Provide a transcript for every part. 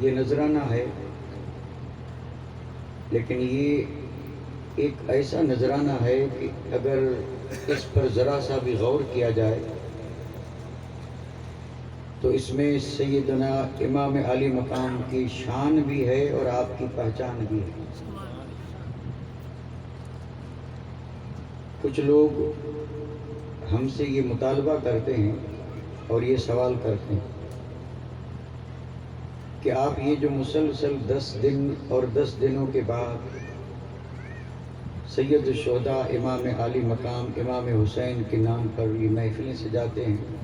یہ نذرانہ ہے، لیکن یہ ایک ایسا نذرانہ ہے کہ اگر اس پر ذرا سا بھی غور کیا جائے تو اس میں سیدنا امام عالی مقام کی شان بھی ہے اور آپ کی پہچان بھی ہے۔ کچھ لوگ ہم سے یہ مطالبہ کرتے ہیں اور یہ سوال کرتے ہیں کہ آپ یہ جو مسلسل 10 دن اور 10 دنوں کے بعد سید الشہداء امام عالی مقام امام حسین کے نام پر یہ محفلیں سجاتے ہیں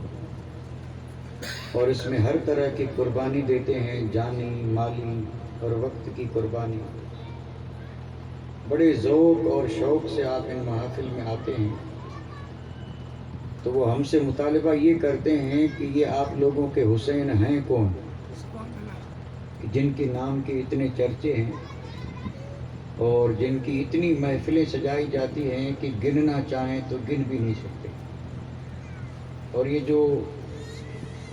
اور اس میں ہر طرح کی قربانی دیتے ہیں، جانی، مالی اور وقت کی قربانی، بڑے ذوق اور شوق سے آپ ان محافل میں آتے ہیں، تو وہ ہم سے مطالبہ یہ کرتے ہیں کہ یہ آپ لوگوں کے حسین ہیں کون، جن کے نام کے اتنے چرچے ہیں اور جن کی اتنی محفلیں سجائی جاتی ہیں کہ گننا چاہیں تو گن بھی نہیں سکتے، اور یہ جو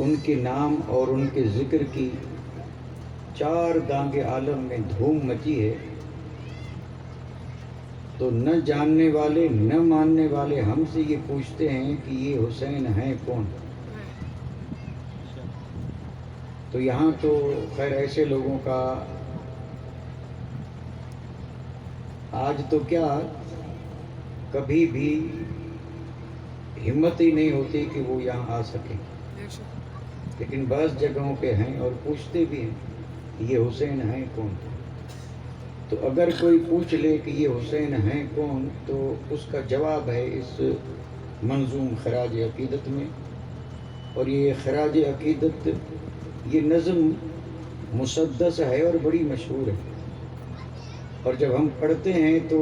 ان کے نام اور ان کے ذکر کی 4 دانگ عالم میں دھوم مچی ہے، تو نہ جاننے والے نہ ماننے والے ہم سے یہ پوچھتے ہیں کہ یہ حسین ہیں کون۔ تو یہاں تو خیر ایسے لوگوں کا آج تو کیا کبھی بھی ہمت ہی نہیں ہوتی کہ وہ یہاں آ سکیں، لیکن بعض جگہوں پہ ہیں اور پوچھتے بھی ہیں کہ یہ حسین ہیں کون۔ تو اگر کوئی پوچھ لے کہ یہ حسین ہیں کون تو اس کا جواب ہے اس منظوم خراج عقیدت میں، اور یہ خراج عقیدت یہ نظم مسدس ہے اور بڑی مشہور ہے، اور جب ہم پڑھتے ہیں تو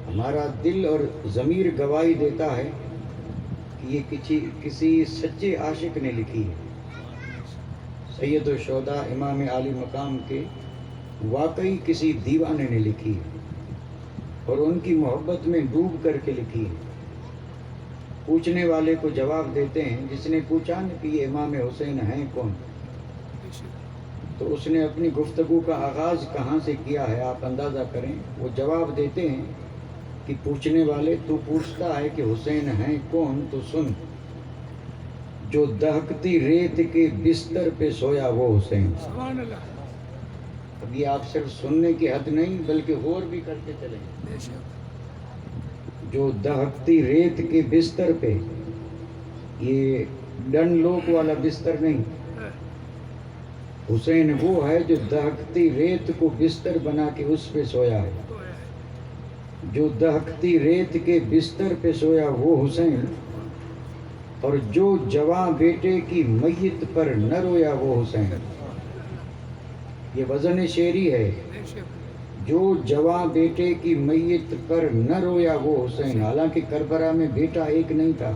ہمارا دل اور ضمیر گواہی دیتا ہے کہ یہ کسی سچے عاشق نے لکھی ہے، سید الشہداء امام عالی مقام کے واقعی کسی دیوانے نے لکھی ہے اور ان کی محبت میں ڈوب کر کے لکھی ہے۔ پوچھنے والے کو جواب دیتے ہیں، جس نے پوچھا نا کہ یہ امام حسین ہیں کون، تو اس نے اپنی گفتگو کا آغاز کہاں سے کیا ہے آپ اندازہ کریں۔ وہ جواب دیتے ہیں کہ پوچھنے والے تو پوچھتا ہے کہ حسین ہیں کون، تو سن، جو دہکتی ریت کے بستر پہ سویا وہ حسین۔ سبحان اللہ۔ اب یہ آپ صرف سننے کی حد نہیں بلکہ غور بھی کرتے چلیں۔ جو دہکتی ریت کے بستر پہ، یہ ڈن لوک والا بستر نہیں، حسین وہ ہے جو دہکتی ریت کو بستر بنا کے اس پہ سویا ہے۔ جو دہکتی ریت کے بستر پہ سویا وہ حسین، اور جو جواں بیٹے کی میت پر نہ رویا وہ حسین۔ یہ وزن شعری ہے، جو جواں بیٹے کی میت پر نہ رویا وہ حسین۔ حالانکہ کربلا میں بیٹا ایک نہیں تھا،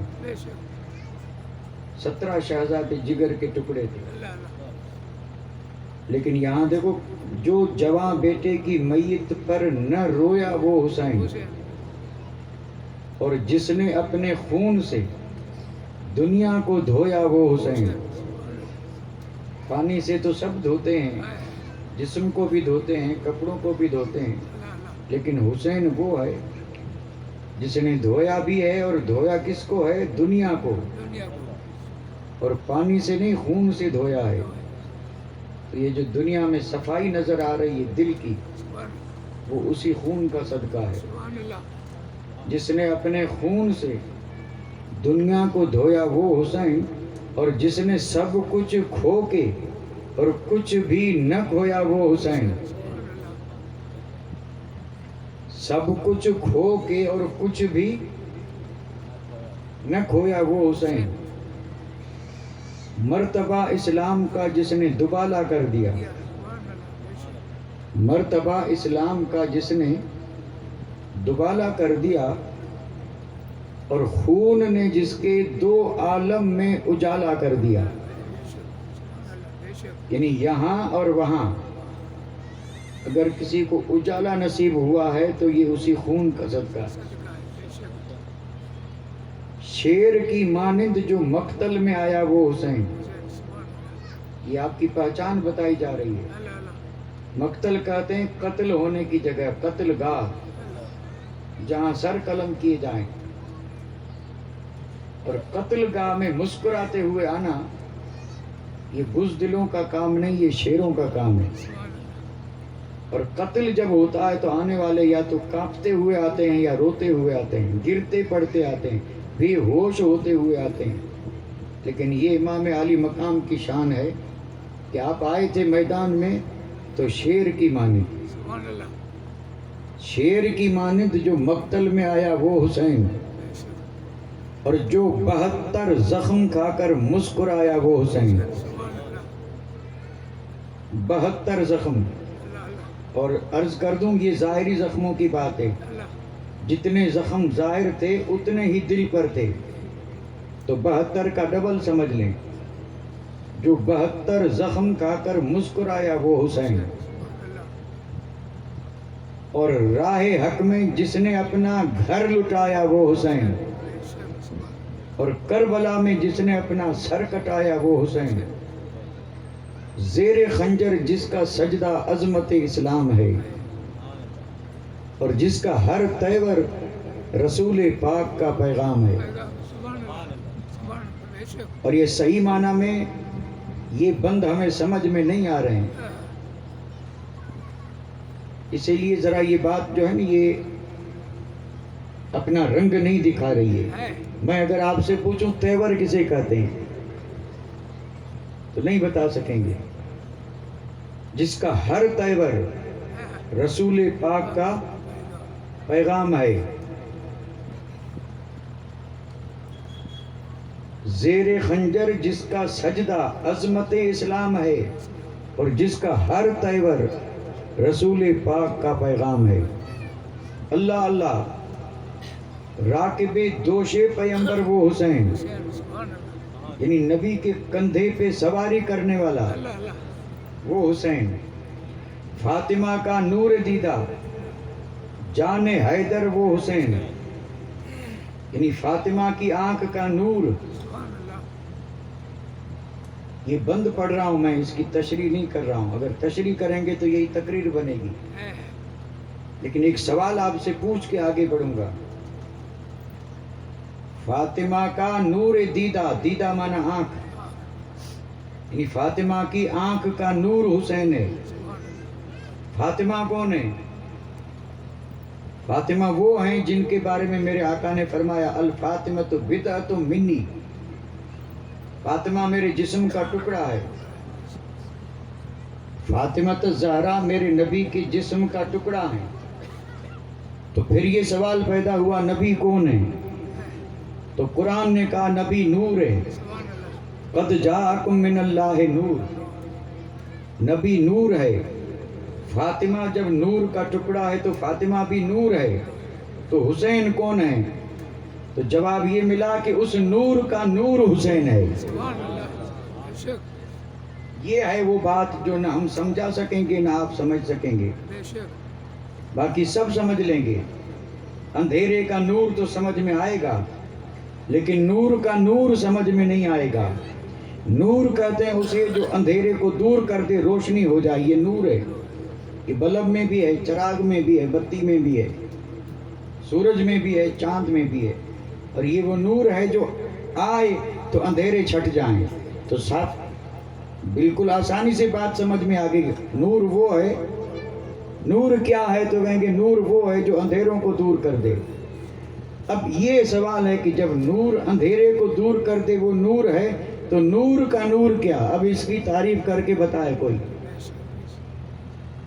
17 شہزادے جگر کے ٹکڑے تھے، لیکن یہاں دیکھو، جو جواں بیٹے کی میت پر نہ رویا وہ حسین، اور جس نے اپنے خون سے دنیا کو دھویا وہ حسین۔ پانی سے تو سب دھوتے ہیں، جسم کو بھی دھوتے ہیں، کپڑوں کو بھی دھوتے ہیں، لیکن حسین وہ ہے جس نے دھویا بھی ہے، اور دھویا کس کو ہے؟ دنیا کو، اور پانی سے نہیں خون سے دھویا ہے۔ تو یہ جو دنیا میں صفائی نظر آ رہی ہے دل کی، وہ اسی خون کا صدقہ ہے، جس نے اپنے خون سے دنیا کو دھویا وہ حسین، اور جس نے سب کچھ کھو کے اور کچھ بھی نہ کھویا وہ حسین۔ سب کچھ کھو کے اور کچھ بھی نہ کھویا وہ حسین۔ مرتبہ اسلام کا جس نے دوبالا کر دیا، مرتبہ اسلام کا جس نے دوبالا کر دیا، اور خون نے جس کے 2 عالم میں اجالا کر دیا، یعنی یہاں اور وہاں اگر کسی کو اجالا نصیب ہوا ہے تو یہ اسی خون کا صدقہ ہے۔ شیر کی مانند جو مقتل میں آیا وہ حسین، یہ آپ کی پہچان بتائی جا رہی ہے. مقتل کہتے ہیں قتل ہونے کی جگہ، قتل گاہ، جہاں سر قلم کیے جائیں. اور قتل گاہ میں مسکراتے ہوئے آنا یہ بزدلوں کا کام نہیں، یہ شیروں کا کام ہے. اور قتل جب ہوتا ہے تو آنے والے یا تو کانپتے ہوئے آتے ہیں یا روتے ہوئے آتے ہیں، گرتے پڑتے آتے ہیں، بے ہوش ہوتے ہوئے آتے ہیں. لیکن یہ امام عالی مقام کی شان ہے کہ آپ آئے تھے میدان میں تو شیر کی مانند، شیر کی مانند جو مقتل میں آیا وہ حسین، اور جو 72 زخم کھا کر مسکرایا وہ حسین. 72 زخم. اور عرض کر دوں یہ ظاہری زخموں کی بات ہے، جتنے زخم ظاہر تھے اتنے ہی دل پر تھے، تو 72 کا ڈبل سمجھ لیں. جو 72 زخم کھا کر مسکرایا وہ حسین. اور راہ حق میں جس نے اپنا گھر لٹایا وہ حسین، اور کربلا میں جس نے اپنا سر کٹایا وہ حسین. زیر خنجر جس کا سجدہ عظمت اسلام ہے، اور جس کا ہر تیور رسول پاک کا پیغام ہے. اور یہ صحیح معنی میں یہ بند ہمیں سمجھ میں نہیں آ رہے ہیں، اسی لیے ذرا یہ بات جو ہے نا یہ اپنا رنگ نہیں دکھا رہی ہے. میں اگر آپ سے پوچھوں تیور کسے کہتے ہیں تو نہیں بتا سکیں گے. جس کا ہر تیور رسول پاک کا پیغام ہے. زیر خنجر جس کا سجدہ عظمت اسلام ہے، اور جس کا ہر تیور رسول پاک کا پیغام ہے. اللہ اللہ. راکب دوش پیمبر وہ حسین، یعنی نبی کے کندھے پہ سواری کرنے والا وہ حسین. فاطمہ کا نور دیدہ جان حیدر وہ حسین، یعنی فاطمہ کی آنکھ کا نور. یہ بند پڑھ رہا ہوں میں، اس کی تشریح نہیں کر رہا ہوں. اگر تشریح کریں گے تو یہی تقریر بنے گی. لیکن ایک سوال آپ سے پوچھ کے آگے بڑھوں گا. فاطمہ کا نور دیدہ، دیدہ مانا آنکھ، یعنی فاطمہ کی آنکھ کا نور حسین ہے. فاطمہ کون ہے؟ فاطمہ وہ ہیں جن کے بارے میں میرے آقا نے فرمایا الفاطمۃ بدعۃ منی. فاطمہ میرے جسم کا ٹکڑا ہے. فاطمۃ الزہرا میرے نبی کے جسم کا ٹکڑا ہے. تو پھر یہ سوال پیدا ہوا نبی کون ہے؟ تو قرآن نے کہا نبی نور ہے. قد جاءکم من اللہ نور. نبی نور ہے. فاطمہ جب نور کا ٹکڑا ہے تو فاطمہ بھی نور ہے. تو حسین کون ہے؟ تو جواب یہ ملا کہ اس نور کا نور حسین ہے. یہ ہے وہ بات جو نہ ہم سمجھا سکیں گے نہ آپ سمجھ سکیں گے، باقی سب سمجھ لیں گے. اندھیرے کا نور تو سمجھ میں آئے گا، لیکن نور کا نور سمجھ میں نہیں آئے گا. نور کہتے ہیں اسے جو اندھیرے کو دور کر دے، روشنی ہو جائے، یہ نور ہے. یہ بلب میں بھی ہے، چراغ میں بھی ہے، بتی میں بھی ہے، سورج میں بھی ہے، چاند میں بھی ہے. اور یہ وہ نور ہے جو آئے تو اندھیرے چھٹ جائیں. تو ساتھ بالکل آسانی سے بات سمجھ میں آ گئی. نور وہ ہے. نور کیا ہے؟ تو کہیں گے نور وہ ہے جو اندھیروں کو دور کر دے. اب یہ سوال ہے کہ جب نور اندھیرے کو دور کر دے وہ نور ہے، تو نور کا نور کیا؟ اب اس کی تعریف کر کے بتائے کوئی.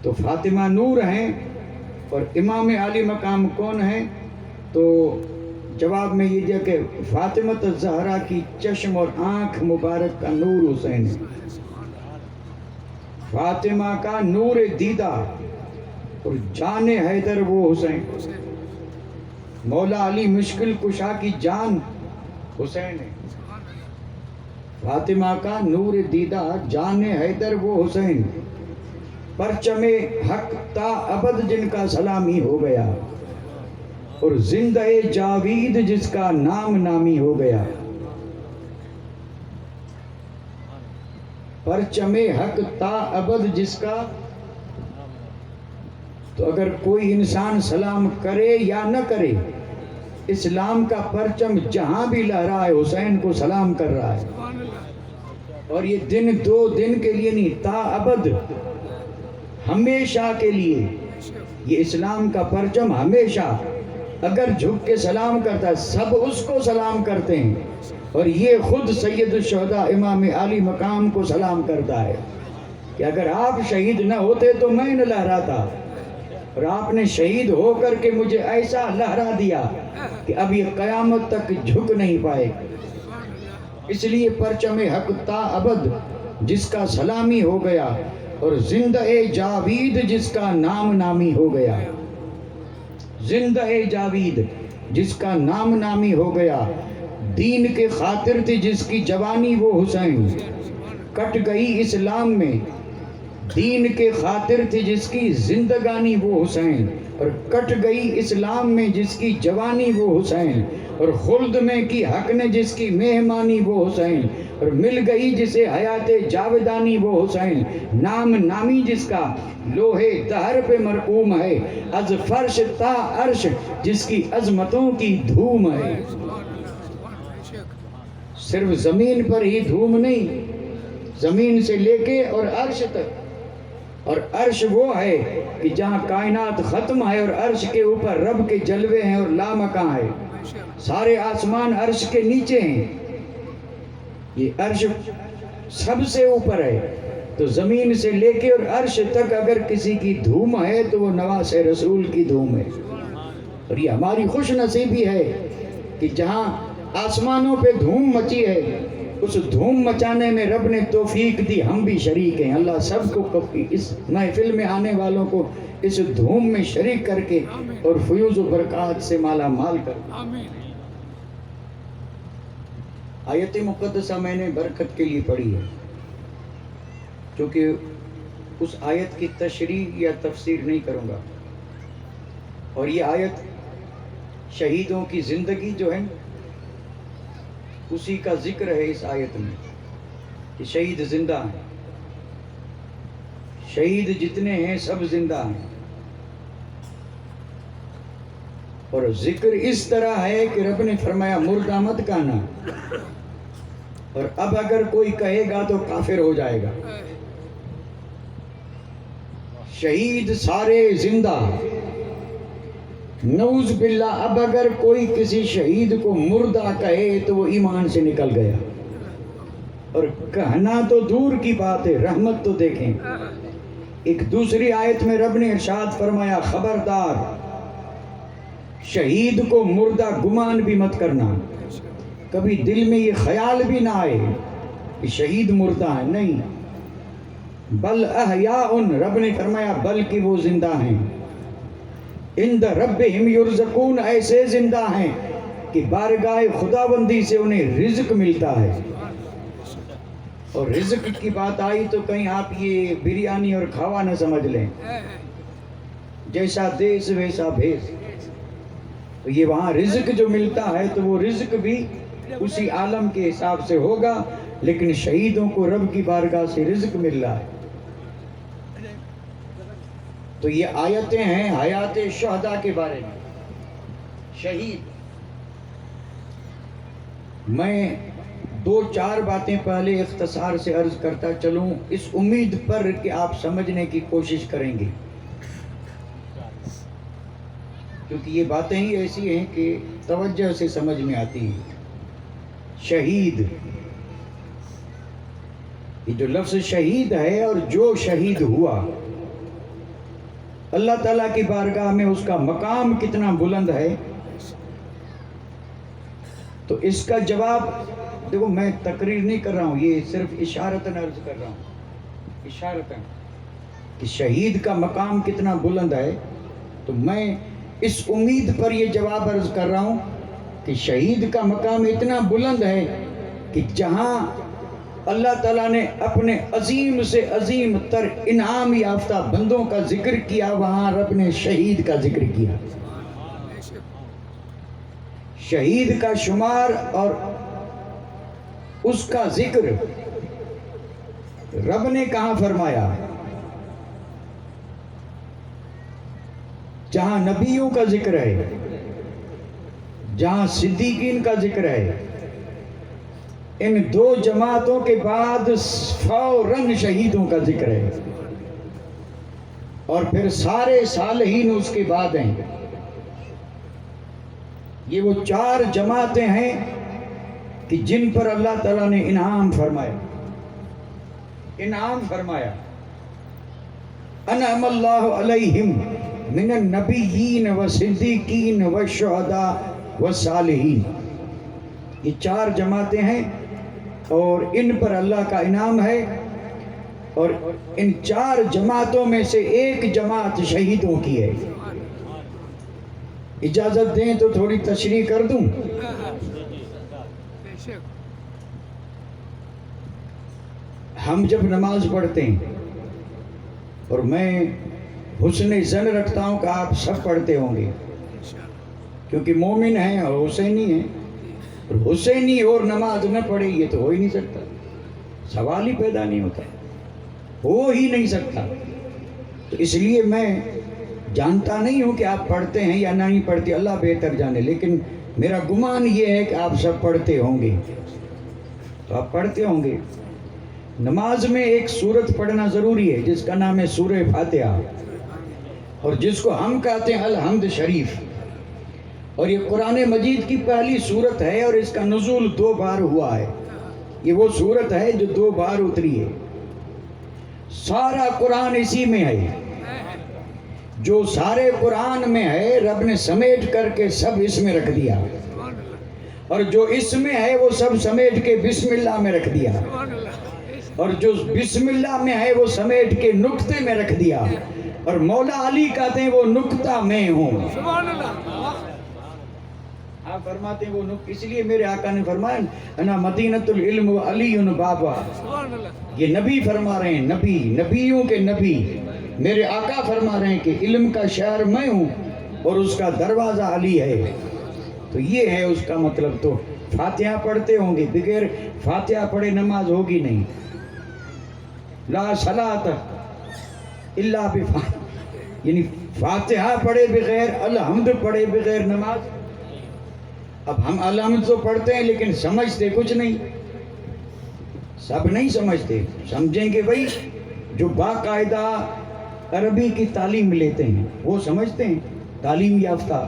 تو فاطمہ نور ہیں. اور امام عالی مقام کون ہیں؟ تو جواب میں یہ دیا کہ فاطمۃ الزہرا کی چشم اور آنکھ مبارک کا نور حسین ہے. فاطمہ کا نور دیدہ اور جان حیدر وہ حسین. مولا علی مشکل کشا کی جان حسین ہے. فاطمہ کا نور دیدہ جان حیدر وہ حسین. پرچم حق تا ابد جن کا سلامی ہو گیا، اور زندہ جاوید جس کا نام نامی ہو گیا. پرچم حق تا ابد جس کا، تو اگر کوئی انسان سلام کرے یا نہ کرے، اسلام کا پرچم جہاں بھی لہرا ہے حسین کو سلام کر رہا ہے. اور یہ دن 2 دن کے لیے نہیں، تا ابد، ہمیشہ کے لیے. یہ اسلام کا پرچم ہمیشہ اگر جھک کے سلام کرتا ہے سب اس کو سلام کرتے ہیں. اور یہ خود سید الشہداء امام عالی مقام کو سلام کرتا ہے کہ اگر آپ شہید نہ ہوتے تو میں نہ لہراتا، اور آپ نے شہید ہو کر کے مجھے ایسا لہرا دیا کہ اب یہ قیامت تک جھک نہیں پائے. اس لیے پرچم حق تا ابد جس کا سلامی ہو گیا، اور زندہ جاوید جس کا نام نامی ہو گیا. زندہ جاوید جس کا نام نامی ہو گیا. دین کے خاطر تھی جس کی جوانی وہ حسین، کٹ گئی اسلام میں. دین کے خاطر تھی جس کی زندگانی وہ حسین، اور کٹ گئی اسلام میں جس کی جوانی وہ حسین. اور خلد میں کی حق نے جس کی مہمانی وہ حسین، اور مل گئی جسے حیات جاودانی وہ حسین. نام نامی جس کا لوہے دہر پہ مرقوم ہے، از فرش تا عرش جس کی عظمتوں کی دھوم ہے. صرف زمین پر ہی دھوم نہیں، زمین سے لے کے اور عرش تک. اور عرش وہ ہے کہ جہاں کائنات ختم ہے، اور عرش کے اوپر رب کے جلوے ہیں اور لامکاں ہے. سارے آسمان عرش کے نیچے ہیں. یہ عرش سب سے اوپر ہے. تو زمین سے لے کے اور عرش تک اگر کسی کی دھوم ہے تو وہ نواز رسول کی دھوم ہے. اور یہ ہماری خوش نصیبی ہے کہ جہاں آسمانوں پہ دھوم مچی ہے، اس دھوم مچانے میں رب نے توفیق دی، ہم بھی شریک ہیں. اللہ سب کو اس محفل میں آنے والوں کو اس دھوم میں شریک کر کے اور فیوز و برکات سے مالا مال کر. آیت مقدسہ میں نے برکت کے لیے پڑھی ہے، کیونکہ اس آیت کی تشریح یا تفسیر نہیں کروں گا. اور یہ آیت شہیدوں کی زندگی جو ہے اسی کا ذکر ہے اس آیت میں، کہ شہید زندہ ہیں. شہید جتنے ہیں سب زندہ ہیں. اور ذکر اس طرح ہے کہ رب نے فرمایا مردہ مت کہنا، اور اب اگر کوئی کہے گا تو کافر ہو جائے گا. شہید سارے زندہ. نعوذ باللہ اب اگر کوئی کسی شہید کو مردہ کہے تو وہ ایمان سے نکل گیا. اور کہنا تو دور کی بات ہے، رحمت تو دیکھیں. ایک دوسری آیت میں رب نے ارشاد فرمایا خبردار شہید کو مردہ گمان بھی مت کرنا. کبھی دل میں یہ خیال بھی نہ آئے کہ شہید مردہ ہے، نہیں. بل احیاء، رب نے فرمایا بلکہ وہ زندہ ہیں. عند ربہم یرزقون، ایسے زندہ ہیں کہ بارگاہ خداوندی سے انہیں رزق ملتا ہے. اور رزق کی بات آئی تو کہیں آپ یہ بریانی اور کھاوا نہ سمجھ لیں، جیسا دیس ویسا بھیس. تو یہ وہاں رزق جو ملتا ہے تو وہ رزق بھی اسی عالم کے حساب سے ہوگا، لیکن شہیدوں کو رب کی بارگاہ سے رزق مل رہا ہے. تو یہ آیتیں ہیں حیات شہداء کے بارے میں. شہید، میں 2-4 باتیں پہلے اختصار سے عرض کرتا چلوں، اس امید پر کہ آپ سمجھنے کی کوشش کریں گے، کیونکہ یہ باتیں ہی ایسی ہیں کہ توجہ سے سمجھ میں آتی ہیں. شہید، یہ جو لفظ شہید ہے اور جو شہید ہوا، اللہ تعالیٰ کی بارگاہ میں اس کا مقام کتنا بلند ہے. تو اس کا جواب دیکھو، میں تقریر نہیں کر رہا ہوں، یہ صرف اشارتاً عرض کر رہا ہوں، اشارتاً، کہ شہید کا مقام کتنا بلند ہے. تو میں اس امید پر یہ جواب عرض کر رہا ہوں کہ شہید کا مقام اتنا بلند ہے کہ جہاں اللہ تعالیٰ نے اپنے عظیم سے عظیم تر انعام یافتہ بندوں کا ذکر کیا، وہاں رب نے شہید کا ذکر کیا. شہید کا شمار اور اس کا ذکر رب نے کہاں فرمایا؟ جہاں نبیوں کا ذکر ہے، جہاں صدیقین کا ذکر ہے، ان دو جماعتوں کے بعد فوراً شہیدوں کا ذکر ہے، اور پھر سارے صالحین اس کے بعد ہیں۔ یہ وہ 4 جماعتیں ہیں کہ جن پر اللہ تعالیٰ نے انعام فرمایا۔ انعم اللہ علیہم من النبیین والصدیقین والشہداء والصالحین۔ یہ 4 جماعتیں ہیں اور ان پر اللہ کا انعام ہے، اور ان 4 جماعتوں میں سے ایک جماعت شہیدوں کی ہے۔ اجازت دیں تو تھوڑی تشریح کر دوں۔ ہم جب نماز پڑھتے ہیں، اور میں حسن ظن رکھتا ہوں کہ آپ سب پڑھتے ہوں گے، کیونکہ مومن ہیں اور حسینی ہیں، اور حسینی اور نماز نہ پڑھے یہ تو ہو ہی نہیں سکتا، سوال ہی پیدا نہیں ہوتا، ہو ہی نہیں سکتا۔ تو اس لیے میں جانتا نہیں ہوں کہ آپ پڑھتے ہیں یا نہیں پڑھتے، اللہ بہتر جانے، لیکن میرا گمان یہ ہے کہ آپ سب پڑھتے ہوں گے۔ تو آپ پڑھتے ہوں گے۔ نماز میں ایک سورت پڑھنا ضروری ہے جس کا نام ہے سورہ فاتحہ، اور جس کو ہم کہتے ہیں الحمد شریف، اور یہ قرآن مجید کی پہلی سورت ہے، اور اس کا نزول 2 بار ہوا ہے۔ یہ وہ سورت ہے جو 2 بار اتری ہے۔ سارا قرآن اسی میں ہے، جو سارے قرآن میں ہے رب نے سمیٹ کر کے سب اس میں رکھ دیا، اور جو اس میں ہے وہ سب سمیٹ کے بسم اللہ میں رکھ دیا، اور جو بسم اللہ میں ہے وہ سمیٹ کے نقطے میں رکھ دیا، اور مولا علی کہتے ہیں وہ نقطہ میں ہوں۔ آپ فرماتے ہیں وہ نقطہ، اس لیے میرے آقا نے فرمایا انا مدینۃ العلم و علی بابا۔ یہ نبی فرما رہے ہیں، نبی، نبیوں کے نبی، میرے آقا فرما رہے ہیں کہ علم کا شہر میں ہوں اور اس کا دروازہ علی ہے۔ تو یہ ہے اس کا مطلب۔ تو فاتحہ پڑھتے ہوں گے، بغیر فاتحہ پڑھے نماز ہوگی نہیں۔ لا صلاۃ الا بفاتحہ، یعنی فاتحہ پڑھے بغیر، الحمد پڑھے بغیر نماز۔ اب ہم الحمد تو پڑھتے ہیں لیکن سمجھتے کچھ نہیں، سب نہیں سمجھتے۔ سمجھیں گے بھائی جو باقاعدہ عربی کی تعلیم لیتے ہیں وہ سمجھتے ہیں، تعلیم یافتہ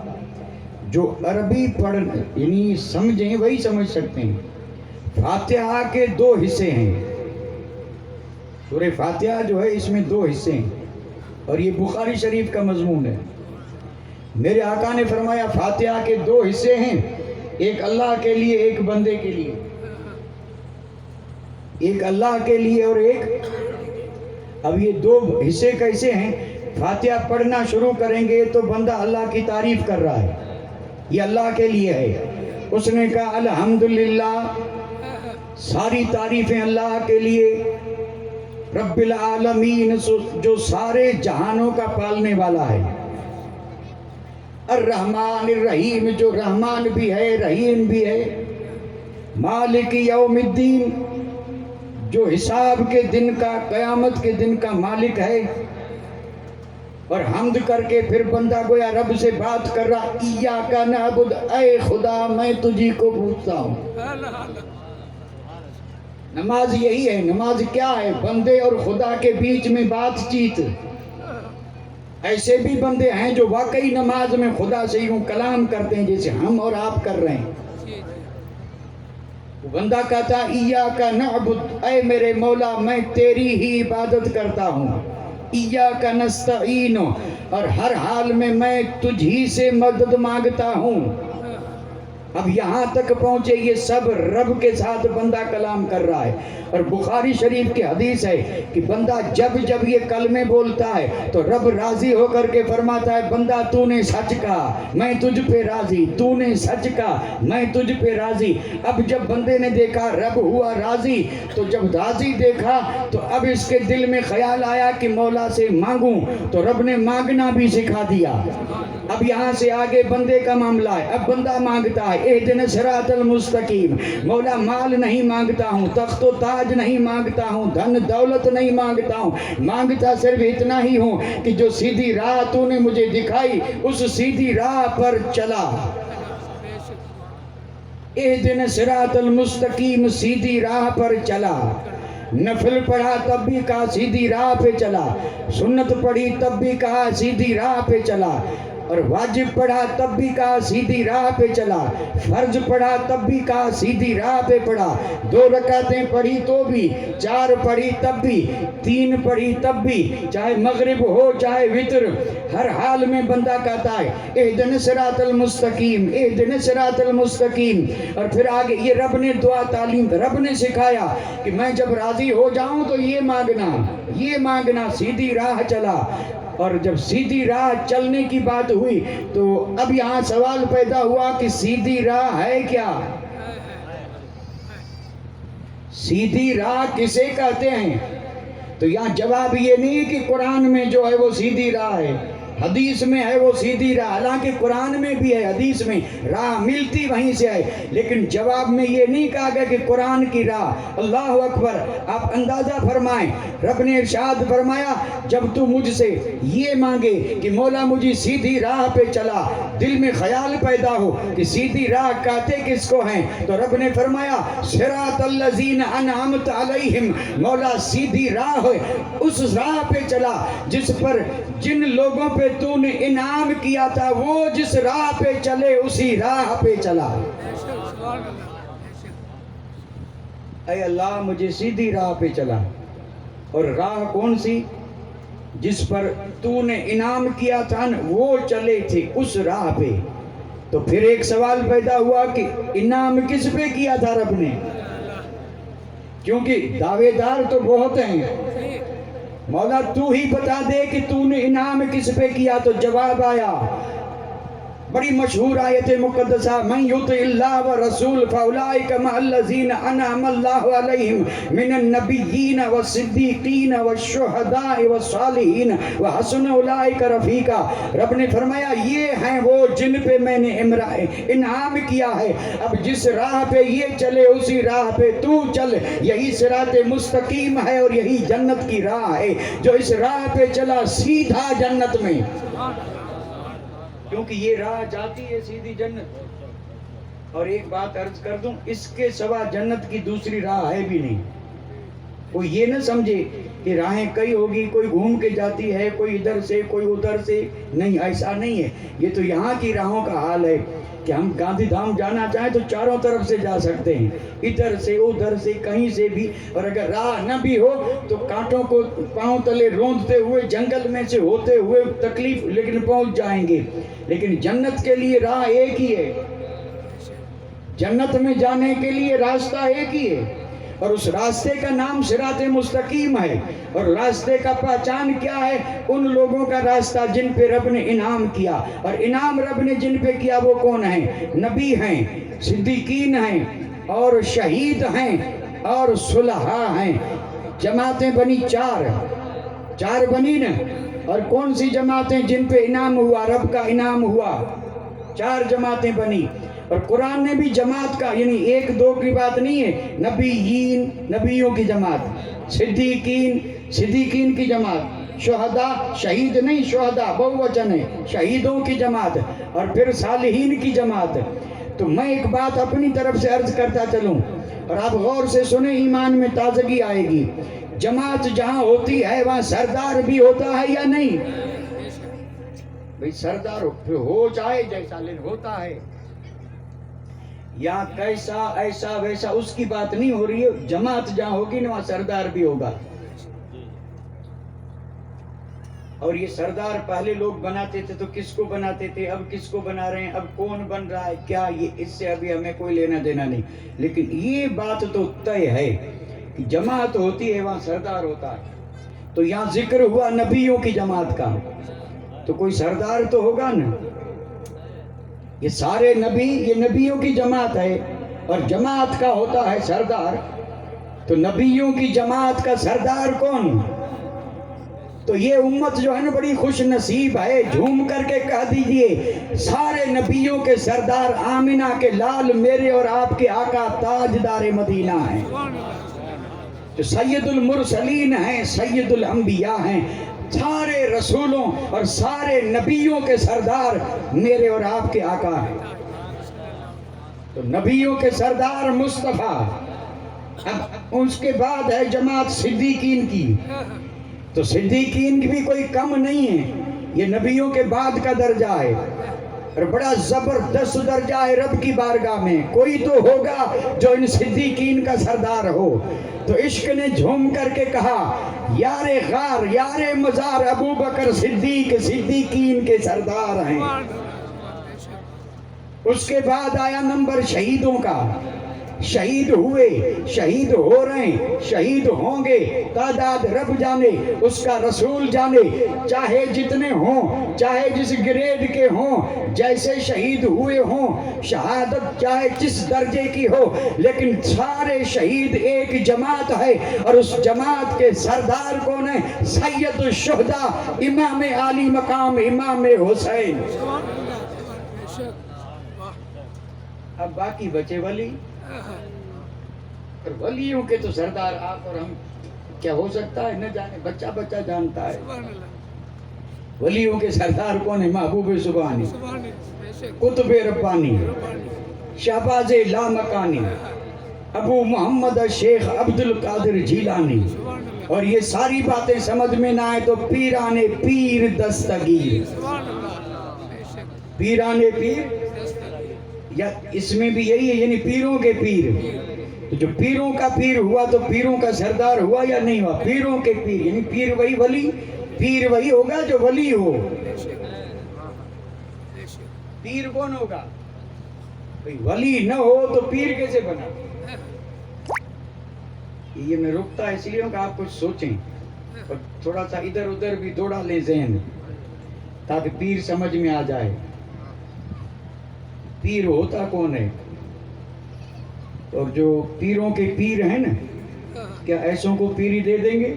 جو عربی پڑھ یعنی سمجھیں وہی سمجھ سکتے ہیں۔ فاتحہ کے 2 حصے ہیں، سورہ فاتحہ جو ہے اس میں 2 حصے ہیں، اور یہ بخاری شریف کا مضمون ہے۔ میرے آقا نے فرمایا فاتحہ کے 2 حصے ہیں، ایک اللہ کے لیے، ایک بندے کے لیے، ایک اللہ کے لیے اور ایک۔ اب یہ 2 حصے کیسے ہیں؟ فاتحہ پڑھنا شروع کریں گے تو بندہ اللہ کی تعریف کر رہا ہے، یہ اللہ کے لیے ہے۔ اس نے کہا الحمدللہ، ساری تعریفیں اللہ کے لیے، رب العالمین، جو سارے جہانوں کا پالنے والا ہے، الرحمن الرحیم، جو رحمان بھی ہے رحیم بھی ہے، مالک یوم الدین، جو حساب کے دن کا، قیامت کے دن کا مالک ہے۔ اور حمد کر کے پھر بندہ گویا رب سے بات کر رہا، ایاک نعبد، اے خدا میں تجھی کو پوچھتا ہوں۔ نماز یہی ہے۔ نماز کیا ہے؟ بندے اور خدا کے بیچ میں بات چیت۔ ایسے بھی بندے ہیں جو واقعی نماز میں خدا سے یوں کلام کرتے ہیں جیسے ہم اور آپ کر رہے ہیں۔ وہ بندہ کہتا ایاک نعبد، اے میرے مولا میں تیری ہی عبادت کرتا ہوں، ایاک نستعین، اور ہر حال میں تجھ ہی سے مدد مانگتا ہوں۔ اب یہاں تک پہنچے، یہ سب رب کے ساتھ بندہ کلام کر رہا ہے۔ اور بخاری شریف کی حدیث ہے کہ بندہ جب یہ کلمے بولتا ہے تو رب راضی ہو کر کے فرماتا ہے بندہ تو نے سچ کہا، میں تجھ پہ راضی، تو نے سچ کہا، میں تجھ پہ راضی۔ اب جب بندے نے دیکھا رب ہوا راضی، تو جب راضی دیکھا تو اب اس کے دل میں خیال آیا کہ مولا سے مانگوں، تو رب نے مانگنا بھی سکھا دیا۔ اب یہاں سے آگے بندے کا معاملہ ہے۔ اب بندہ مانگتا ہے، اہدنا الصراط المستقیم. مولا مال نہیں مانگتا ہوں، تخت و تاج نہیں مانگتا ہوں، دھن دولت نہیں مانگتا ہوں، مانگتا صرف اتنا ہی ہوں کہ جو سیدھی راہ تو نے مجھے دکھائی اس سیدھی راہ پر چلا. اہدنا الصراط المستقیم، سیدھی راہ پر چلا. نفل پڑھا تب بھی کہا سیدھی راہ پہ چلا، سنت پڑھی تب بھی کہا سیدھی راہ پہ چلا، اور واجب پڑھا تب بھی کہا سیدھی راہ پہ چلا، فرض پڑھا تب بھی کہا سیدھی راہ پہ پڑھا. 2 رکعتیں پڑھی تو بھی، 4 پڑھی تب بھی، 3 پڑھی تب بھی، چاہے مغرب ہو چاہے وتر، ہر حال میں بندہ کہتا ہے اہدنا الصراط المستقیم، اہدنا الصراط المستقیم. اور پھر آگے یہ رب نے دعا تعلیم، رب نے سکھایا کہ میں جب راضی ہو جاؤں تو یہ مانگنا، سیدھی راہ چلا. اور جب سیدھی راہ چلنے کی بات ہوئی تو اب یہاں سوال پیدا ہوا کہ سیدھی راہ ہے کیا؟ سیدھی راہ کسے کہتے ہیں؟ تو یہاں جواب یہ نہیں کہ قرآن میں جو ہے وہ سیدھی راہ ہے، حدیث میں ہے وہ سیدھی راہ، حالانکہ قرآن میں بھی ہے، حدیث میں راہ ملتی وہیں سے ہے، لیکن جواب میں یہ نہیں کہا گیا کہ قرآن کی راہ. اللہ اکبر. آپ اندازہ فرمائیں، رب نے ارشاد فرمایا جب تو مجھ سے یہ مانگے کہ مولا مجھے سیدھی راہ پہ چلا، دل میں خیال پیدا ہو کہ سیدھی راہ کہتے کس کو ہیں، تو رب نے فرمایا صراط الذین انعمت علیہم، مولا سیدھی راہ ہے، اس راہ پہ چلا جس پر جن لوگوں پہ تو نے انعام کیا تھا، وہ جس راہ پہ چلے اسی راہ پہ چلا. اے اللہ مجھے سیدھی راہ پہ چلا. اور راہ کون سی؟ جس پر تو نے انعام کیا تھا وہ چلے تھے اس راہ پہ. تو پھر ایک سوال پیدا ہوا کہ انعام کس پہ کیا تھا رب نے؟ کیونکہ دعوے دار تو بہت ہیں، مولا تو ہی بتا دے کہ تو نے انعام کس پہ کیا. تو جواب آیا، بڑی مشہور آیت مقدسہ، من یطع اللہ ورسول فاولئک مع الذین انعم اللہ علیہم من النبیین والصدیقین والشہداء والصالحین وحسن اولئک رفیقا. رب نے فرمایا یہ ہیں وہ جن پہ میں نے انعام کیا ہے. اب جس راہ پہ یہ چلے اسی راہ پہ تو چل، یہی صراط مستقیم ہے اور یہی جنت کی راہ ہے. جو اس راہ پہ چلا سیدھا جنت میں، کیونکہ یہ راہ جاتی ہے سیدھی جنت. اور ایک بات عرض کر دوں، اس کے سوا جنت کی دوسری راہ ہے بھی نہیں. کوئی یہ نہ سمجھے کہ راہیں کئی ہوگی، کوئی گھوم کے جاتی ہے، کوئی ادھر سے کوئی ادھر سے، نہیں، ایسا نہیں ہے. یہ تو یہاں کی راہوں کا حال ہے کہ ہم گاندھی دھام جانا چاہیں تو چاروں طرف سے جا سکتے ہیں، ادھر سے ادھر سے کہیں سے بھی. اور اگر راہ نہ بھی ہو تو کانٹوں کو پاؤں تلے روندتے ہوئے جنگل میں سے ہوتے ہوئے تکلیف لیکن پہنچ جائیں گے. لیکن جنت کے لیے راہ ایک ہی ہے، جنت میں جانے کے لیے راستہ ایک ہی ہے، اور اس راستے کا نام صراط مستقیم ہے. اور راستے کا پہچان کیا ہے؟ ان لوگوں کا راستہ جن پہ رب نے انعام کیا. اور انعام رب نے جن پہ کیا وہ کون ہیں؟ نبی ہیں، صدیقین ہیں، اور شہید ہیں، اور صلحاء ہیں. جماعتیں بنی چار بنی نا. اور کون سی جماعتیں جن پہ انعام ہوا، رب کا انعام ہوا؟ 4 جماعتیں بنی. اور قرآن نے بھی جماعت کا، یعنی 1-2 کی بات نہیں ہے، نبیین، نبیوں کی جماعت، صدیقین کی جماعت، شہداء، شہید نہیں شہداء بہوچن ہے، شہیدوں کی جماعت، اور پھر صالحین کی جماعت. تو میں ایک بات اپنی طرف سے عرض کرتا چلوں اور آپ غور سے سنیں، ایمان میں تازگی آئے گی. جماعت جہاں ہوتی ہے وہاں سردار بھی ہوتا ہے یا نہیں؟ بھئی سردار ہو چاہے جیسا لیکن ہوتا ہے، یا کیسا ایسا ویسا اس کی بات نہیں ہو رہی ہے. جماعت جہاں ہوگی نا وہاں سردار بھی ہوگا. اور یہ سردار پہلے لوگ بناتے تھے تو کس کو بناتے تھے، اب کس کو بنا رہے ہیں، اب کون بن رہا ہے کیا، یہ اس سے ابھی ہمیں کوئی لینا دینا نہیں. لیکن یہ بات تو طے ہے کہ جماعت ہوتی ہے وہاں سردار ہوتا ہے. تو یہاں ذکر ہوا نبیوں کی جماعت کا، تو کوئی سردار تو ہوگا نا. یہ سارے نبی، یہ نبیوں کی جماعت ہے، اور جماعت کا ہوتا ہے سردار. تو نبیوں کی جماعت کا سردار کون؟ تو یہ امت جو ہے نا بڑی خوش نصیب ہے. جھوم کر کے کہہ دیجئے سارے نبیوں کے سردار آمنہ کے لال میرے اور آپ کے آقا تاجدار مدینہ ہیں، جو سید المرسلین ہیں، سید الانبیاء ہیں. سارے رسولوں اور سارے نبیوں کے سردار میرے اور آپ کے آقا ہیں. تو نبیوں کے سردار مصطفیٰ. اب اس کے بعد ہے جماعت صدیقین کی. تو صدیقین کی بھی کوئی کم نہیں ہے، یہ نبیوں کے بعد کا درجہ ہے اور بڑا زبردست درجہ ہے رب کی بارگاہ میں. کوئی تو ہوگا جو ان صدیقین کا سردار ہو. تو عشق نے جھوم کر کے کہا یار غار یار مزار ابو بکر صدیق صدیقین کے سردار ہیں. اس کے بعد آیا نمبر شہیدوں کا. شہید ہوئے، شہید ہو رہے ہیں، شہید ہوں گے، تعداد رب جانے، اس کا رسول جانے. چاہے جتنے ہوں، چاہے جس گریڈ کے ہوں، جیسے شہید ہوئے ہوں، شہادت چاہے جس درجے کی ہو، لیکن سارے شہید ایک جماعت ہے. اور اس جماعت کے سردار کون ہے؟ سید الشہداء امام عالی مقام امام حسین. اب باقی بچے ولی، اور ولیوں کے تو سردار آپ اور ہم کیا ہو سکتا ہے، نہ جانے بچہ بچہ جانتا ہے. ولیوں کے سردار کون ہے؟ محبوب سبحانی، قطب ربانی، شہباز لامکانی، ابو محمد شیخ عبد القادر جیلانی. اور یہ ساری باتیں سمجھ میں نہ آئے تو پیران پیر دستگیر. پیران پیر یا اس میں بھی یہی ہے، یعنی پیروں کے پیر. تو جو پیروں کا پیر ہوا تو پیروں کا سردار ہوا یا نہیں ہوا؟ پیروں کے پیر، یعنی پیر وہی ولی، پیر وہی ہوگا جو ولی ہو. پیر کون ہوگا؟ ولی نہ ہو تو پیر کیسے بنا؟ یہ میں رکتا اس لیے کہ آپ کچھ سوچیں اور تھوڑا سا ادھر ادھر بھی دوڑا لیں ذہن، تاکہ پیر سمجھ میں آ جائے. پیر ہوتا کون ہے؟ اور جو پیروں کے پیر ہیں نا، کیا ایسوں کو پیری دے دیں گے؟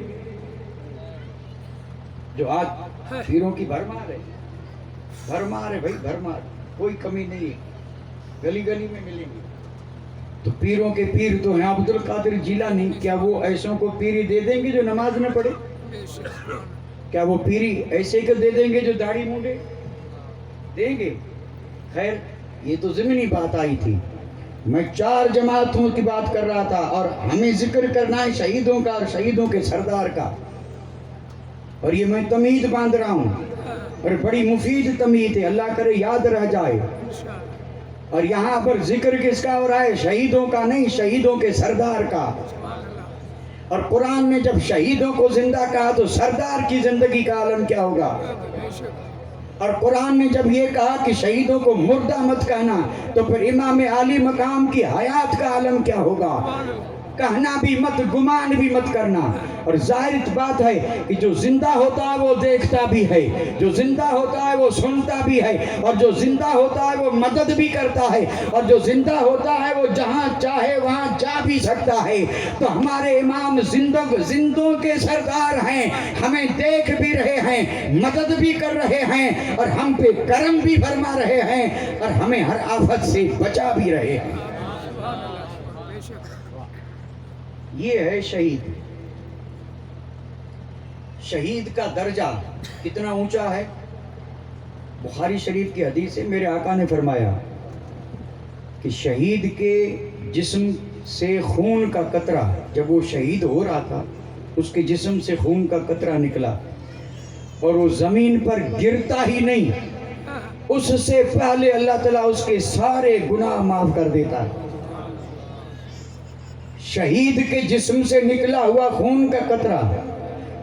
جو آج پیروں کی بھرمار ہے، بھرمار ہے بھائی، بھرمار، کوئی کمی نہیں ہے، گلی گلی میں ملیں گے. تو پیروں کے پیر تو ہیں عبد القادر جیلانی. کیا وہ ایسوں کو پیری دے دیں گے جو نماز نہ پڑھے؟ کیا وہ پیری ایسے کو دے دیں گے جو داڑھی مونڈے؟ دیں گے؟ خیر، یہ تو ضمنی بات آئی تھی. میں 4 جماعتوں کی بات کر رہا تھا، اور ہمیں ذکر کرنا ہے شہیدوں کا اور شہیدوں کے سردار کا. اور یہ میں تمہید باندھ رہا ہوں، اور بڑی مفید تمہید ہے، اللہ کرے یاد رہ جائے. اور یہاں پر ذکر کس کا ہو رہا ہے؟ شہیدوں کا نہیں، شہیدوں کے سردار کا. اور قرآن نے جب شہیدوں کو زندہ کہا تو سردار کی زندگی کا عالم کیا ہوگا؟ اور قرآن نے جب یہ کہا کہ شہیدوں کو مردہ مت کہنا، تو پھر امام عالی مقام کی حیات کا عالم کیا ہوگا؟ کہنا بھی مت، گمان بھی مت کرنا. اور ظاہر بات ہے کہ جو زندہ ہوتا ہے وہ دیکھتا بھی ہے، جو زندہ ہوتا ہے وہ سنتا بھی ہے، اور جو زندہ ہوتا ہے وہ مدد بھی کرتا ہے، اور جو زندہ ہوتا ہے وہ جہاں چاہے وہاں جا بھی سکتا ہے. تو ہمارے امام زندوں کے سردار ہیں، ہمیں دیکھ بھی رہے ہیں، مدد بھی کر رہے ہیں، اور ہم پہ کرم بھی فرما رہے ہیں، اور ہمیں ہر آفت سے بچا بھی رہے ہیں. یہ ہے شہید. شہید کا درجہ کتنا اونچا ہے؟ بخاری شریف کی حدیث ہے، میرے آقا نے فرمایا کہ شہید کے جسم سے خون کا قطرہ، جب وہ شہید ہو رہا تھا اس کے جسم سے خون کا قطرہ نکلا اور وہ زمین پر گرتا ہی نہیں، اس سے پہلے اللہ تعالیٰ اس کے سارے گناہ معاف کر دیتا ہے. شہید کے جسم سے نکلا ہوا خون کا قطرہ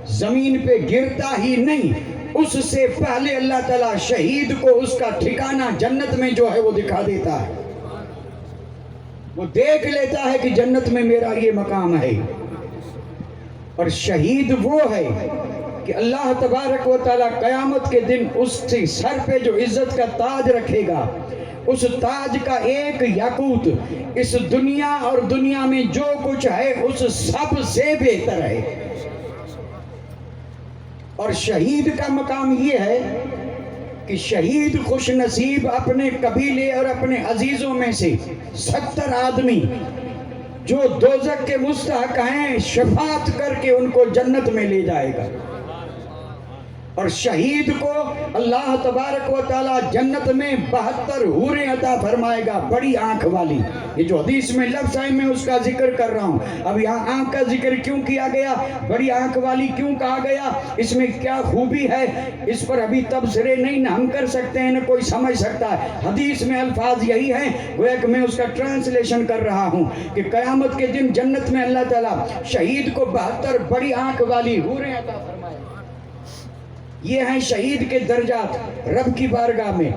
زمین پہ گرتا ہی نہیں، اس سے پہلے اللہ تعالیٰ شہید کو اس کا ٹھکانہ جنت میں جو ہے وہ دکھا دیتا ہے. وہ دیکھ لیتا ہے کہ جنت میں میرا یہ مقام ہے. اور شہید وہ ہے کہ اللہ تبارک و تعالیٰ قیامت کے دن اس سے سر پہ جو عزت کا تاج رکھے گا، اس تاج کا ایک یاقوت اس دنیا اور دنیا میں جو کچھ ہے اس سب سے بہتر ہے. اور شہید کا مقام یہ ہے کہ شہید خوش نصیب اپنے قبیلے اور اپنے عزیزوں میں سے 70 آدمی جو دوزخ کے مستحق ہیں شفاعت کر کے ان کو جنت میں لے جائے گا. اور شہید کو اللہ تبارک و تعالی جنت میں 72 حوریں عطا فرمائے گا، بڑی آنکھ والی. یہ جو حدیث میں لفظ ہے میں اس کا ذکر کر رہا ہوں. اب یہاں آنکھ کا ذکر کیوں کیا گیا، بڑی آنکھ والی کیوں کہا گیا، اس میں کیا خوبی ہے، اس پر ابھی تبصرے نہیں نہ ہم کر سکتے ہیں نہ کوئی سمجھ سکتا ہے. حدیث میں الفاظ یہی ہیں، گویا کہ میں اس کا ٹرانسلیشن کر رہا ہوں کہ قیامت کے دن جنت میں اللہ تعالیٰ شہید کو 72 بڑی آنکھ والی حوریں عطا فرمائے. یہ ہیں شہید کے درجات رب کی بارگاہ میں.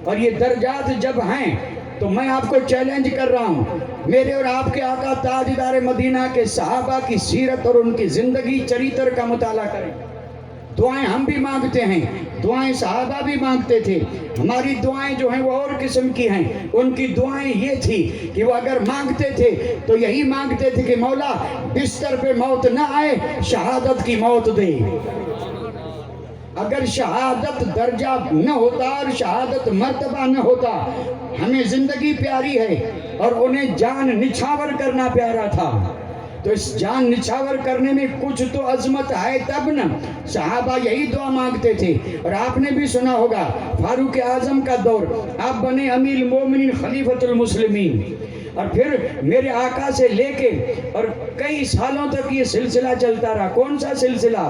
اور یہ درجات جب ہیں تو میں آپ کو چیلنج کر رہا ہوں، میرے اور آپ کے آقا تاجدار مدینہ کے صحابہ کی سیرت اور ان کی زندگی چریتر کا مطالعہ کریں. دعائیں ہم بھی مانگتے ہیں، دعائیں صحابہ بھی مانگتے تھے. ہماری دعائیں جو ہیں وہ اور قسم کی ہیں. ان کی دعائیں یہ تھی کہ وہ اگر مانگتے تھے تو یہی مانگتے تھے کہ مولا بستر پہ موت نہ آئے، شہادت کی موت دے. اگر شہادت درجہ نہ ہوتا اور شہادت مرتبہ نہ ہوتا، ہمیں زندگی پیاری ہے اور انہیں جان نچھاور کرنا پیارا تھا. تو اس جان نچھاور کرنے میں کچھ تو عظمت ہے تب نا. صحابہ یہی دعا مانگتے تھے. اور آپ نے بھی سنا ہوگا فاروق اعظم کا دور، آپ بنے امیر المومنین خلیفۃ المسلمین. اور پھر میرے آقا سے لے کے اور کئی سالوں تک یہ سلسلہ چلتا رہا. کون سا سلسلہ؟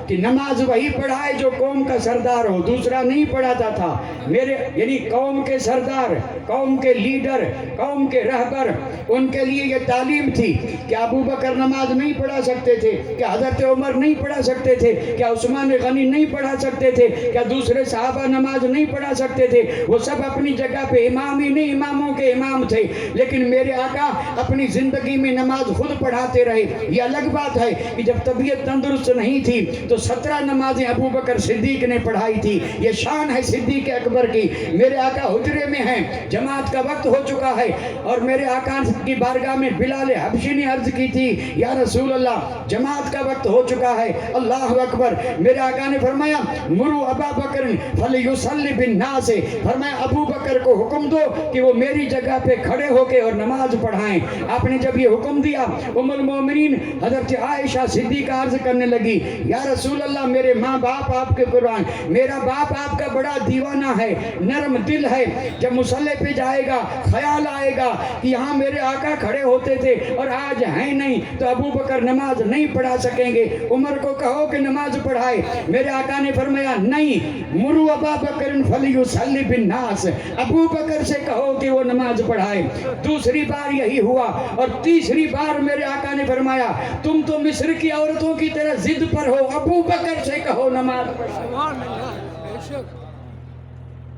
کہ نماز وہی پڑھائے جو قوم کا سردار ہو، دوسرا نہیں پڑھاتا تھا. میرے یعنی قوم کے سردار، قوم کے لیڈر، قوم کے رہبر، ان کے لیے یہ تعلیم تھی کہ ابو بکر نماز نہیں پڑھا سکتے تھے، کہ حضرت عمر نہیں پڑھا سکتے تھے، کیا عثمان غنی نہیں پڑھا سکتے تھے، کیا دوسرے صحابہ نماز نہیں پڑھا سکتے تھے. وہ سب اپنی جگہ پہ امام ہی نہیں، اماموں کے امام تھے. لیکن میرے آقا اپنی زندگی میں نماز خود پڑھاتے رہے. یہ الگ بات ہے کہ جب طبیعت تندرست نہیں تھی تو 17 نمازیں ابو بکر صدیق نے پڑھائی تھی. یہ شان ہے صدیق اکبر کی. میرے آقا حجرے میں ہیں، جماعت کا وقت ہو چکا ہے اور میرے آقا کی بارگاہ میں بلال حبشی نے عرض کی تھی یا رسول اللہ جماعت کا وقت ہو چکا ہے. اللہ اکبر. میرے آقا نے فرمایا مرو ابا بکر فلیصلی بالناس، فرمایا ابو بکر کو حکم دو کہ وہ میری جگہ پہ کھڑے ہو کے اور نماز پڑھائیں. آپ نے جب یہ حکم دیا ام المومنین حضرت عائشہ صدیقہ عرض کرنے لگی یا رسول اللہ میرے ماں باپ آپ کے قربان، میرا باپ آپ کا بڑا دیوانہ ہے، نرم دل ہے. جب مصلی پہ جائے گا خیال آئے گا کہ یہاں میرے آقا کھڑے ہوتے تھے اور آج ہیں نہیں تو ابو بکر نماز نہیں پڑھا سکیں گے. عمر کو کہو کہ نماز پڑھائے. میرے آقا نے فرمایا نہیں، مرو ابا بکر فلیصلی بالناس، ابو بکر سے کہو کہ وہ نماز پڑھائے. دوسری بار یہی ہوا اور تیسری بار میرے آقا نے فرمایا تم تو مصر کی عورتوں کی طرح ضد پر ہو، ابو بکر سے کہو نماز پڑھائے.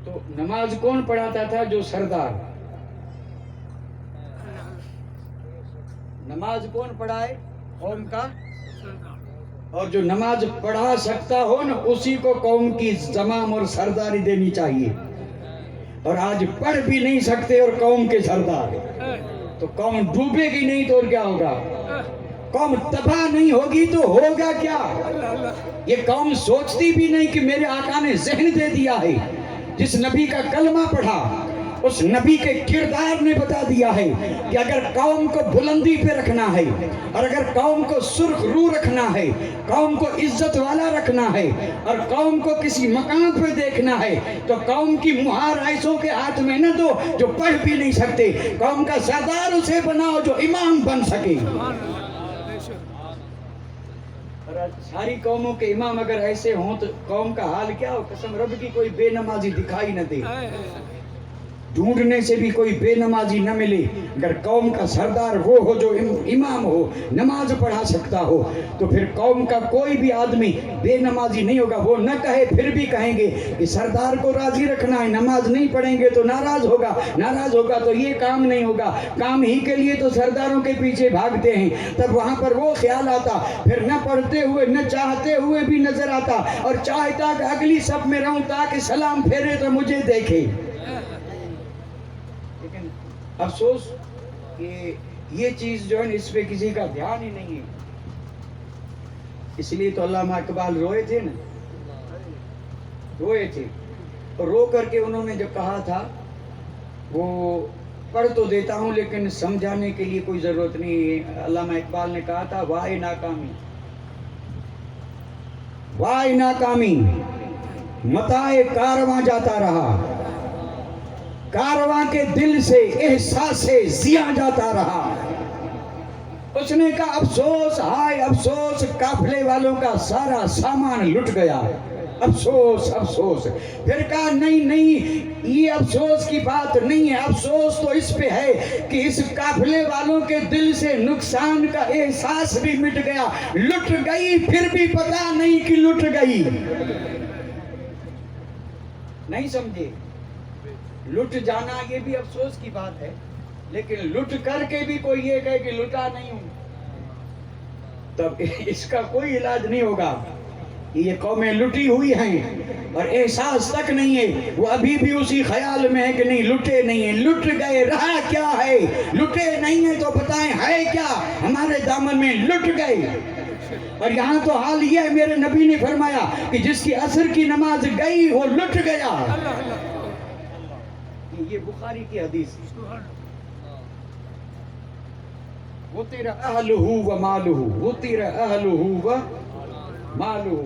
تو نماز کون پڑھاتا تھا؟ جو سردار. نماز کون پڑھائے؟ قوم کا. اور جو نماز پڑھا سکتا ہو نا اسی کو قوم کی زمام اور سرداری دینی چاہیے. اور آج پڑھ بھی نہیں سکتے اور قوم کے سردار، تو قوم ڈوبے گی نہیں تو اور کیا ہوگا؟ قوم تباہ نہیں ہوگی تو ہوگا کیا؟ یہ قوم سوچتی بھی نہیں کہ میرے آقا نے ذہن دے دیا ہے. جس نبی کا کلمہ پڑھا اس نبی کے کردار نے بتا دیا ہے کہ اگر قوم کو بلندی پہ رکھنا ہے اور اگر قوم کو سرخ رو رکھنا ہے، قوم کو عزت والا رکھنا ہے اور قوم کو کسی مقام پہ دیکھنا ہے تو قوم کی مہار ایسوں کے ہاتھ میں نہ دو جو پڑھ بھی نہیں سکتے. قوم کا سردار اسے بناؤ جو امام بن سکے. ساری قوموں کے امام اگر ایسے ہوں تو قوم کا حال کیا ہو؟ قسم رب کی کوئی بے نمازی دکھائی نہ دے، ڈھونڈنے سے بھی کوئی بے نمازی نہ ملے. اگر قوم کا سردار وہ ہو جو امام ہو، نماز پڑھا سکتا ہو، تو پھر قوم کا کوئی بھی آدمی بے نمازی نہیں ہوگا. وہ نہ کہے پھر بھی کہیں گے کہ سردار کو راضی رکھنا ہے، نماز نہیں پڑھیں گے تو ناراض ہوگا، ناراض ہوگا تو یہ کام نہیں ہوگا. کام ہی کے لیے تو سرداروں کے پیچھے بھاگتے ہیں. تب وہاں پر وہ خیال آتا، پھر نہ پڑھتے ہوئے نہ چاہتے ہوئے بھی نظر آتا اور چاہتا کہ اگلی صف میں رہوں تاکہ سلام پھیرے تو مجھے دیکھے. لیکن افسوس کہ یہ چیز جو ہے اس پہ کسی کا دھیان ہی نہیں ہے. اس لیے تو علامہ اقبال روئے تھے نا روئے تھے. رو کر کے انہوں نے جو کہا تھا وہ پڑھ تو دیتا ہوں لیکن سمجھانے کے لیے کوئی ضرورت نہیں. علامہ اقبال نے کہا تھا وائے ناکامی، وائے ناکامی متائے کارواں جاتا رہا، کارواں کے دل سے احساس ضیاء جاتا رہا. اس نے کہا افسوس، ہائے افسوس، قافلے والوں کا سارا سامان لٹ گیا، افسوس افسوس. پھر کہا نہیں نہیں، یہ افسوس کی بات نہیں ہے، افسوس تو اس پہ ہے کہ اس قافلے والوں کے دل سے نقصان کا احساس بھی مٹ گیا. لٹ گئی پھر بھی پتا نہیں کہ لٹ گئی. نہیں سمجھے؟ لٹ جانا یہ بھی افسوس کی بات ہے، لیکن لٹ کر کے بھی کوئی یہ کہے کہ لٹا نہیں ہوں، تب اس کا کوئی علاج نہیں ہوگا. یہ قومیں لٹی ہوئی ہیں اور احساس تک نہیں ہے، وہ ابھی بھی اسی خیال میں ہے کہ نہیں لٹے نہیں ہیں. لٹ گئے، رہا کیا ہے؟ لٹے نہیں ہیں تو بتائیں ہے کیا؟ ہمارے دامن میں لٹ گئے. اور یہاں تو حال یہ ہے، میرے نبی نے فرمایا کہ جس کی عصر کی نماز گئی وہ لٹ گیا. یہ بخاری کی حدیث ہے. وطر اہلہ و مالہ، وطر اہلہ و مالہ،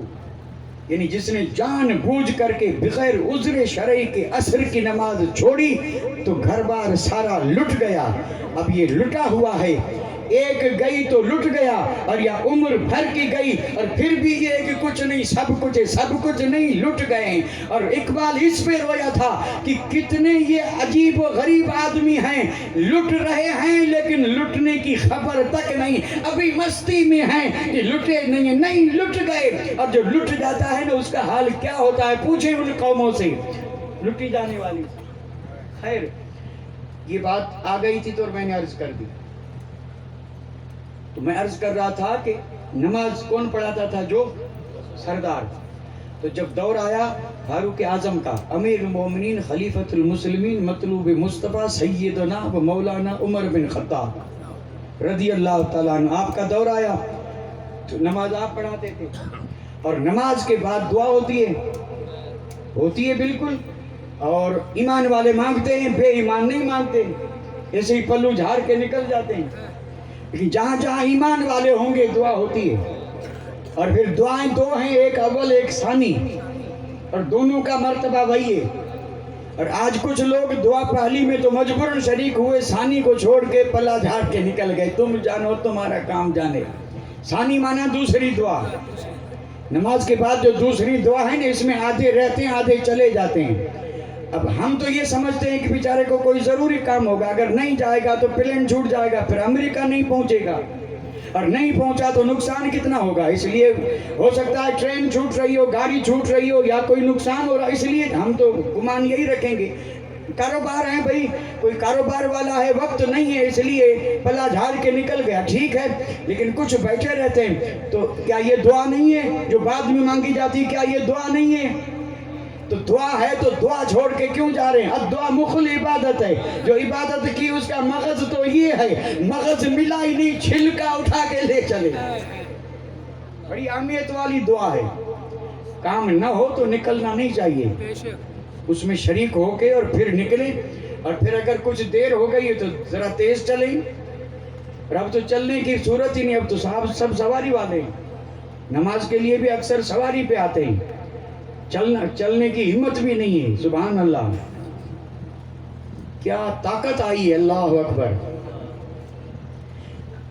یعنی جس نے جان بوجھ کر کے بغیر عذر شرعی کے عصر کی نماز چھوڑی تو گھر بار سارا لٹ گیا. اب یہ لٹا ہوا ہے، ایک گئی تو لٹ گیا، اور یا عمر بھر کی گئی اور پھر بھی یہ کہ کچھ نہیں سب کچھ ہے، سب کچھ نہیں لٹ گئے ہیں. اور اقبال اس پہ رویا تھا کہ کتنے یہ عجیب و غریب آدمی ہیں، لٹ رہے ہیں لیکن لٹنے کی خبر تک نہیں، ابھی مستی میں ہیں کہ لٹے نہیں ہیں، نہیں لٹ گئے. اور جو لٹ جاتا ہے نا اس کا حال کیا ہوتا ہے، پوچھیں ان قوموں سے، لٹی جانے والی. خیر یہ بات آ گئی تھی تو میں نے عرض کر دی. تو میں عرض کر رہا تھا کہ نماز کون پڑھاتا تھا؟ جو سردار. تو جب دور آیا فاروق اعظم کا، امیر المومنین خلیفۃ المسلمین مطلوب مصطفیٰ سیدنا و مولانا عمر بن خطاب رضی اللہ تعالیٰ عنہ، آپ کا دور آیا تو نماز آپ پڑھاتے تھے. اور نماز کے بعد دعا ہوتی ہے بالکل. اور ایمان والے مانگتے ہیں، بے ایمان نہیں مانگتے، ایسے ہی پلو جھاڑ کے نکل جاتے ہیں. لیکن جہاں جہاں ایمان والے ہوں گے دعا ہوتی ہے. اور پھر دعائیں دو ہیں، ایک اول ایک ثانی، اور دونوں کا مرتبہ وہی ہے. اور آج کچھ لوگ دعا پہلی میں تو مجبوراً شریک ہوئے، ثانی کو چھوڑ کے پلا جھاڑ کے نکل گئے. تم جانو تمہارا کام جانے. ثانی مانا دوسری دعا. نماز کے بعد جو دوسری دعا ہے نا، اس میں آدھے رہتے ہیں آدھے چلے جاتے ہیں. اب ہم تو یہ سمجھتے ہیں کہ بیچارے کو کوئی ضروری کام ہوگا، اگر نہیں جائے گا تو پلین چھوٹ جائے گا، پھر امریکہ نہیں پہنچے گا، اور نہیں پہنچا تو نقصان کتنا ہوگا. اس لیے ہو سکتا ہے ٹرین چھوٹ رہی ہو، گاڑی چھوٹ رہی ہو، یا کوئی نقصان ہو رہا، اس لیے ہم تو گمان یہی رکھیں گے. کاروبار ہے بھائی، کوئی کاروبار والا ہے، وقت نہیں ہے اس لیے پلا جھاڑ کے نکل گیا، ٹھیک ہے. لیکن کچھ بیٹھے رہتے ہیں تو کیا یہ دعا نہیں ہے جو بعد میں مانگی جاتی؟ کیا یہ دعا نہیں ہے؟ تو دعا ہے تو دعا چھوڑ کے کیوں جا رہے ہیں؟ اب دعا مخل عبادت ہے، جو عبادت کی اس کا مغز تو یہ ہے، مغز ملا ہی نہیں، چھلکا اٹھا کے لے چلے. بڑی اہمیت والی دعا ہے. کام نہ ہو تو نکلنا نہیں چاہیے، اس میں شریک ہو کے اور پھر نکلیں. اور پھر اگر کچھ دیر ہو گئی تو ذرا تیز چلیں. اور اب تو چلنے کی صورت ہی نہیں، اب تو سب سواری والے ہیں. نماز کے لیے بھی اکثر سواری پہ آتے ہیں، چلنے کی ہمت بھی نہیں ہے. سبحان اللہ، کیا طاقت آئی ہے، اللہ اکبر.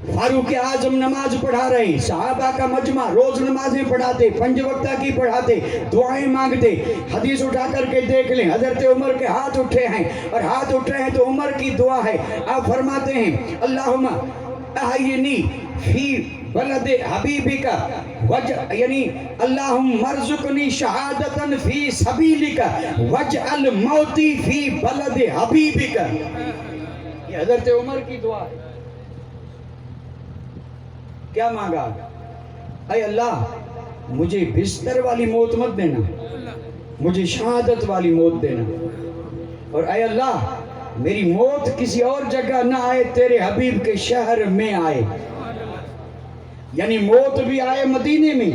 فاروق اعظم نماز پڑھا رہے ہیں، صحابہ کا مجمع روز نمازیں پڑھاتے، 5 وقتہ کی پڑھاتے، دعائیں مانگتے. حدیث اٹھا کر کے دیکھ لیں، حضرت عمر کے ہاتھ اٹھے ہیں، اور ہاتھ اٹھے ہیں تو عمر کی دعا ہے. آپ فرماتے ہیں اللہم احینی فی بلد حبیبک یعنی اللہم مرزقنی شہادتا فی سبیلک وجعل موتی فی بلد حبیبک. یہ حضرت عمر کی دعا ہے. کیا مانگا؟ اے اللہ مجھے بستر والی موت مت دینا، مجھے شہادت والی موت دینا. اور اے اللہ میری موت کسی اور جگہ نہ آئے، تیرے حبیب کے شہر میں آئے. یعنی موت بھی آئے مدینے میں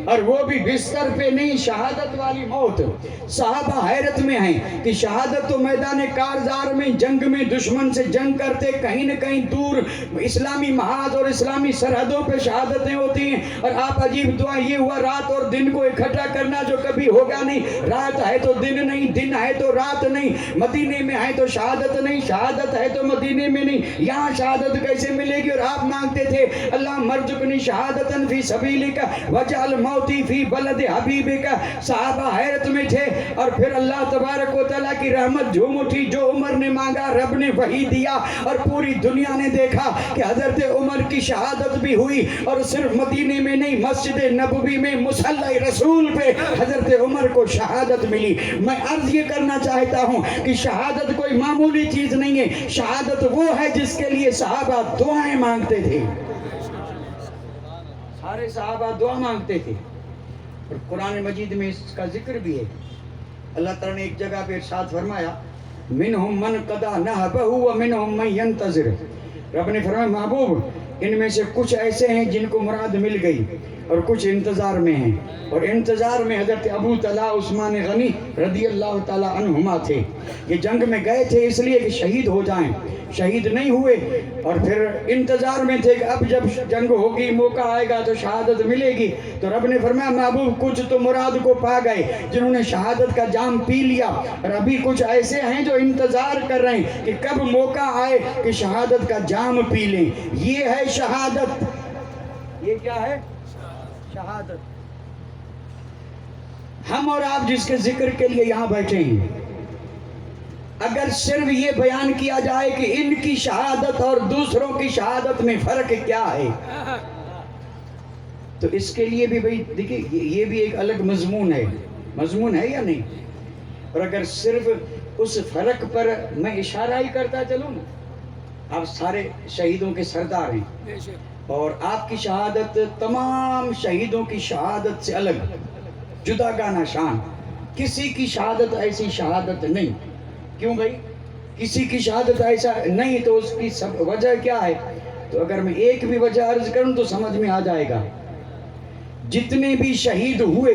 اور وہ بھی بستر پہ نہیں، شہادت والی موت۔ صحابہ حیرت میں ہیں کہ شہادت تو میدان کارزار میں جنگ میں دشمن سے جنگ کرتے، کہیں نہ کہیں دور اسلامی محاذ اور اسلامی سرحدوں پہ شہادتیں ہوتی ہیں، اور آپ عجیب دعا یہ ہوا رات اور دن کو اکٹھا کرنا جو کبھی ہوگا نہیں، رات ہے تو دن نہیں، دن ہے تو رات نہیں، مدینے میں ہے تو شہادت نہیں، شہادت ہے تو مدینے میں نہیں، یہاں شہادت کیسے ملے گی؟ اور آپ مانگتے تھے اللہ مرزقنی شہادتن فی سبیلک وجعل موتی فی بلد حبیبک۔ صحابہ حیرت میں تھے، اور پھر اللہ تبارک و تعالیٰ کی رحمت جھوم اٹھی، جو عمر نے مانگا رب نے وہی دیا، اور پوری دنیا نے دیکھا کہ حضرت عمر کی شہادت بھی ہوئی، اور صرف مدینے میں نہیں، مسجد نبوی میں مصلی رسول پہ حضرت عمر کو شہادت ملی۔ میں عرض یہ کرنا چاہتا ہوں کہ شہادت کوئی معمولی چیز نہیں ہے، شہادت وہ ہے جس کے لیے صحابہ دعائیں مانگتے تھے، سارے صحابہ دعا مانگتے تھے، اور قرآن مجید میں اس کا ذکر بھی ہے۔ اللہ تعالیٰ نے ایک جگہ پہ ارشاد فرمایا منہم من قضا نحبہ ومنہم من ینتظر۔ رب نے فرمایا محبوب ان میں سے کچھ ایسے ہیں جن کو مراد مل گئی، اور کچھ انتظار میں ہیں، اور انتظار میں حضرت ابو طلحہ عثمان غنی رضی اللہ تعالیٰ عنہما تھے۔ یہ جنگ میں گئے تھے اس لیے کہ شہید ہو جائیں، شہید نہیں ہوئے، اور پھر انتظار میں تھے کہ اب جب جنگ ہوگی موقع آئے گا تو شہادت ملے گی۔ تو رب نے فرمایا محبوب کچھ تو مراد کو پا گئے جنہوں نے شہادت کا جام پی لیا، اور ابھی کچھ ایسے ہیں جو انتظار کر رہے ہیں کہ کب موقع آئے کہ شہادت کا جام پی لیں۔ یہ ہے شہادت، یہ کیا ہے؟ شہادت۔ ہم اور آپ جس کے ذکر کے لیے یہاں بیٹھے ہیں، اگر صرف یہ بیان کیا جائے کہ ان کی شہادت اور دوسروں کی شہادت میں فرق کیا ہے، تو اس کے لیے بھی بھئی دیکھیں یہ بھی ایک الگ مضمون ہے یا نہیں؟ اور اگر صرف اس فرق پر میں اشارہ ہی کرتا چلوں نا، آپ سارے شہیدوں کے سردار ہیں، اور آپ کی شہادت تمام شہیدوں کی شہادت سے الگ، جدا گانا شان، کسی کی شہادت ایسی شہادت نہیں۔ کیوں بھائی؟ کسی کی شہادت ایسا نہیں تو اس کی وجہ کیا ہے؟ تو اگر میں ایک بھی وجہ عرض کروں تو سمجھ میں آ جائے گا۔ جتنے بھی شہید ہوئے،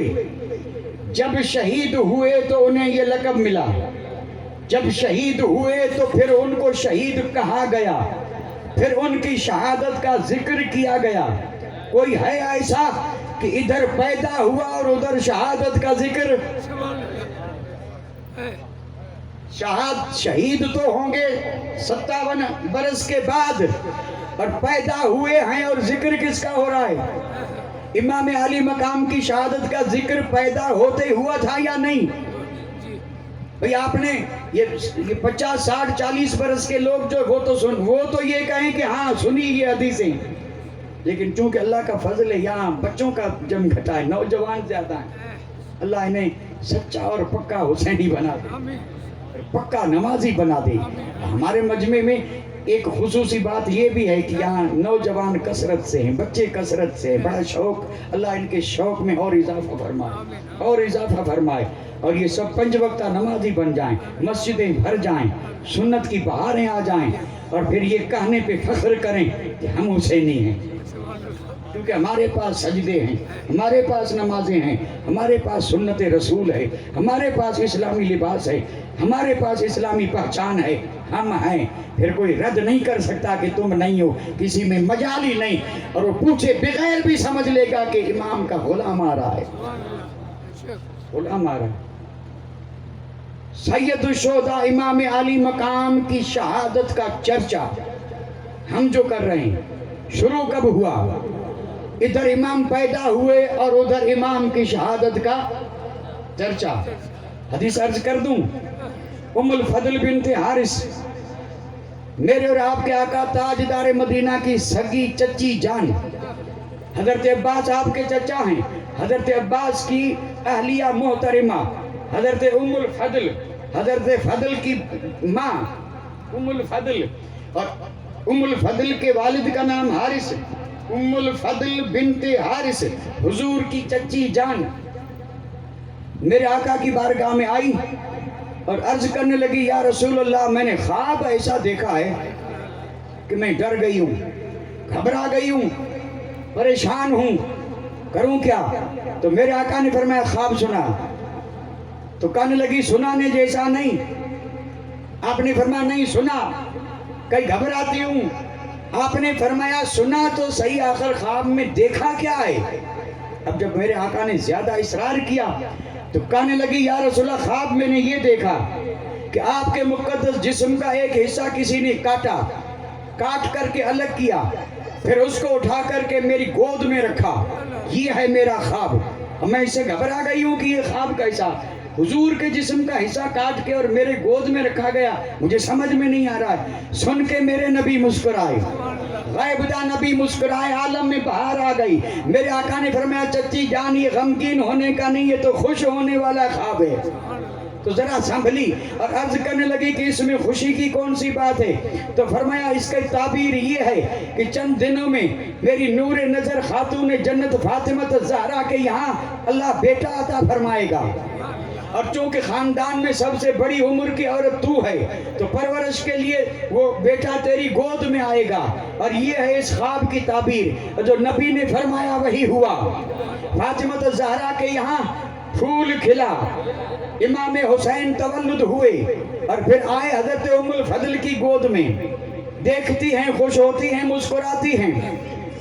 جب شہید ہوئے تو انہیں یہ لقب ملا، جب شہید ہوئے تو پھر ان کو شہید کہا گیا، پھر ان کی شہادت کا ذکر کیا گیا۔ کوئی ہے ایسا کہ ادھر پیدا ہوا اور ادھر شہادت کا ذکر؟ شہید تو ہوں گے 57 برس کے بعد، اور پیدا ہوئے ہیں اور ذکر کس کا ہو رہا ہے؟ امام علی مقام کی شہادت کا ذکر پیدا ہوتے ہوا تھا یا نہیں؟ بھئی آپ نے یہ 50 60 40 برس کے لوگ جو وہ تو یہ کہیں کہ ہاں سنی یہ حدیثیں، لیکن چونکہ اللہ کا فضل ہے یہاں بچوں کا جم گھٹا ہے، نوجوان زیادہ ہیں، اللہ انہیں سچا اور پکا حسینی بنا دے، پکا نمازی بنا دے۔ ہمارے مجمع میں ایک خصوصی بات یہ بھی ہے کہ یہاں نوجوان کثرت سے ہیں، بچے کثرت سے ہیں، بڑا شوق، اللہ ان کے شوق میں اور اضافہ فرمائے، اور اضافہ فرمائے، اور یہ سب 5 وقتہ نمازی بن جائیں، مسجدیں بھر جائیں، سنت کی بہاریں آ جائیں، اور پھر یہ کہنے پہ فخر کریں کہ ہم حسینی ہیں، کیونکہ ہمارے پاس سجدے ہیں، ہمارے پاس نمازیں ہیں، ہمارے پاس سنت رسول ہے، ہمارے پاس اسلامی لباس ہے، ہمارے پاس اسلامی پہچان ہے، ہم ہیں۔ پھر کوئی رد نہیں کر سکتا کہ تم نہیں ہو، کسی میں مجال ہی نہیں، اور وہ پوچھے بغیر بھی سمجھ لے گا کہ امام کا غلام آ رہا ہے، غلام آ رہا ہے۔ سید الشہداء امام علی مقام کی شہادت کا چرچا ہم جو کر رہے ہیں شروع کب ہوا؟ ادھر امام پیدا ہوئے اور ادھر امام کی شہادت کا چرچا۔ حدیث عرض کر دوں، ام الفضل بنت حارث میرے اور آپ کے آقا تاجدار مدینہ کی سگی چچی جان، حضرت عباس آپ کے چچا ہیں، حضرت عباس کی اہلیہ محترمہ حضرت ام الفضل، حضرت فضل کی ماں ام الفضل، اور ام الفضل کے والد کا نام حارث، ام الفضل بنت حارث حضور کی چچی جان میرے آقا کی بارگاہ میں آئی اور عرض کرنے لگی یا رسول اللہ میں نے خواب ایسا دیکھا ہے کہ میں ڈر گئی ہوں، گھبرا گئی ہوں، پریشان ہوں، کروں کیا؟ تو میرے آقا نے فرمایا خواب سنا. تو کہنے لگی سنانے جیسا نہیں. آپ نے فرمایا نہیں سنا، کہیں گھبراتی ہوں. آپ نے فرمایا سنا تو صحیح، آخر خواب میں دیکھا کیا ہے؟ اب جب میرے آقا نے زیادہ اصرار کیا تو کہنے لگی یا رسول اللہ خواب میں نے یہ دیکھا کہ آپ کے مقدس جسم کا ایک حصہ کسی نے کاٹ کر کے الگ کیا، پھر اس کو اٹھا کر کے میری گود میں رکھا. یہ ہے میرا خواب. میں اسے گھبرا گئی ہوں کہ یہ خواب کیسا؟ حضور کے جسم کا حصہ کاٹ کے اور میرے گود میں رکھا گیا، مجھے سمجھ میں نہیں آ رہا ہے. سن کے میرے نبی مسکرائے، غیب دا نبی مسکرائے، عالم میں بہار آ گئی. میرے آقا نے فرمایا چچی جان یہ غمگین ہونے کا نہیں، یہ تو خوش ہونے والا خواب ہے. تو ذرا سنبھلی اور عرض کرنے لگی کہ اس میں خوشی کی کون سی بات ہے؟ تو فرمایا اس کا تعبیر یہ ہے کہ چند دنوں میں میری نور نظر خاتون جنت فاطمہ الزہرا کے یہاں اللہ بیٹا عطا فرمائے گا، اور چونکہ خاندان میں سب سے بڑی عمر کی عورت تو ہے تو پرورش کے لیے وہ بیٹا تیری گود میں آئے گا. اور یہ ہے اس خواب کی تعبیر. جو نبی نے فرمایا وہی ہوا. فاطمہ الزہرا کے یہاں پھول کھلا، امام حسین تولد ہوئے، اور پھر آئے حضرت ام الفضل کی گود میں. دیکھتی ہیں، خوش ہوتی ہیں، مسکراتی ہیں،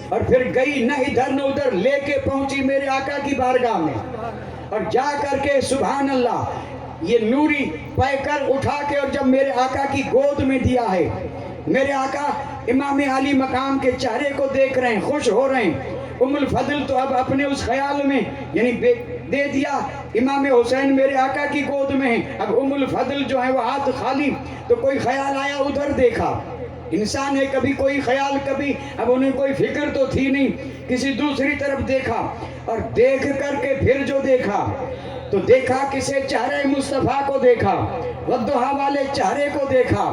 اور پھر گئی نہ ادھر نہ ادھر، لے کے پہنچی میرے آقا کی بارگاہ میں، اور جا کر کے سبحان اللہ یہ نوری پیکر اٹھا کے اور جب میرے آقا کی گود میں دیا ہے، میرے آقا امام علی مقام کے چہرے کو دیکھ رہے ہیں، خوش ہو رہے ہیں. ام الفضل تو اب اپنے اس خیال میں یعنی دے دیا امام حسین میرے آقا کی گود میں ہیں. اب ام الفضل جو ہے وہ ہاتھ خالی، تو کوئی خیال آیا ادھر دیکھا. انسان ہے کبھی کوئی خیال، کبھی اب انہیں کوئی فکر تو تھی نہیں، کسی دوسری طرف دیکھا، اور دیکھ کر کے پھر جو دیکھا تو دیکھا کسے چہرے مصطفیٰ کو دیکھا، والضحیٰ والے چہرے کو دیکھا،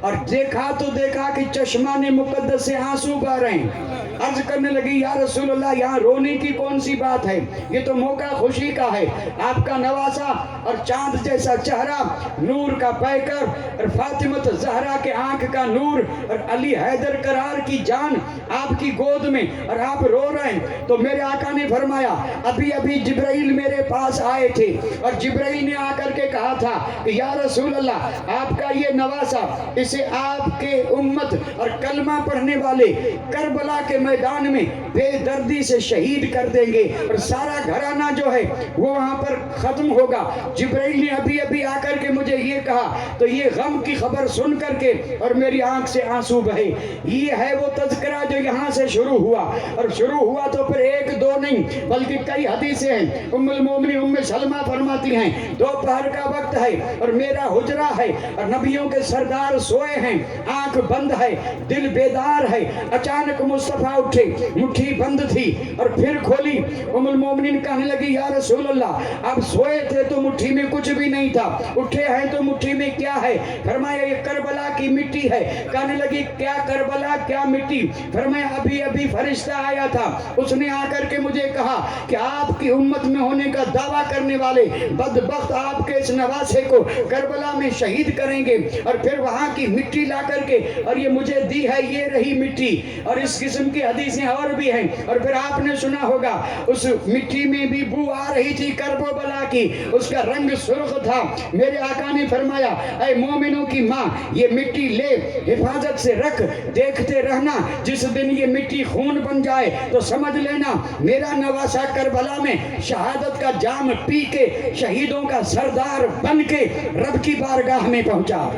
اور دیکھا تو دیکھا کہ چشمان مقدس سے آنسو بہ رہے ہیں. عرض کرنے لگی یا رسول اللہ یہاں رونے کی کون سی بات ہے؟ یہ تو موقع خوشی کا ہے. آپ کا نواسا اور چاند جیسا چہرہ، نور کا پیکر، اور فاطمہ الزہرا کے آنکھ کا نور، اور علی حیدر قرار کی جان آپ کی گود میں، اور آپ رو رہے ہیں. تو میرے آقا نے فرمایا ابھی ابھی جبرائیل میرے پاس آئے تھے، اور جبرائیل نے آ کر کے کہا تھا کہ یا رسول اللہ آپ کا یہ نواسا، اسے آپ کے امت اور کلمہ پڑھنے والے کربلا کے میدان میں بے دردی سے شہید کر دیں گے، اور سارا گھرانہ جو ہے وہ وہاں پر ختم ہوگا. جبرائیل نے ابھی ابھی آ کر کے مجھے یہ کہا. تو یہ غم کی خبر سن کر کے اور میری آنکھ سے آنسو بہے. یہ ہے وہ تذکرہ جو یہاں سے شروع ہوا، اور شروع ہوا تو پھر ایک دو نہیں بلکہ کئی حدیثیں ہیں. ام المومنین ام سلمہ فرماتی ہیں دوپہر کا وقت ہے اور میرا حجرہ ہے اور نبیوں کے سردار سوئے ہیں، آنکھ بند ہے، دل بیدار ہے. اچانک مصطفیٰ اٹھے، مٹھی بند تھی اور پھر کھولی. ام المومنین کہنے لگی یا رسول اللہ آپ سوئے تھے تو مٹھی میں کچھ بھی نہیں تھا، اٹھے ہیں تو مٹھی میں کیا ہے؟ فرمایا یہ کربلا کی مٹی ہے. کہنے لگی کیا کربلا، کیا مٹی؟ فرمایا ابھی ابھی فرشتہ آیا تھا، اس نے آ کر کے مجھے کہا کہ آپ کی امت میں ہونے کا دعویٰ کرنے والے بدبخت آپ کے اس نواسے کو کربلا میں شہید کریں گے، اور پھر وہاں کی مٹی لا کر کے اور یہ مجھے دی ہے، یہ رہی مٹی. اور اس قسم کی حدیثیں اور بھی ہیں. اور پھر آپ نے سنا ہوگا اس مٹی میں بھی بو آ رہی تھی کربلا کی، اس کا رنگ سرخ تھا. میرے آقا نے فرمایا اے مومنوں کی ماں یہ مٹی لے، حفاظت سے رکھ، دیکھتے رہنا، جس دن یہ مٹی خون بن جائے تو سمجھ لینا میرا نواسا کربلا میں شہادت کا جام پی کے شہیدوں کا سردار بن کے رب کی بارگاہ میں پہنچا.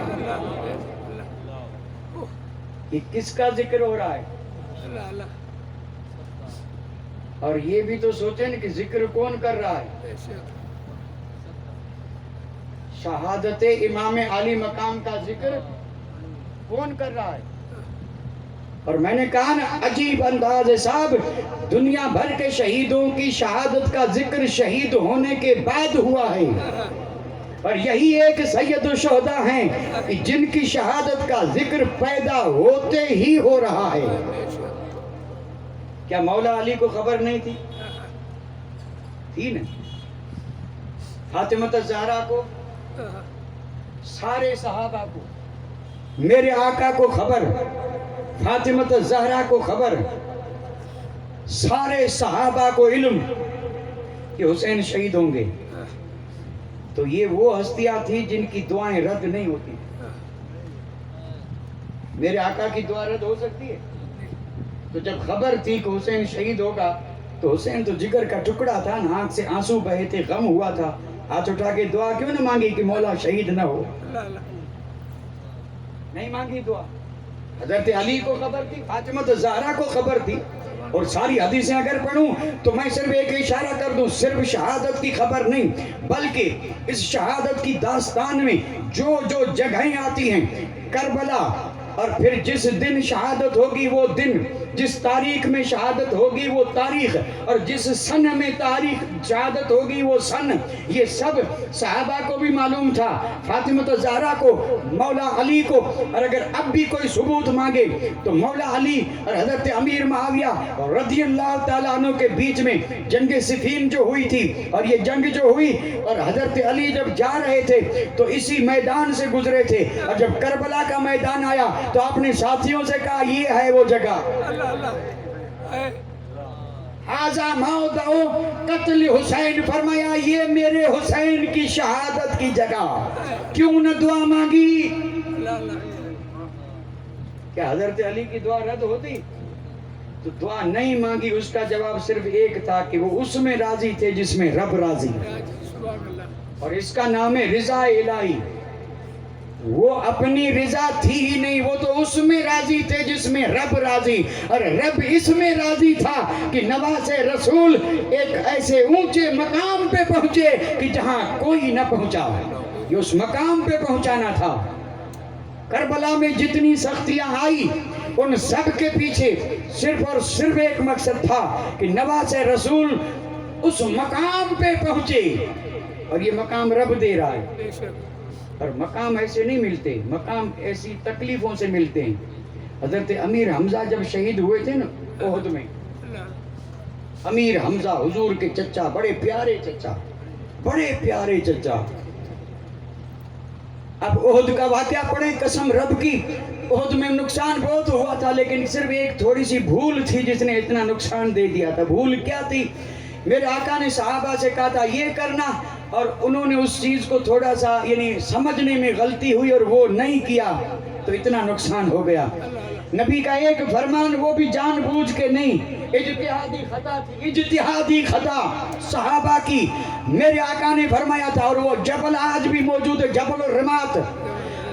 یہ کس کا ذکر ہو رہا ہے؟ اور یہ بھی تو سوچیں کہ ذکر کون کر رہا ہے؟ شہادت امام علی مقام کا ذکر کون کر رہا ہے؟ اور میں نے کہا نا عجیب انداز ہے صاحب، دنیا بھر کے شہیدوں کی شہادت کا ذکر شہید ہونے کے بعد ہوا ہے، اور یہی ایک سید الشہداء ہیں کہ جن کی شہادت کا ذکر پیدا ہوتے ہی ہو رہا ہے. کیا مولا علی کو خبر نہیں تھی؟ تھی نا. فاطمہ الزہرا کو، سارے صحابہ کو، میرے آقا کو خبر، فاطمہ الزہرا کو خبر. سارے صحابہ کو علم کہ حسین شہید ہوں گے، تو یہ وہ ہستیاں تھیں جن کی دعائیں رد نہیں ہوتی. میرے آقا کی دعا رد ہو سکتی ہے؟ تو جب خبر تھی کہ حسین شہید ہوگا تو حسین تو جگر کا ٹکڑا تھا نا، آنکھ سے آنسو بہے تھے، غم ہوا تھا، ہاتھ اٹھا کے دعا کیوں نہ مانگی کہ مولا شہید نہ ہو؟ نہیں مانگی دعا. حضرت علی کو خبر تھی، فاطمہ زہرا کو خبر تھی. اور ساری حدیثیں اگر پڑھوں تو میں صرف ایک اشارہ کر دوں، صرف شہادت کی خبر نہیں بلکہ اس شہادت کی داستان میں جو جو جگہیں آتی ہیں، کربلا، اور پھر جس دن شہادت ہوگی وہ دن، جس تاریخ میں شہادت ہوگی وہ تاریخ، اور جس سن میں تاریخ شہادت ہوگی وہ سن، یہ سب صحابہ کو بھی معلوم تھا، فاطمہ زہرا کو، مولا علی کو. اور اگر اب بھی کوئی ثبوت مانگے تو مولا علی اور حضرت امیر معاویہ رضی اللہ تعالیٰ عنہ کے بیچ میں جنگ صفین جو ہوئی تھی، اور یہ جنگ جو ہوئی اور حضرت علی جب جا رہے تھے تو اسی میدان سے گزرے تھے، اور جب کربلا کا میدان آیا تو اپنے ساتھیوں سے کہا یہ ہے وہ جگہ، ھذا موضع قتل حسین، فرمایا یہ میرے حسین کی شہادت کی جگہ. کیوں نہ دعا مانگی؟ کیا حضرت علی کی دعا رد ہوتی؟ تو دعا نہیں مانگی. اس کا جواب صرف ایک تھا کہ وہ اس میں راضی تھے جس میں رب راضی، اور اس کا نام ہے رضا الہی. وہ اپنی رضا تھی ہی نہیں، وہ تو اس میں راضی تھے جس میں رب راضی، اور رب اس میں راضی تھا کہ نواز رسول ایک ایسے اونچے مقام پہ پہنچے کہ جہاں کوئی نہ پہنچا. یہ اس مقام پہ پہنچانا تھا. کربلا میں جتنی سختیاں آئی ان سب کے پیچھے صرف اور صرف ایک مقصد تھا کہ نواز رسول اس مقام پہ پہنچے، اور یہ مقام رب دے رہا ہے. اور مقام ایسے نہیں ملتے، مقام ایسی تکلیفوں سے ملتے ہیں. حضرت امیر حمزہ جب شہید ہوئے تھے نا احد میں، امیر حمزہ حضور کے چچا، بڑے پیارے چچا، بڑے پیارے چچا. اب احد کا واقعہ پڑھیں، قسم رب کی، احد میں نقصان بہت ہوا تھا لیکن صرف ایک تھوڑی سی بھول تھی جس نے اتنا نقصان دے دیا تھا. بھول کیا تھی؟ میرے آقا نے صحابہ سے کہا تھا یہ کرنا، اور انہوں نے اس چیز کو تھوڑا سا یعنی سمجھنے میں غلطی ہوئی اور وہ نہیں کیا تو اتنا نقصان ہو گیا. نبی کا ایک فرمان وہ بھی جان بوجھ کے نہیں، اجتہادی خطا تھی، اجتہادی خطا صحابہ کی. میرے آقا نے فرمایا تھا، اور وہ جبل آج بھی موجود ہے، جبل الرمات،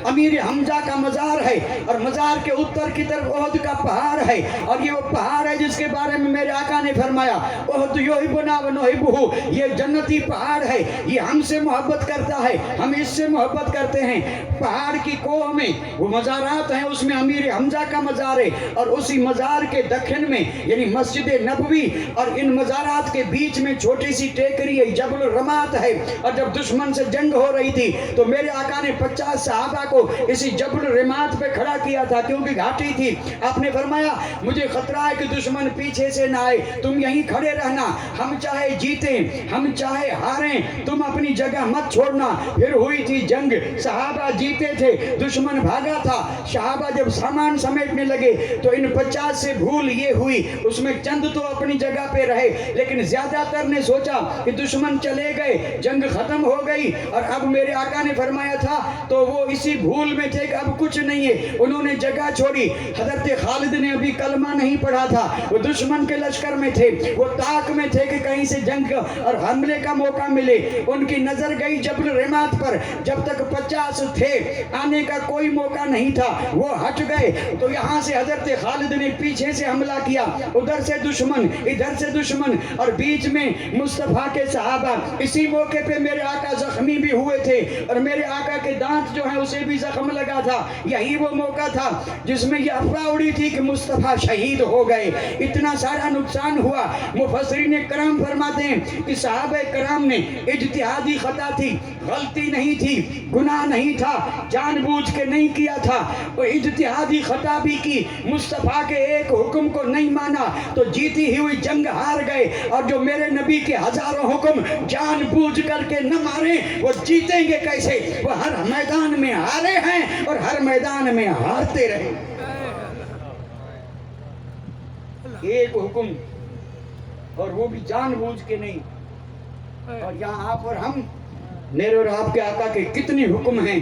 امیر حمزہ کا مزار ہے، اور مزار کے اتر کی طرف احد کا پہاڑ ہے، اور یہ وہ پہاڑ ہے جس کے بارے میں میرے آقا نے فرمایا احد یحبنا ونحبہ، یہ جنتی پہاڑ ہے، یہ ہم سے محبت کرتا ہے، ہم اس سے محبت کرتے ہیں. پہاڑ کی کوہ میں وہ مزارات ہیں، اس میں امیر حمزہ کا مزار ہے، اور اسی مزار کے دکن میں یعنی مسجد نبوی اور ان مزارات کے بیچ میں چھوٹی سی ٹیکری ہے، جبل الرمات ہے. اور جب دشمن سے جنگ ہو رہی تھی تو میرے آقا نے 50 صحابہ کو اسی جبل الرمات پہ کھڑا کیا تھا کیونکہ گھاٹی تھی. آپ نے فرمایا مجھے خطرہ ہے کہ دشمن پیچھے سے نہ آئے، تم یہیں کھڑے رہنا، ہم چاہے جیتیں ہم چاہے ہاریں، تم اپنی جگہ مت چھوڑنا. پھر ہوئی تھی جنگ، صحابہ جیتے تھے، دشمن بھاگا تھا. صحابہ جب سامان سمیٹنے لگے تو ان 50 سے بھول یہ ہوئی، اس میں چند تو اپنی جگہ پہ رہے لیکن زیادہ تر نے سوچا کہ دشمن چلے گئے، جنگ ختم ہو گئی. اور اب میرے آقا نے فرمایا تھا تو وہ اسی بھول میں تھے کہ اب کچھ نہیں ہے، انہوں نے جگہ چھوڑی. حضرت خالد نے ابھی کلمہ نہیں پڑھا تھا، وہ دشمن کے لشکر میں تھے، وہ طاق میں تھے کہ کہیں سے جنگ اور حملے کا موقع ملے. ان کی نظر گئی جبل الرمات پر، جب تک 50 تھے آنے کا کوئی موقع نہیں تھا، وہ ہٹ گئے. تو یہاں سے حضرت خالد نے پیچھے سے حملہ کیا، ادھر سے دشمن ادھر سے دشمن، اور بیچ میں مصطفیٰ کے صحابہ. اسی موقع پہ میرے آقا زخمی بھی ہوئے تھے اور میرے آقا کے دانت جو ہیں اسے بھی زخم لگا تھا. یہی وہ موقع تھا جس میں یہ افواہ اڑی تھی کہ مصطفیٰ شہید ہو گئے. اتنا سارا نقصان ہوا. مفسرین کرام فرماتے ہیں کہ صحابہ کرام نے اجتہادی خطا تھی، غلطی نہیں تھی، گناہ نہیں تھا، جان بوجھ کے نہیں کیا تھا، وہ اجتہادی خطا بھی کی، مصطفیٰ کے ایک حکم کو نہیں مانا تو جیتی ہوئی جنگ ہار گئے. اور جو میرے نبی کے ہزاروں حکم جان بوجھ کر کے نہ مارے وہ جیتیں گے کیسے؟ وہ ہر میدان میں ہارے ہیں اور ہر میدان میں ہارتے رہے. ایک حکم اور وہ بھی جان بوجھ کے نہیں. اور یہاں آپ اور ہم میرے اور آپ کے آقا کے کتنے حکم ہیں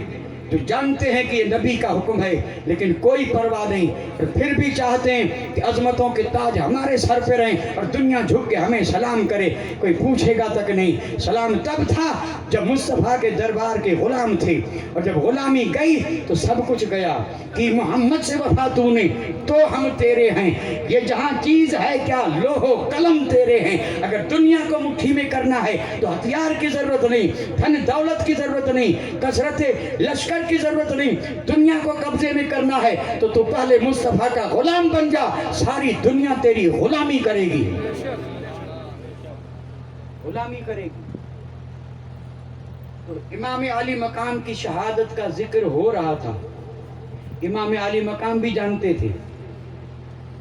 جو جانتے ہیں کہ یہ نبی کا حکم ہے لیکن کوئی پرواہ نہیں, اور پھر بھی چاہتے ہیں کہ عظمتوں کے تاج ہمارے سر پہ رہیں اور دنیا جھک کے ہمیں سلام کرے, کوئی پوچھے گا تک نہیں. سلام تب تھا جب مصطفیٰ کے دربار کے غلام تھے, اور جب غلامی گئی تو سب کچھ گیا. کہ محمد سے وفا تو نے تو ہم تیرے ہیں, یہ جہاں چیز ہے کیا لوح و قلم تیرے ہیں. اگر دنیا کو مٹھی میں کرنا ہے تو ہتھیار کی ضرورت نہیں, دھن دولت کی ضرورت نہیں, کثرت لشکر کی ضرورت نہیں. دنیا کو قبضے میں کرنا ہے تو پہلے مصطفیٰ کا غلام بن جا, ساری دنیا تیری غلامی کرے گی, غلامی کرے گی. تو امام علی مقام کی شہادت کا ذکر ہو رہا تھا. امام علی مقام بھی جانتے تھے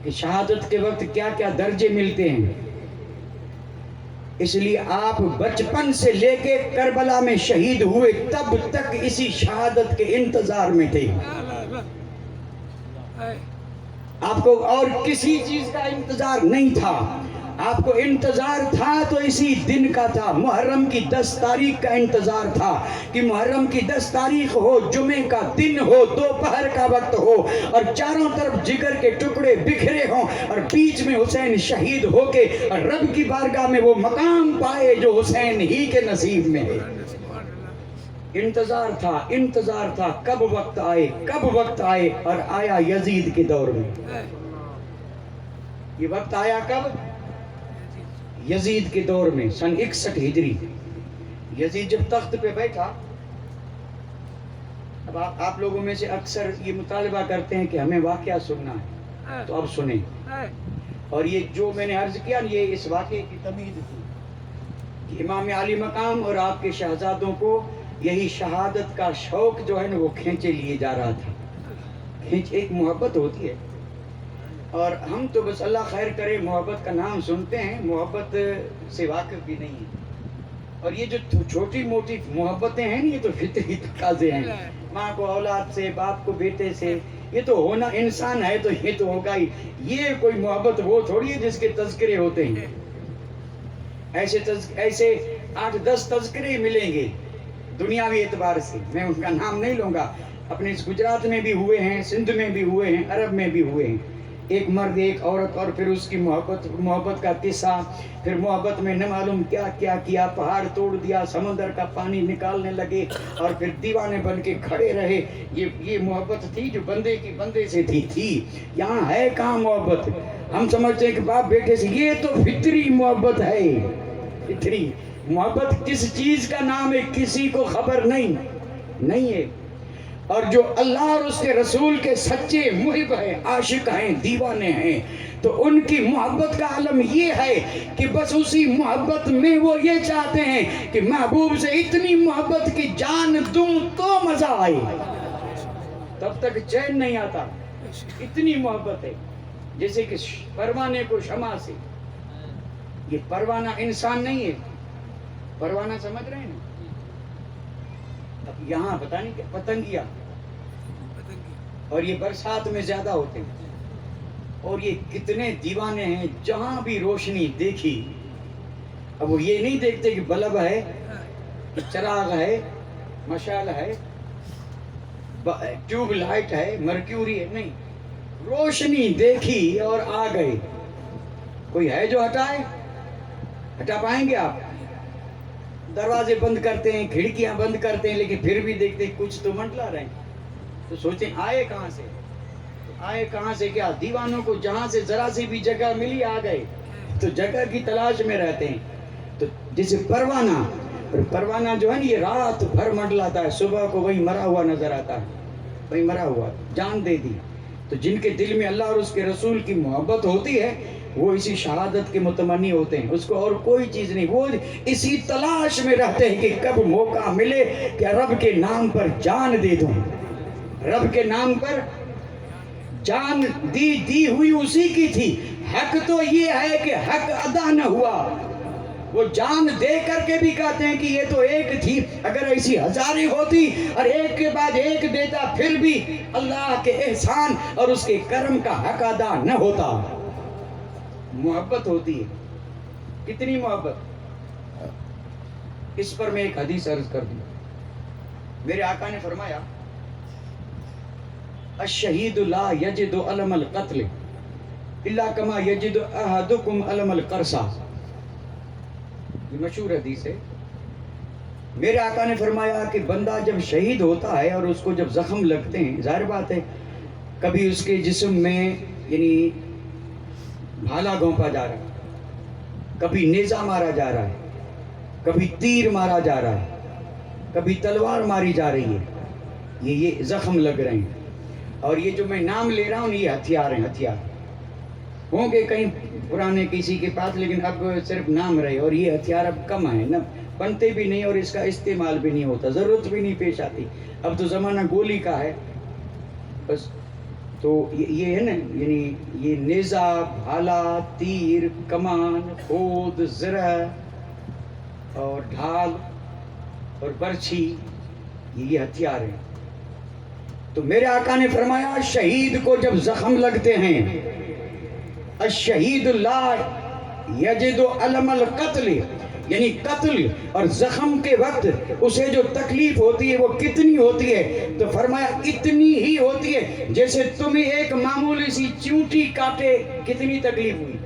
کہ شہادت کے وقت کیا کیا درجے ملتے ہیں. اس لیے آپ بچپن سے لے کے کربلا میں شہید ہوئے تب تک اسی شہادت کے انتظار میں تھے. آپ کو اور کسی چیز کا انتظار نہیں تھا, آپ کو انتظار تھا تو اسی دن کا تھا. محرم کی 10 تاریخ کا انتظار تھا کہ محرم کی 10 تاریخ ہو, جمعے کا دن ہو, دوپہر کا وقت ہو, اور چاروں طرف جگر کے ٹکڑے بکھرے ہوں, اور بیچ میں حسین شہید ہو کے اور رب کی بارگاہ میں وہ مقام پائے جو حسین ہی کے نصیب میں ہے. انتظار تھا, انتظار تھا کب وقت آئے, کب وقت آئے, اور آیا یزید کے دور میں. یہ وقت آیا کب؟ یزید کے دور میں سن 61 ہجری. یزید جب تخت پہ بیٹھا, اب آپ لوگوں میں سے اکثر یہ مطالبہ کرتے ہیں کہ ہمیں واقعہ سننا ہے, تو اب سنیں. اور یہ جو میں نے عرض کیا یہ اس واقعے کی تمہید تھی کہ امام علی مقام اور آپ کے شہزادوں کو یہی شہادت کا شوق جو ہے نا وہ کھینچے لیے جا رہا تھا. ایک محبت ہوتی ہے, اور ہم تو بس اللہ خیر کرے محبت کا نام سنتے ہیں, محبت سے واقف بھی نہیں ہیں. اور یہ جو چھوٹی موٹی محبتیں ہیں یہ تو فطری تقاضے ہیں, ماں کو اولاد سے, باپ کو بیٹے سے, یہ تو ہونا, انسان ہے تو یہ تو ہوگا ہی. یہ کوئی محبت وہ تھوڑی ہے جس کے تذکرے ہوتے ہیں. ایسے 8-10 تذکرے ملیں گے دنیاوی اعتبار سے, میں ان کا نام نہیں لوں گا. اپنے اس گجرات میں بھی ہوئے ہیں, سندھ میں بھی ہوئے ہیں, عرب میں بھی ہوئے ہیں. ایک مرد ایک عورت, اور پھر اس کی محبت کا قصہ, پھر محبت میں نہ معلوم کیا کیا کیا, پہاڑ توڑ دیا, سمندر کا پانی نکالنے لگے, اور پھر دیوانے بن کے کھڑے رہے. یہ محبت تھی جو بندے کی بندے سے تھی. یہاں ہے کہاں محبت؟ ہم سمجھتے ہیں کہ باپ بیٹے سے, یہ تو فطری محبت ہے. فطری محبت کس چیز کا نام ہے کسی کو خبر نہیں ہے. اور جو اللہ اور اس کے رسول کے سچے محب ہیں, عاشق ہیں, دیوانے ہیں, تو ان کی محبت کا عالم یہ ہے کہ بس اسی محبت میں وہ یہ چاہتے ہیں کہ محبوب سے اتنی محبت کی جان دوں تو مزہ آئے, تب تک چین نہیں آتا. اتنی محبت ہے جیسے کہ پروانے کو شمع سے. یہ پروانہ انسان نہیں ہے, پروانہ سمجھ رہے ہیں نا. اب یہاں پتہ نہیں کہ پتنگیا, اور یہ برسات میں زیادہ ہوتے ہیں, اور یہ کتنے دیوانے ہیں جہاں بھی روشنی دیکھی. اب وہ یہ نہیں دیکھتے کہ بلب ہے, کہ چراغ ہے, مشعل ہے, ٹیوب لائٹ ہے, مرکیوری ہے, نہیں, روشنی دیکھی اور آ گئے. کوئی ہے جو ہٹائے؟ ہٹا پائیں گے آپ؟ دروازے بند کرتے ہیں, کھڑکیاں بند کرتے ہیں, لیکن پھر بھی دیکھتے ہیں کچھ تو منڈلا رہے ہیں. تو سوچیں آئے کہاں سے؟ آئے کہاں سے؟ کیا دیوانوں کو جہاں سے ذرا سی بھی جگہ ملی آ گئے, تو جگہ کی تلاش میں رہتے ہیں. تو جسے پروانہ جو ہے نا یہ رات بھر منڈلاتا ہے, صبح کو وہی مرا ہوا نظر آتا ہے, وہی مرا ہوا, جان دے دی. تو جن کے دل میں اللہ اور اس کے رسول کی محبت ہوتی ہے وہ اسی شہادت کے متمنی ہوتے ہیں, اس کو اور کوئی چیز نہیں. وہ اسی تلاش میں رہتے ہیں کہ کب موقع ملے کہ رب کے نام پر جان دے دوں. رب کے نام پر جان دی ہوئی اسی کی تھی. حق تو یہ ہے کہ حق ادا نہ ہوا. وہ جان دے کر کے بھی کہتے ہیں کہ یہ تو ایک تھی, اگر ایسی ہزاریں ہوتی اور ایک کے بعد ایک دیتا پھر بھی اللہ کے احسان اور اس کے کرم کا حق ادا نہ ہوتا. محبت ہوتی ہے. کتنی محبت. اس پر میں ایک حدیث عرض کر دوں. میرے آقا نے فرمایا الشہید لا یجد علم القتل الا کما یجد احدکم علم القرصہ. یہ مشہور حدیث ہے. میرے آقا نے فرمایا کہ بندہ جب شہید ہوتا ہے اور اس کو جب زخم لگتے ہیں، ظاہر بات ہے کبھی اس کے جسم میں یعنی بھالا گھونپا جا رہا ہے، کبھی نیزہ مارا جا رہا ہے، کبھی تیر مارا جا رہا ہے، کبھی تلوار ماری جا رہی ہے، یہ زخم لگ رہے ہیں. اور یہ جو میں نام لے رہا ہوں یہ ہتھیار ہیں. ہتھیار ہوں گے کہیں پرانے کسی کے پاس، لیکن اب صرف نام رہے. اور یہ ہتھیار اب کم ہیں، نہ بنتے بھی نہیں اور اس کا استعمال بھی نہیں ہوتا، ضرورت بھی نہیں پیش آتی. اب تو زمانہ گولی کا ہے بس. تو یہ ہے نا، یعنی یہ نیزہ، بھالا، تیر، کمان، خود، زرہ اور ڈھال اور برچھی، یہ ہتھیار ہیں. تو میرے آقا نے فرمایا شہید کو جب زخم لگتے ہیں، الشہید لا یجد علم القتل، یعنی قتل اور زخم کے وقت اسے جو تکلیف ہوتی ہے وہ کتنی ہوتی ہے؟ تو فرمایا اتنی ہی ہوتی ہے جیسے تمہیں ایک معمولی سی چونٹی کاٹے کتنی تکلیف ہوئی.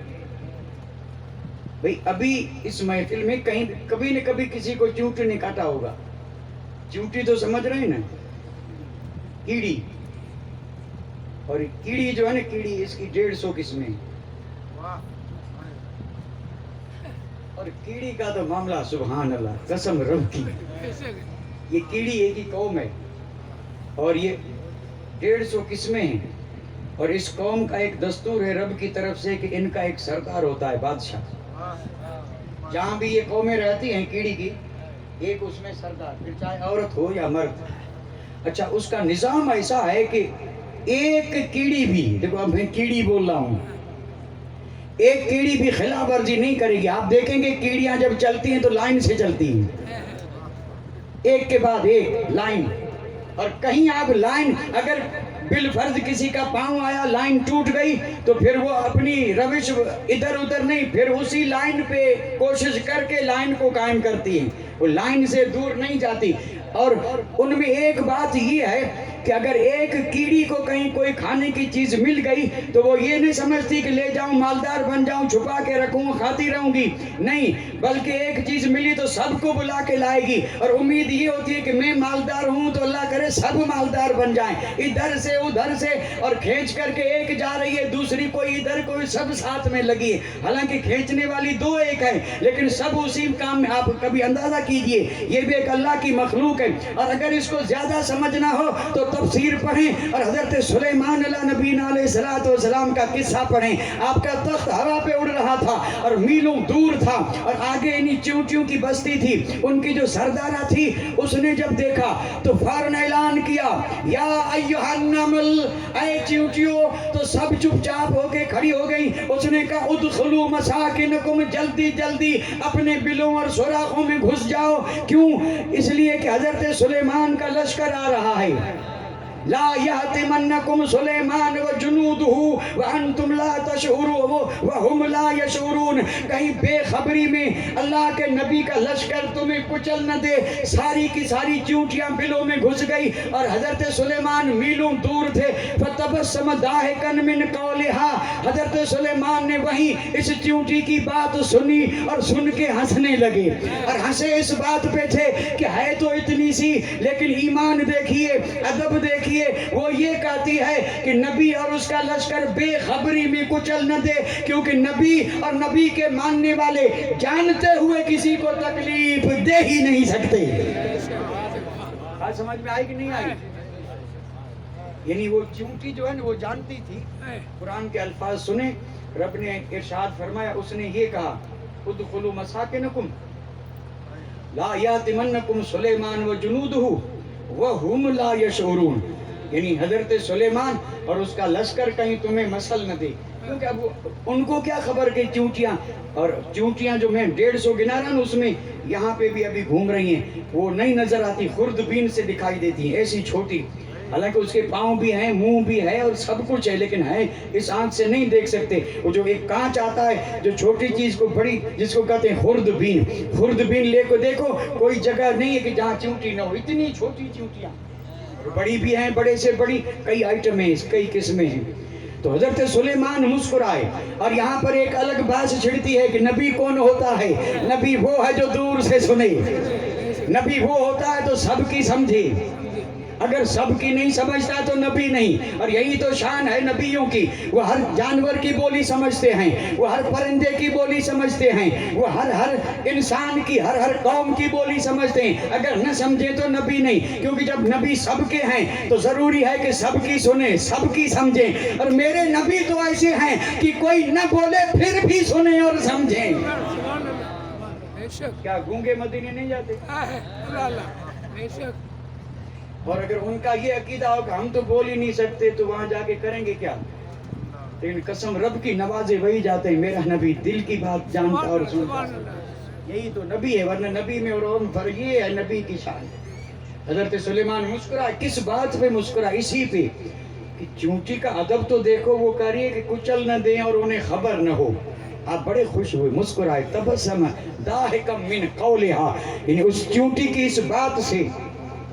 بھئی ابھی اس محفل میں کہیں کبھی نہ کبھی کسی کو چونٹی نے کاٹا ہوگا. چونٹی تو سمجھ رہے ہیں نا، کیڑی. اور کیڑی جو ہے نا، کیڑی اس کی 150 قسمیں. اور کیڑی کا تو معاملہ سبحان اللہ، قسم رب کی. یہ کیڑی ایک ہی قوم ہے اور یہ 150 قسمیں ہیں. اور اس قوم کا ایک دستور ہے رب کی طرف سے کہ ان کا ایک سردار ہوتا ہے، بادشاہ. جہاں بھی یہ قومیں رہتی ہیں کیڑی کی، ایک اس میں سردار، پھر چاہے عورت ہو یا مرد. اچھا، اس کا نظام ایسا ہے کہ ایک کیڑی بھی، دیکھو اب میں کیڑی بول رہا ہوں، ایک کیڑی بھی خلاف ورزی نہیں کرے گی. آپ دیکھیں گے کیڑیاں جب چلتی ہیں تو لائن سے چلتی ہیں، ایک کے بعد ایک لائن. اور کہیں آپ لائن اگر بالفرض کسی کا پاؤں آیا، لائن ٹوٹ گئی، تو پھر وہ اپنی روش ادھر ادھر نہیں، پھر اسی لائن پہ کوشش کر کے لائن کو قائم کرتی ہیں، وہ لائن سے دور نہیں جاتی. اور ان میں ایک بات یہ ہے کہ اگر ایک کیڑی کو کہیں کوئی کھانے کی چیز مل گئی تو وہ یہ نہیں سمجھتی کہ لے جاؤں مالدار بن جاؤں، چھپا کے رکھوں کھاتی رہوں گی، نہیں، بلکہ ایک چیز ملی تو سب کو بلا کے لائے گی. اور امید یہ ہوتی ہے کہ میں مالدار ہوں تو اللہ کرے سب مالدار بن جائیں، ادھر سے ادھر سے، اور کھینچ کر کے ایک جا رہی ہے، دوسری کوئی ادھر، کوئی سب ساتھ میں لگی ہے. حالانکہ کھینچنے والی دو ایک ہے لیکن سب اسی کام میں. آپ کبھی اندازہ کیجئے، یہ بھی ایک اللہ کی مخلوق ہے. اور اگر اس کو زیادہ سمجھنا ہو تو تفسیر پڑھیں اور حضرت سلیمان علیہ نبینا علیہ السلام کا قصہ پڑھیں. آپ کا تخت ہوا پہ اڑ رہا تھا اور میلوں دور تھا، اور آگے انہی چونٹیوں کی بستی تھی. ان کی جو سردارہ تھی اس نے جب دیکھا تو فوراً اعلان کیا، یا ایھا النمل، اے چونٹیوں. تو سب چپ چاپ ہو کے کھڑی ہو گئی. اس نے کہا ادخلوا مساکنکم، جلدی جلدی اپنے بلوں اور سوراخوں میں گھس جاؤ. کیوں؟ اس لیے کہ حضرت سلیمان کا لشکر آ رہا ہے. لا یحطمنکم سلیمان وجنودہ وانتم لا تشعرون وہم لا یشعرون. کہیں بے خبری میں اللہ کے نبی کا لشکر تمہیں کچل نہ دے. ساری کی ساری چونٹیاں بلوں میں گھس گئی اور حضرت سلیمان میلوں دور تھے. فتبسم ضاحکا من قولہا، حضرت سلیمان نے وہیں اس چونٹی کی بات سنی اور سن کے ہنسنے لگے. اور ہنسے اس بات پہ تھے کہ ہے تو اتنی سی، لیکن ایمان دیکھیے، ادب دیکھیے. وہ یہ کہتی ہے کہ نبی اور اس کا لشکر بے خبری میں کچل نہ دے، کیونکہ نبی اور نبی کے ماننے والے جانتے ہوئے کسی کو تکلیف دے ہی نہیں سکتے. بات سمجھ میں آئی کہ نہیں آئی؟ یعنی وہ چونٹی جو ہے نا وہ جانتی تھی. قرآن کے الفاظ سنیں، رب نے ارشاد فرمایا، اس نے یہ کہا ادخلوا مساکنکم لا یحطمنکم سلیمان وجنودہ وہم لا یشعرون. یعنی حضرت سلیمان اور اس کا لشکر کہیں تمہیں مسل نہ دے. کیونکہ اب ان کو کیا خبر کہ چونٹیاں، اور چونٹیاں جو میں 150 گنا رہا نا اس میں یہاں پہ بھی ابھی گھوم رہی ہیں، وہ نہیں نظر آتی، خردبین سے دکھائی دیتی ہیں، ایسی چھوٹی. حالانکہ اس کے پاؤں بھی ہیں، منہ بھی ہے اور سب کچھ ہے، لیکن ہے اس آنکھ سے نہیں دیکھ سکتے۔ وہ جو ایک کانچ آتا ہے جو چھوٹی چیز کو بڑی، جس کو کہتے ہیں خوردبین، خوردبین لے کو دیکھو، کوئی جگہ نہیں ہے کہ جہاں چیونٹی نہ ہو، اتنی چھوٹی چیونٹیاں، بڑی بھی ہیں، بڑے سے بڑی، کئی آئٹم ہیں، کئی قسمیں ہیں۔ تو حضرت سلیمان مسکرائے، اور یہاں پر ایک الگ بات چھڑتی ہے کہ نبی کون ہوتا ہے؟ نبی وہ ہے جو دور سے سنے، نبی وہ ہوتا ہے تو سب کی سمجھے، اگر سب کی نہیں سمجھتا تو نبی نہیں۔ اور یہی تو شان ہے نبیوں کی، وہ ہر جانور کی بولی سمجھتے ہیں، وہ ہر پرندے کی بولی سمجھتے ہیں، وہ ہر انسان کی، ہر قوم کی بولی سمجھتے ہیں۔ اگر نہ سمجھے تو نبی نہیں، کیونکہ جب نبی سب کے ہیں تو ضروری ہے کہ سب کی سنیں، سب کی سمجھیں۔ اور میرے نبی تو ایسے ہیں کہ کوئی نہ بولے پھر بھی سنیں اور سمجھیں۔ کیا گونگے مدینے نہیں جاتے؟ اور اگر ان کا یہ عقیدہ ہو کہ ہم تو بول ہی نہیں سکتے تو وہاں جا کے کریں گے کیا؟ لیکن قسم رب کی، نوازے وہی جاتے ہیں، میرا نبی دل کی بات جانتا اور سنتا، یہی تو نبی ہے۔ ورنہ نبی میں اور ان پر یہ ہے نبی کی شان۔ حضرت سلیمان مسکرا، کس بات پہ مسکرا؟ اسی پہ کہ چونٹی کا ادب تو دیکھو، وہ کہہ رہی ہے کہ کچل نہ دیں اور انہیں خبر نہ ہو۔ آپ بڑے خوش ہوئے، مسکرائے، تبسم ضاحکا من قولہا، یعنی اس چونٹی کی اس بات سے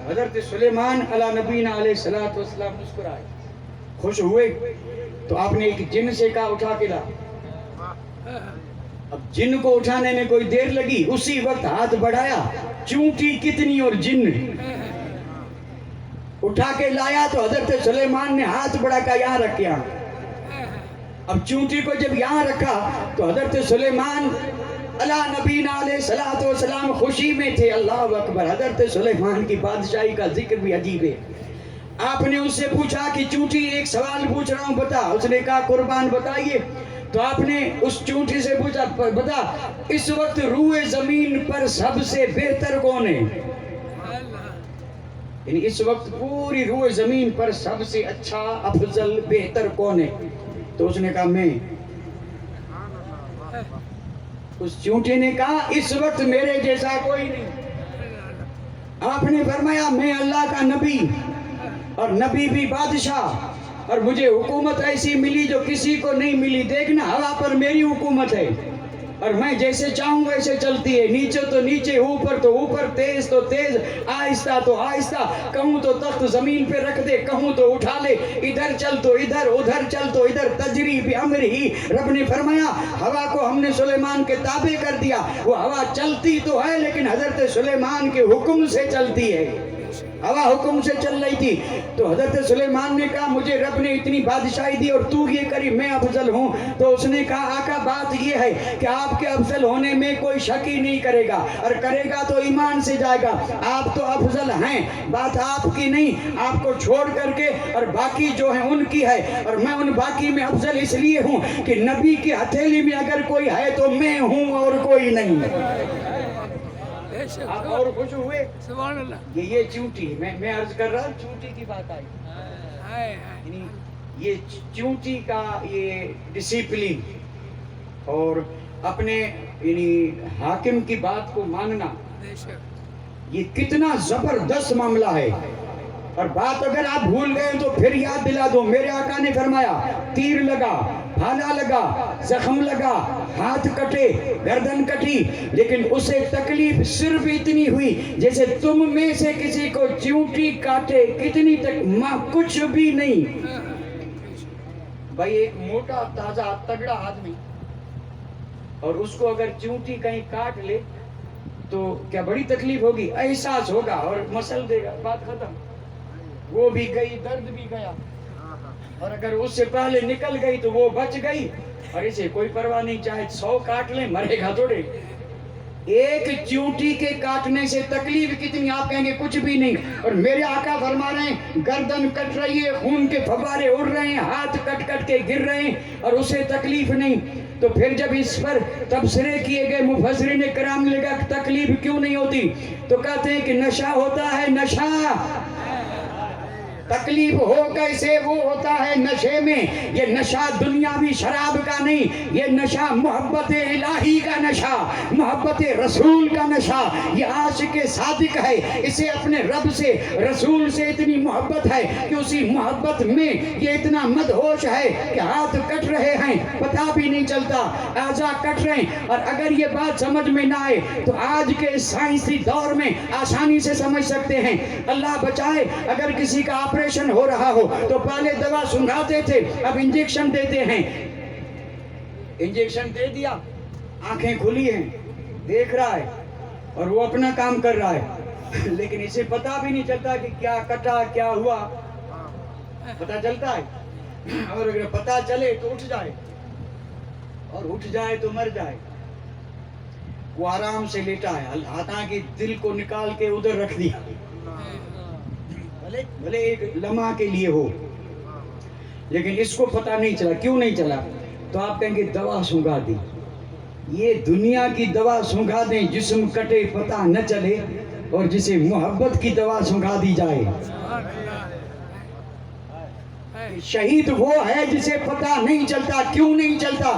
حضرت سلیمان علی نبینا علیہ السلام مسکرائے، خوش ہوئے۔ تو آپ نے ایک جن سے کہا اٹھا کے لا۔ اب جن کو اٹھانے میں کوئی دیر لگی، اسی وقت ہاتھ بڑھایا، چونٹی کتنی اور جن اٹھا کے لایا۔ تو حضرت سلیمان نے ہاتھ بڑھا کر یہاں رکھیا۔ اب چونٹی کو جب یہاں رکھا تو حضرت سلیمان اللہ نبینا علیہ السلام خوشی میں تھے۔ اللہ اکبر! حضرت سلیمان کی بادشاہی کا ذکر بھی عجیب ہے۔ آپ نے اس سے پوچھا کہ چونٹی ایک سوال پوچھ رہا ہوں بتا، اس نے کہا قربان بتائیے۔ تو آپ نے اس چونٹی سے پوچھا بتا اس وقت روئے زمین پر سب سے بہتر کون ہے؟ یعنی اس وقت پوری روئے زمین پر سب سے اچھا، افضل، بہتر کون ہے؟ تو اس نے کہا میں۔ اس چونٹی نے کہا اس وقت میرے جیسا کوئی نہیں۔ آپ نے فرمایا میں اللہ کا نبی، اور نبی بھی بادشاہ، اور مجھے حکومت ایسی ملی جو کسی کو نہیں ملی۔ دیکھنا ہوا پر میری حکومت ہے، اور میں جیسے چاہوں ویسے چلتی ہے، نیچے تو نیچے، اوپر تو اوپر، تیز تو تیز، آہستہ تو آہستہ، کہوں تو تخت زمین پہ رکھ دے، کہوں تو اٹھا لے، ادھر چل تو ادھر، ادھر چل تو ادھر، تجری بامرہ ہی۔ رب نے فرمایا ہوا کو ہم نے سلیمان کے تابع کر دیا۔ وہ ہوا چلتی تو ہے لیکن حضرت سلیمان کے حکم سے چلتی ہے، ہوا حکم سے چل رہی تھی۔ تو حضرت سلیمان نے کہا مجھے رب نے اتنی بادشاہی دی اور تو یہ کری، میں افضل ہوں۔ تو اس نے کہا آقا بات یہ ہے کہ آپ کے افضل ہونے میں کوئی شک ہی نہیں کرے گا، اور کرے گا تو ایمان سے جائے گا۔ آپ تو افضل ہیں، بات آپ کی نہیں، آپ کو چھوڑ کر کے اور باقی جو ہیں ان کی ہے، اور میں ان باقی میں افضل اس لیے ہوں کہ نبی کی ہتھیلی میں اگر کوئی ہے تو میں ہوں اور کوئی نہیں۔ آپ اور خوش ہوئے؟ سبحان اللہ! یہ چونٹی، میں عرض کر رہا چونٹی کی بات آئی، یعنی یہ چونٹی کا یہ ڈسپلن اور اپنے یعنی حاکم کی بات کو ماننا، یہ کتنا زبردست معاملہ ہے۔ اور بات اگر آپ بھول گئے تو پھر یاد دلا دو، میرے آقا نے فرمایا تیر لگا، بھالا لگا، زخم لگا، ہاتھ کٹے، گردن کٹی، لیکن اسے تکلیف صرف اتنی ہوئی جیسے تم میں سے کسی کو چونٹی کاٹے، کتنی تک ماں کچھ بھی نہیں۔ بھائی ایک موٹا تازہ تگڑا آدمی، اور اس کو اگر چونٹی کہیں کاٹ لے تو کیا بڑی تکلیف ہوگی؟ احساس ہوگا اور مسل دے گا، بات ختم۔ وہ بھی گئی، درد بھی گیا، اور اگر اس سے پہلے نکل گئی تو وہ بچ گئی، اور اسے کوئی پرواہ نہیں، چاہے 100 کاٹ لیں مرے گا تھوڑے۔ ایک چونٹی کے کاٹنے سے تکلیف کتنی، آپ کہیں گے کچھ بھی نہیں، اور میرے آقا فرما رہے ہیں گردن کٹ رہی ہے، خون کے فوارے اڑ رہے ہیں، ہاتھ کٹ کٹ کے گر رہے ہیں، اور اسے تکلیف نہیں۔ تو پھر جب اس پر تبصرے کیے گئے مفسرین کرام نے کہا تکلیف کیوں نہیں ہوتی؟ تو کہتے ہیں کہ نشہ ہوتا ہے، نشہ تکلیف ہو کیسے وہ ہوتا ہے نشے میں. یہ نشہ دنیاوی شراب کا نہیں، یہ نشہ محبت الہی کا نشہ، محبت رسول کا نشہ. یہ عاشق صادق ہے، اسے اپنے رب سے رسول سے اتنی محبت ہے کہ اسی محبت میں یہ اتنا مدہوش ہے کہ ہاتھ کٹ رہے ہیں پتہ بھی نہیں چلتا، اعضاء کٹ رہے ہیں. اور اگر یہ بات سمجھ میں نہ آئے تو آج کے سائنسی دور میں آسانی سے سمجھ سکتے ہیں. اللہ بچائے، اگر کسی کا آپریشن ہو رہا ہو تو پہلے دوا سنگھاتے تھے، اب انجیکشن دیتے ہیں. انجیکشن دے دیا، آنکھیں کھلی ہیں، دیکھ رہا ہے اور وہ اپنا کام کر رہا ہے، لیکن اسے پتہ بھی نہیں چلتا کہ کیا کٹا کیا ہوا. پتہ چلتا ہے، اور اگر پتہ چلے تو اٹھ جائے، اور اٹھ جائے تو مر جائے. وہ آرام سے لیٹا ہے، حالانکہ دل کو نکال کے ادھر رکھ دیا، بھلے ایک لمحہ کے لیے ہو، لیکن اس کو پتہ نہیں چلا. کیوں نہیں چلا؟ تو آپ کہیں گے دوا سنگھا دی. یہ دنیا کی دوا سنگھا دیں، جسم کٹے پتہ نہ چلے، اور جسے محبت کی دوا سنگھا دی جائے. شہید وہ ہے جسے پتہ نہیں چلتا. کیوں نہیں چلتا؟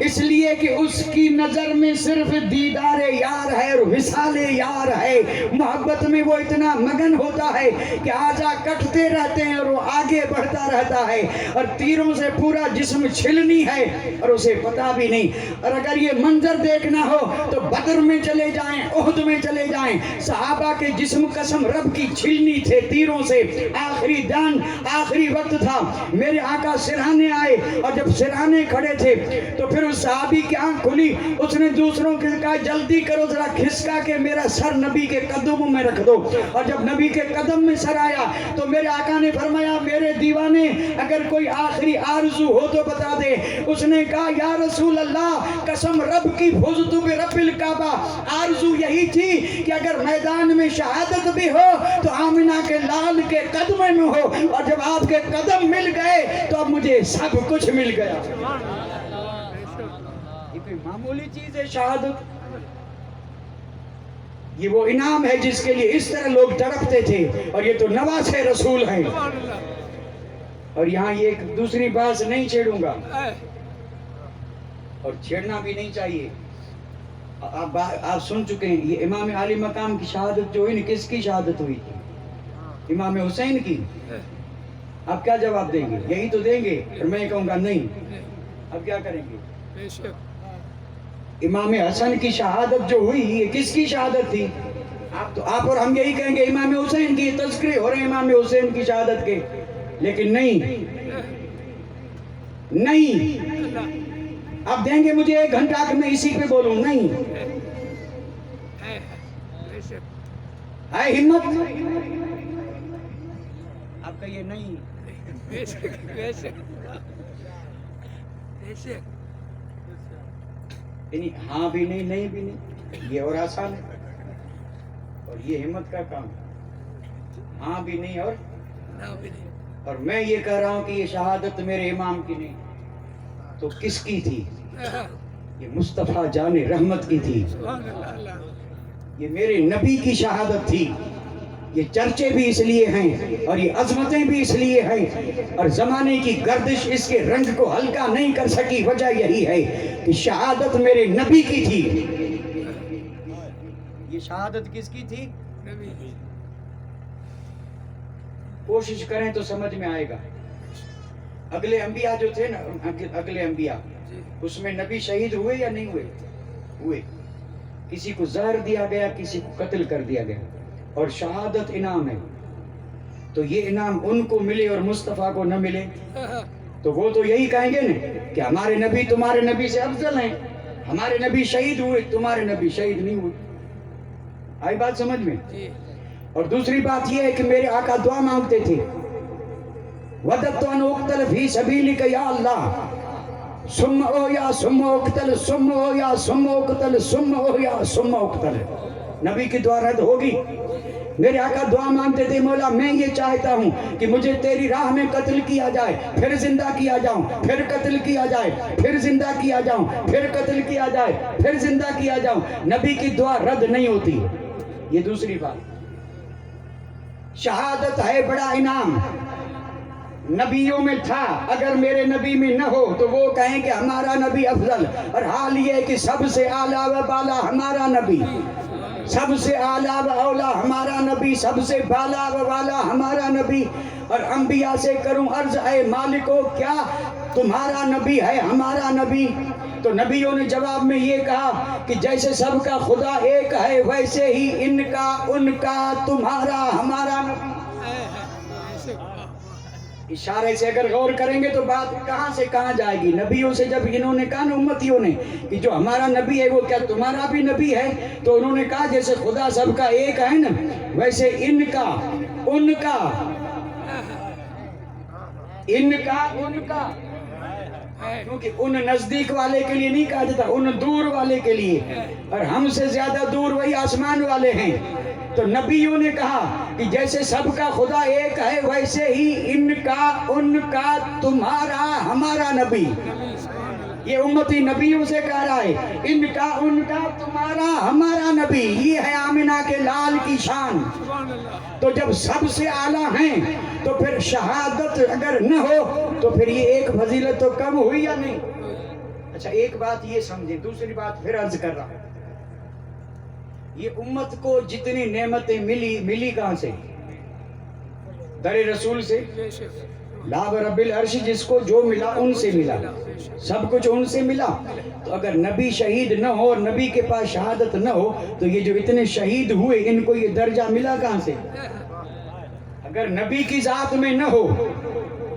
اس لیے کہ اس کی نظر میں صرف دیدار یار ہے اور وصال یار ہے. محبت میں وہ اتنا مگن ہوتا ہے کہ اعضاء کٹتے رہتے ہیں اور وہ آگے بڑھتا رہتا ہے، اور تیروں سے پورا جسم چھلنی ہے اور اسے پتہ بھی نہیں. اور اگر یہ منظر دیکھنا ہو تو بدر میں چلے جائیں، احد میں چلے جائیں. صحابہ کے جسم قسم رب کی چھلنی تھے تیروں سے. آخری دن، آخری وقت تھا، میرے آقا سرہانے آئے، اور جب سرہانے کھڑے تھے تو پھر اس صحابی کی آنکھ کھلی. اس نے دوسروں کے کہا جلدی کرو، ذرا کھسکا کے میرا سر نبی کے قدموں میں رکھ دو. اور جب نبی کے قدم میں سر آیا تو میرے آقا نے فرمایا میرے دیوانے اگر کوئی آخری آرزو ہو تو بتا دے. اس نے کہا یا رسول اللہ، قسم رب کی فزت برب الکعبہ، آرزو یہی تھی کہ اگر میدان میں شہادت بھی ہو تو آمنہ کے لال کے قدموں میں ہو، اور جب آپ کے قدم مل گئے تو اب مجھے سب کچھ مل گیا. یہ کوئی معمولی چیز ہے شہادت؟ یہ وہ انعام ہے جس کے لیے اس طرح لوگ تڑپتے تھے، اور یہ تو نواز رسول ہیں. اور یہاں یہ ایک دوسری بات نہیں چھیڑوں گا، اور چھیڑنا بھی نہیں چاہیے. آپ سن چکے ہیں یہ امام عالی مقام کی شہادت جو ہوئی نا، کس کی شہادت ہوئی تھی؟ امام حسین کی. آپ کیا جواب دیں گے؟ یہی تو دیں گے. اور میں کہوں گا نہیں. اب کیا کریں گے؟ امام حسن کی شہادت جو ہوئی یہ کس کی شہادت تھی؟ آپ اور ہم یہی کہیں گے امام حسین کی تذکرے ہو رہے ہیں امام حسین کی شہادت کے. لیکن نہیں، اب دیں گے مجھے 1 گھنٹہ کہ میں اسی پہ بولوں؟ نہیں. ہے ہمت؟ آپ کہیے نہیں. یعنی ہاں بھی نہیں، نہیں بھی نہیں، یہ اور آسان ہے، اور یہ ہمت کا کام. ہاں بھی نہیں اور اور میں یہ کہہ رہا ہوں کہ یہ شہادت میرے امام کی نہیں تو کس کی تھی؟ یہ مصطفیٰ جان رحمت کی تھی. یہ میرے نبی کی شہادت تھی. یہ چرچے بھی اس لیے ہیں اور یہ عظمتیں بھی اس لیے ہیں، اور زمانے کی گردش اس کے رنگ کو ہلکا نہیں کر سکی. وجہ یہی ہے کہ شہادت میرے نبی کی تھی. یہ شہادت کس کی تھی؟ نبی کی. کوشش کریں تو سمجھ میں آئے گا. اگلے انبیاء جو تھے نا، اگلے انبیاء، اس میں نبی شہید ہوئے یا نہیں ہوئے؟ ہوئے. کسی کو زہر دیا گیا، کسی کو قتل کر دیا گیا، اور شہادت انعام ہے. تو یہ انعام ان کو ملے اور مصطفیٰ کو نہ ملے تو وہ تو یہی کہیں گے نا کہ ہمارے نبی تمہارے نبی سے افضل ہیں. ہمارے نبی شہید ہوئے، تمہارے نبی شہید نہیں ہوئے. آئی بات سمجھ میں؟ اور دوسری بات یہ ہے کہ میرے آقا دعا مانگتے تھے، وَدَدْتُ أَنْ أُقْتَلَ فِي سَبِيلِكَ يَا اللَّهُ ثُمَّ أُحْيَا ثُمَّ أُقْتَلْ ثُمَّ أُحْيَا ثُمَّ أُقْتَلْ ثُمَّ أُحْيَا ثُمَّ أُقْتَلْ. نبی کی دعا رد ہوگی. میرے آقا دعا مانگتے تھے، مولا میں یہ چاہتا ہوں کہ مجھے تیری راہ میں قتل کیا جائے، پھر زندہ کیا جاؤں، پھر قتل کیا جائے، پھر زندہ کیا جاؤں، پھر قتل کیا جائے، پھر زندہ کیا جاؤں. نبی کی دعا رد نہیں ہوتی. یہ دوسری بات. شہادت ہے بڑا انعام. نبیوں میں تھا، اگر میرے نبی میں نہ ہو تو وہ کہیں کہ ہمارا نبی افضل، اور حال یہ ہے کہ سب سے اعلیٰ و بالا ہمارا نبی، سب سے اعلیٰ و اولا ہمارا نبی، سب سے بالا و والا ہمارا نبی۔ اور انبیاء سے کروں عرض اے مالکو کیا تمہارا نبی ہے ہمارا نبی؟ تو نبیوں نے جواب میں یہ کہا کہ جیسے سب کا خدا ایک ہے ویسے ہی ان کا ان کا تمہارا ہمارا نبی۔ اشارے سے اگر غور کریں گے تو بات کہاں سے کہاں جائے گی؟ نبیوں سے جب انہوں نے کہا نا امتیوں نے کہ جو ہمارا نبی ہے وہ کیا تمہارا بھی نبی ہے؟ تو انہوں نے کہا جیسے خدا سب کا ایک ہے نا ویسے ان کا ان کا ان کا ان کا، کیونکہ ان نزدیک والے کے لیے نہیں کہا جاتا، ان دور والے کے لیے، اور ہم سے زیادہ دور وہی آسمان والے ہیں۔ تو نبیوں نے کہا کہ جیسے سب کا خدا ایک ہے ویسے ہی ان کا تمہارا ہمارا نبی۔ یہ امتی نبیوں سے کہہ رہا ہے، ان کا تمہارا ہمارا نبی۔ یہ ہے آمنہ کے لال کی شان۔ تو جب سب سے اعلیٰ ہیں تو پھر شہادت اگر نہ ہو تو پھر یہ ایک فضیلت تو کم ہوئی یا نہیں؟ اچھا ایک بات یہ سمجھیں، دوسری بات پھر عرض کر رہا ہوں۔ یہ امت کو جتنی نعمتیں ملی کہاں سے؟ در رسول سے۔ لا رب العرش جس کو جو ملا ان سے ملا، سب کچھ ان سے ملا۔ تو اگر نبی شہید نہ ہو اور نبی کے پاس شہادت نہ ہو تو یہ جو اتنے شہید ہوئے ان کو یہ درجہ ملا کہاں سے؟ اگر نبی کی ذات میں نہ ہو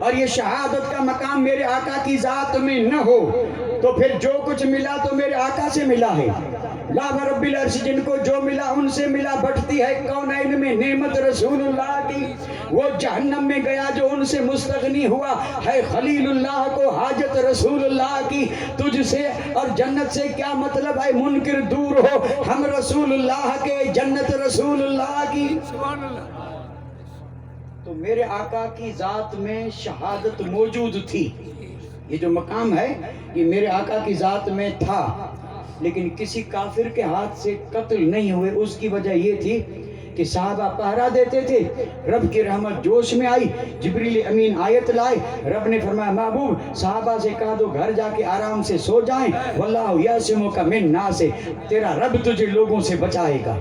اور یہ شہادت کا مقام میرے آقا کی ذات میں نہ ہو تو پھر جو کچھ ملا تو میرے آقا سے ملا ہے۔ لا رب العرش جن کو جو ملا ان سے ملا۔ بٹتی ہے کونین میں نعمت رسول اللہ کی، وہ جہنم میں گیا جو ان سے مستغنی ہوا ہے خلیل اللہ کو حاجت رسول اللہ کی۔ تجھ سے اور جنت سے کیا مطلب ہے منکر دور ہو، ہم رسول اللہ کے جنت رسول اللہ کی۔ تو میرے آقا کی ذات میں شہادت موجود تھی، یہ جو مقام ہے یہ میرے آقا کی ذات میں تھا، لیکن کسی کافر کے ہاتھ سے قتل نہیں ہوئے۔ اس کی وجہ یہ تھی کہ صحابہ پہرا دیتے تھے، رب کی رحمت جوش میں آئی، جبریل امین آیت لائے، رب نے فرمایا محبوب صحابہ سے کہا دو گھر جا کے آرام سے سو جائیں، واللہ یعصمک من الناس، تیرا رب تجھے لوگوں سے بچائے گا۔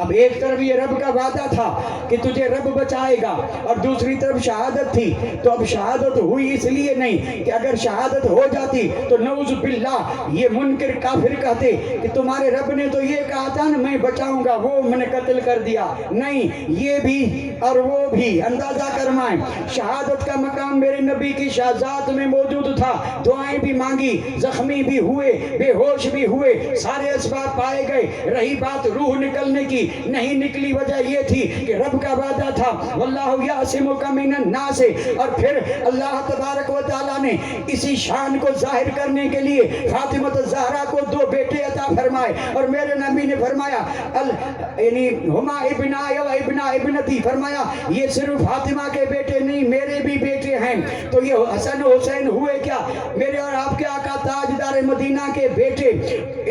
اب ایک طرف یہ رب کا وعدہ تھا کہ تجھے رب بچائے گا، اور دوسری طرف شہادت تھی۔ تو اب شہادت ہوئی اس لیے نہیں کہ اگر شہادت ہو جاتی تو نعوذ باللہ یہ منکر کافر کہتے کہ تمہارے رب نے تو یہ کہا تھا نا میں بچاؤں گا، وہ میں نے قتل کر دیا۔ نہیں، یہ بھی اور وہ بھی اندازہ کرمائیں، شہادت کا مقام میرے نبی کی شہادت میں موجود تھا۔ دعائیں بھی مانگی، زخمی بھی ہوئے، بے ہوش بھی ہوئے، سارے اسباب پائے گئے۔ رہی بات روح نکلنے کی، نہیں نکلی، وجہ یہ تھی کہ رب کا وعدہ تھا واللہ یعصمک من الناس، اور پھر اللہ تبارک و تعالیٰ نے اسی شان کو ظاہر کرنے کے لیے فاطمہ الزہرا کو دو بیٹے عطا فرمائے، اور میرے نبی نے فرمایا یعنی ہما ابنایا و ابنا ابنتی، فرمایا یہ صرف فاطمہ کے بیٹے نہیں میرے بھی بیٹے ہیں۔ تو یہ حسن حسین ہوئے کیا؟ میرے اور آپ کے آقا تاجدار مدینہ کے بیٹے۔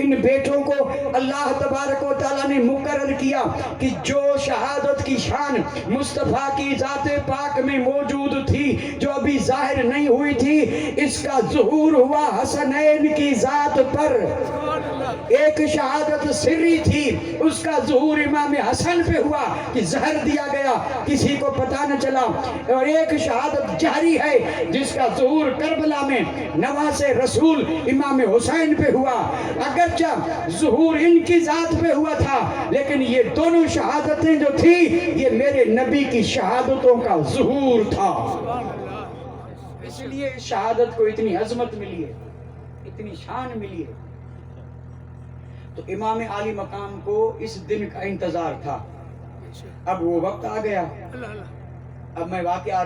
ان بیٹوں کو اللہ تبارک و تعالیٰ نے مقرر کیا کہ جو شہادت کی شان مصطفیٰ کی ذات پاک میں موجود تھی جو ابھی ظاہر نہیں ہوئی تھی، اس کا ظہور ہوا حسنین کی ذات پر۔ ایک شہادت سری تھی، اس کا ظہور امام حسن پہ ہوا کہ زہر دیا گیا کسی کو پتہ نہ چلا، اور ایک شہادت جاری ہے جس کا ظہور کربلا میں نواز رسول امام حسین پہ ہوا۔ اگرچہ ظہور ان کی ذات پہ ہوا تھا لیکن یہ دونوں شہادتیں جو تھی یہ میرے نبی کی شہادتوں کا ظہور تھا۔ اس لیے اس شہادت کو اتنی عظمت ملی ہے، اتنی شان ملی ہے۔ تو امام عالی مقام کو اس دن کا انتظار تھا۔ اب وہ وقت آ گیا۔ اب میں واقعہ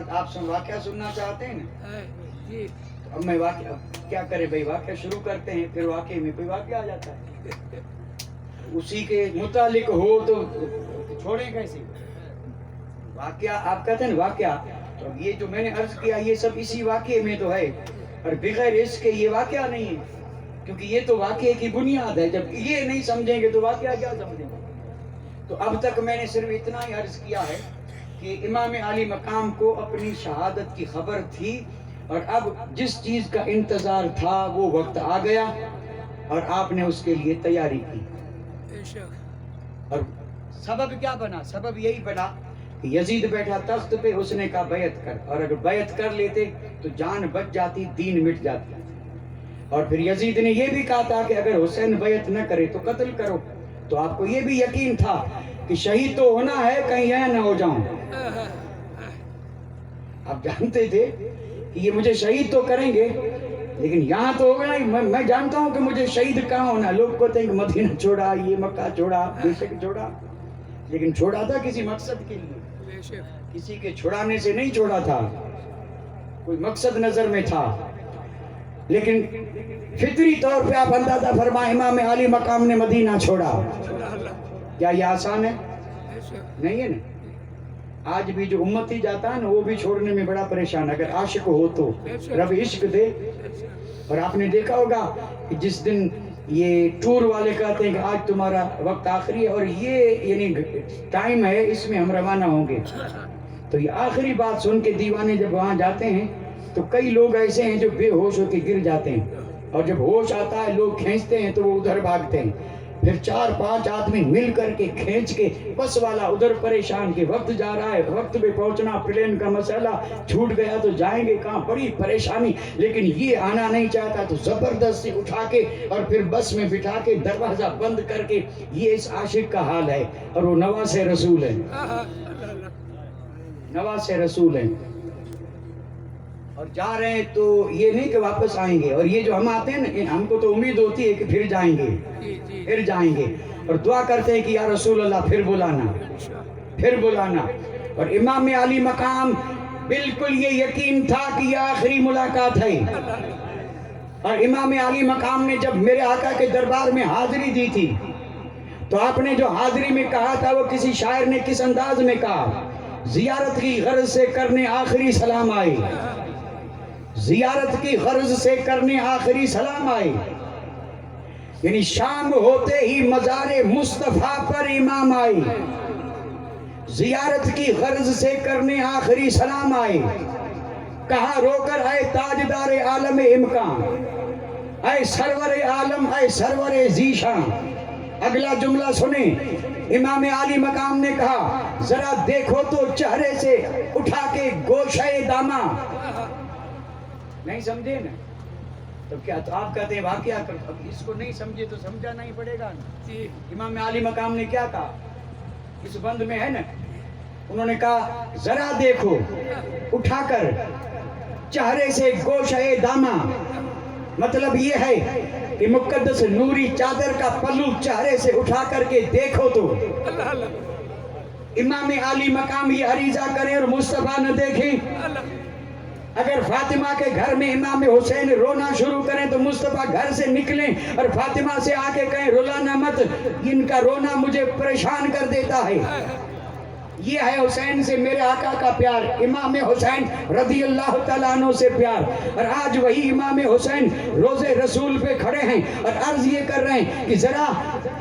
سننا چاہتے ہیں نا؟ اب میں واقعہ کیا کرے بھائی، واقعہ شروع کرتے ہیں پھر واقعے میں کوئی واقعہ آ جاتا ہے، اسی کے متعلق ہو تو چھوڑیں کیسے واقعہ؟ آپ کہتے ہیں واقعہ، تو یہ جو میں نے عرض کیا یہ سب اسی واقعے میں تو ہے، اور بغیر اس کے یہ واقعہ نہیں ہے، کیونکہ یہ تو واقعے کی بنیاد ہے۔ جب یہ نہیں سمجھیں گے تو واقعہ کیا سمجھیں گے؟ تو اب تک میں نے صرف اتنا ہی عرض کیا ہے کہ امام علی مقام کو اپنی شہادت کی خبر تھی اور اب جس چیز کا انتظار تھا وہ وقت آ گیا اور آپ نے اس کے لیے تیاری کی. اور سبب کیا بنا؟ سبب یہی بنا کہ یزید بیٹھا تخت پہ، اس نے کہا بیعت کر، اور اگر بیعت کر لیتے تو جان بچ جاتی، دین مٹ جاتی. اور پھر یزید نے یہ بھی کہا تھا کہ اگر حسین بیعت نہ کرے تو قتل کرو. تو آپ کو یہ بھی یقین تھا کہ شہید تو ہونا ہے، کہیں یہ نہ ہو جاؤں. آپ جانتے تھے کہ یہ مجھے شہید تو کریں گے لیکن یہاں تو ہوگا نہیں. میں جانتا ہوں کہ مجھے شہید کہاں ہونا. لوگ کہتے ہیں کہ مدینہ چھوڑا، یہ مکہ چھوڑا، بے شک چھوڑا، لیکن چھوڑا تھا کسی مقصد کے لیے. کسی کے چھوڑانے سے نہیں چھوڑا تھا، کوئی مقصد نظر میں تھا. لیکن فطری طور پہ آپ اندازہ فرمائیں، امام علی مقام نے مدینہ چھوڑا. کیا یہ آسان ہے؟ نہیں ہے نا. آج بھی جو امتی جاتا ہے نا وہ بھی چھوڑنے میں بڑا پریشان. اگر عاشق ہو تو رب عشق دے. اور آپ نے دیکھا ہوگا کہ جس دن یہ ٹور والے کہتے ہیں کہ آج تمہارا وقت آخری ہے اور یہ یعنی ٹائم ہے اس میں ہم روانہ ہوں گے، تو یہ آخری بات سن کے دیوانے جب وہاں جاتے ہیں تو کئی لوگ ایسے ہیں جو بے ہوش ہو کے گر جاتے ہیں، اور جب ہوش آتا ہے لوگ کھینچتے ہیں تو وہ ادھر بھاگتے ہیں. پھر 4-5 آدمی مل کر کے کھینچ کے، بس والا ادھر پریشان کہ وقت جا رہا ہے، وقت پہ پہنچنا، پلین کا مسئلہ چھوٹ گیا تو جائیں گے کہاں، بڑی پریشانی. لیکن یہ آنا نہیں چاہتا تو زبردستی اٹھا کے اور پھر بس میں بٹھا کے دروازہ بند کر کے. یہ اس عاشق کا حال ہے، اور وہ نواز رسول ہے، نواز رسول ہیں. اور جا رہے ہیں تو یہ نہیں کہ واپس آئیں گے. اور یہ جو ہم آتے ہیں نا، ہم کو تو امید ہوتی ہے کہ پھر جائیں گے، پھر جائیں گے، اور دعا کرتے ہیں کہ یا رسول اللہ پھر بلانا، پھر بلانا. اور امام علی مقام بالکل یہ یقین تھا کہ یہ آخری ملاقات ہے. اور امام علی مقام نے جب میرے آقا کے دربار میں حاضری دی تھی تو آپ نے جو حاضری میں کہا تھا وہ کسی شاعر نے کس انداز میں کہا، زیارت کی غرض سے کرنے آخری سلام آئے، زیارت کی غرض سے کرنے آخری سلام آئے. یعنی شام ہوتے ہی مزار مصطفیٰ پر امام آئے، زیارت کی غرض سے کرنے آخری سلام آئے. کہا رو کر اے تاجدار عالم امکان، اے سرور عالم، اے سرور ذیشان. اگلا جملہ سنیں، امام علی مقام نے کہا ذرا دیکھو تو چہرے سے اٹھا کے گوشہ داماں. نہیں سمجھے نا تو کیا تو آپ کہتے ہیں واقعہ کر. اب اس کو نہیں سمجھے تو سمجھانا ہی پڑے گا نا. امام علی مقام نے کیا کہا، اس بند میں ہے نا، انہوں نے کہا ذرا دیکھو اٹھا کر چہرے سے گوشہ داماں. مطلب یہ ہے کہ مقدس نوری چادر کا پلو چہرے سے اٹھا کر کے دیکھو تو. امام علی مقام یہ عریضہ کریں اور مصطفیٰ نہ دیکھیں. اگر فاطمہ کے گھر میں امام حسین رونا شروع کریں تو مصطفیٰ گھر سے نکلیں اور فاطمہ سے آ کے کہیں رولانا مت، ان کا رونا مجھے پریشان کر دیتا ہے. یہ ہے حسین سے میرے آقا کا پیار، امام حسین رضی اللہ تعالیٰ عنہ سے پیار. اور آج وہی امام حسین روزے رسول پہ کھڑے ہیں اور عرض یہ کر رہے ہیں کہ ذرا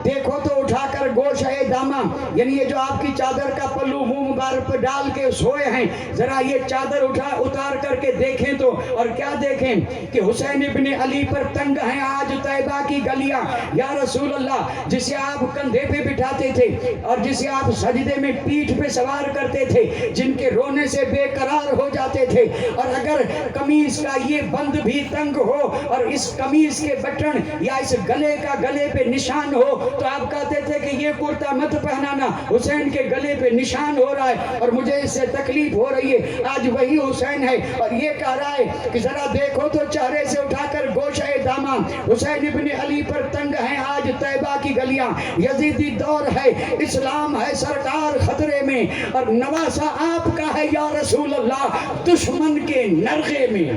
دیکھو تو اٹھا کر گوشہ داماں، یعنی یہ جو آپ کی چادر کا پلو منہ مبارک پہ ڈال کے سوئے ہیں، ذرا یہ چادر اتار کر کے دیکھیں تو. اور کیا دیکھیں کہ حسین ابن علی پر تنگ ہیں آج طیبہ کی گلیاں. یا رسول اللہ، جسے آپ کندھے پہ بٹھاتے تھے اور جسے آپ سجدے میں پیٹھ پہ سوار کرتے تھے، جن کے رونے سے بے قرار ہو جاتے تھے، اور اگر قمیص کا یہ بند بھی تنگ ہو اور اس قمیص کے بٹن یا اس گلے کا گلے پہ نشان ہو تو آپ کہتے تھے کہ یہ کرتا مت پہنانا، حسین کے گلے پہ نشان ہو رہا ہے اور مجھے اس سے تکلیف ہو رہی ہے. آج وہی حسین ہے اور یہ کہہ رہا ہے کہ ذرا دیکھو تو چہرے سے اٹھا کر گوشہ داماں. حسین ابن علی پر تنگ ہیں آج طیبہ کی گلیاں. یزیدی دور ہے، اسلام ہے سرکار خطرے میں، اور نواسہ آپ کا ہے یا رسول اللہ دشمن کے نرغے میں.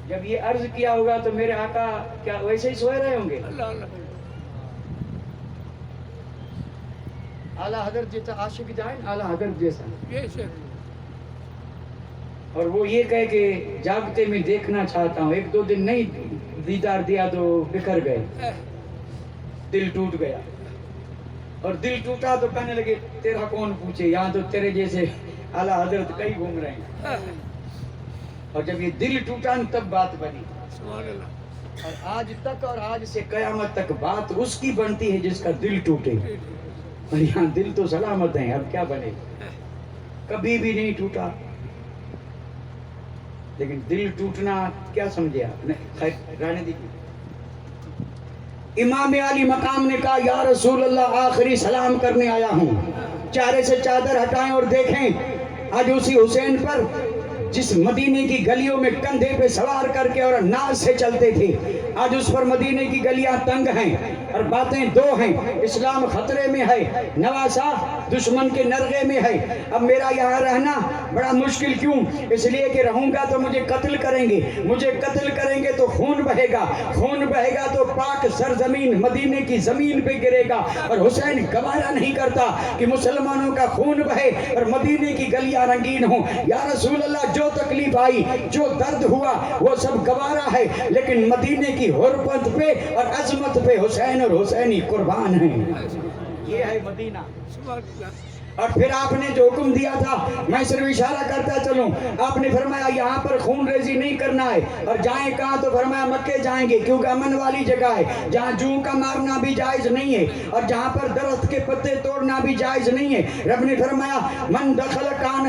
جب یہ عرض کیا ہوگا تو میرے آقا کیا ویسے ہی سوئے رہے ہوں گے؟ اعلیٰ حضرت جیسا عاشق جائیں، اعلیٰ حضرت جیسا. اور وہ یہ کہے کہ جاگتے میں دیکھنا چاہتا ہوں. 1-2 دن نہیں دیدار دیا تو بکھر گئے، دل ٹوٹ گیا. اور دل ٹوٹا تو کہنے لگے تیرا کون پوچھے، یہاں تو تیرے جیسے اعلیٰ حضرت کئی گھوم رہے ہیں. اور جب یہ دل ٹوٹا تب بات بنی. اور آج تک اور آج سے قیامت تک بات اس کی بنتی ہے جس کا دل ٹوٹے. اور یہاں دل تو سلامت ہیں، اب کیا بنے، کبھی بھی نہیں ٹوٹا. لیکن دل ٹوٹنا کیا سمجھے آپ نے؟ رہنے دیجیے. امام علی مقام نے کہا یا رسول اللہ آخری سلام کرنے آیا ہوں. چہرے سے چادر ہٹائیں اور دیکھیں آج اسی حسین پر جس مدینے کی گلیوں میں کندھے پہ سوار کر کے اور ناز سے چلتے تھے، آج اس پر مدینے کی گلیاں تنگ ہیں اور باتیں دو ہیں. اسلام خطرے میں ہے، نواسا دشمن کے نرغے میں ہے. اب میرا یہاں رہنا بڑا مشکل. کیوں؟ اس لیے کہ رہوں گا تو مجھے قتل کریں گے، مجھے قتل کریں گے تو خون بہے گا، خون بہے گا تو پاک سرزمین مدینے کی زمین پہ گرے گا. اور حسین گوارا نہیں کرتا کہ مسلمانوں کا خون بہے اور مدینے کی گلیاں رنگین ہوں. یا رسول اللہ جو تکلیف آئی، جو درد ہوا وہ سب گوارا ہے، لیکن مدینے کی حرمت پہ اور عظمت پہ حسین اور حسینی قربان ہیں. یہ ہے مدینہ. اور پھر آپ نے جو حکم دیا تھا، میں صرف اشارہ کرتا چلوں، آپ نے فرمایا یہاں پر خون ریزی نہیں کرنا ہے. اور جائیں کہاں؟ تو فرمایا مکے جائیں گے، کیونکہ امن والی جگہ ہے جہاں جوں کا مارنا بھی جائز نہیں ہے اور جہاں پر درخت کے پتے توڑنا بھی جائز نہیں ہے. رب نے فرمایا من دخل کان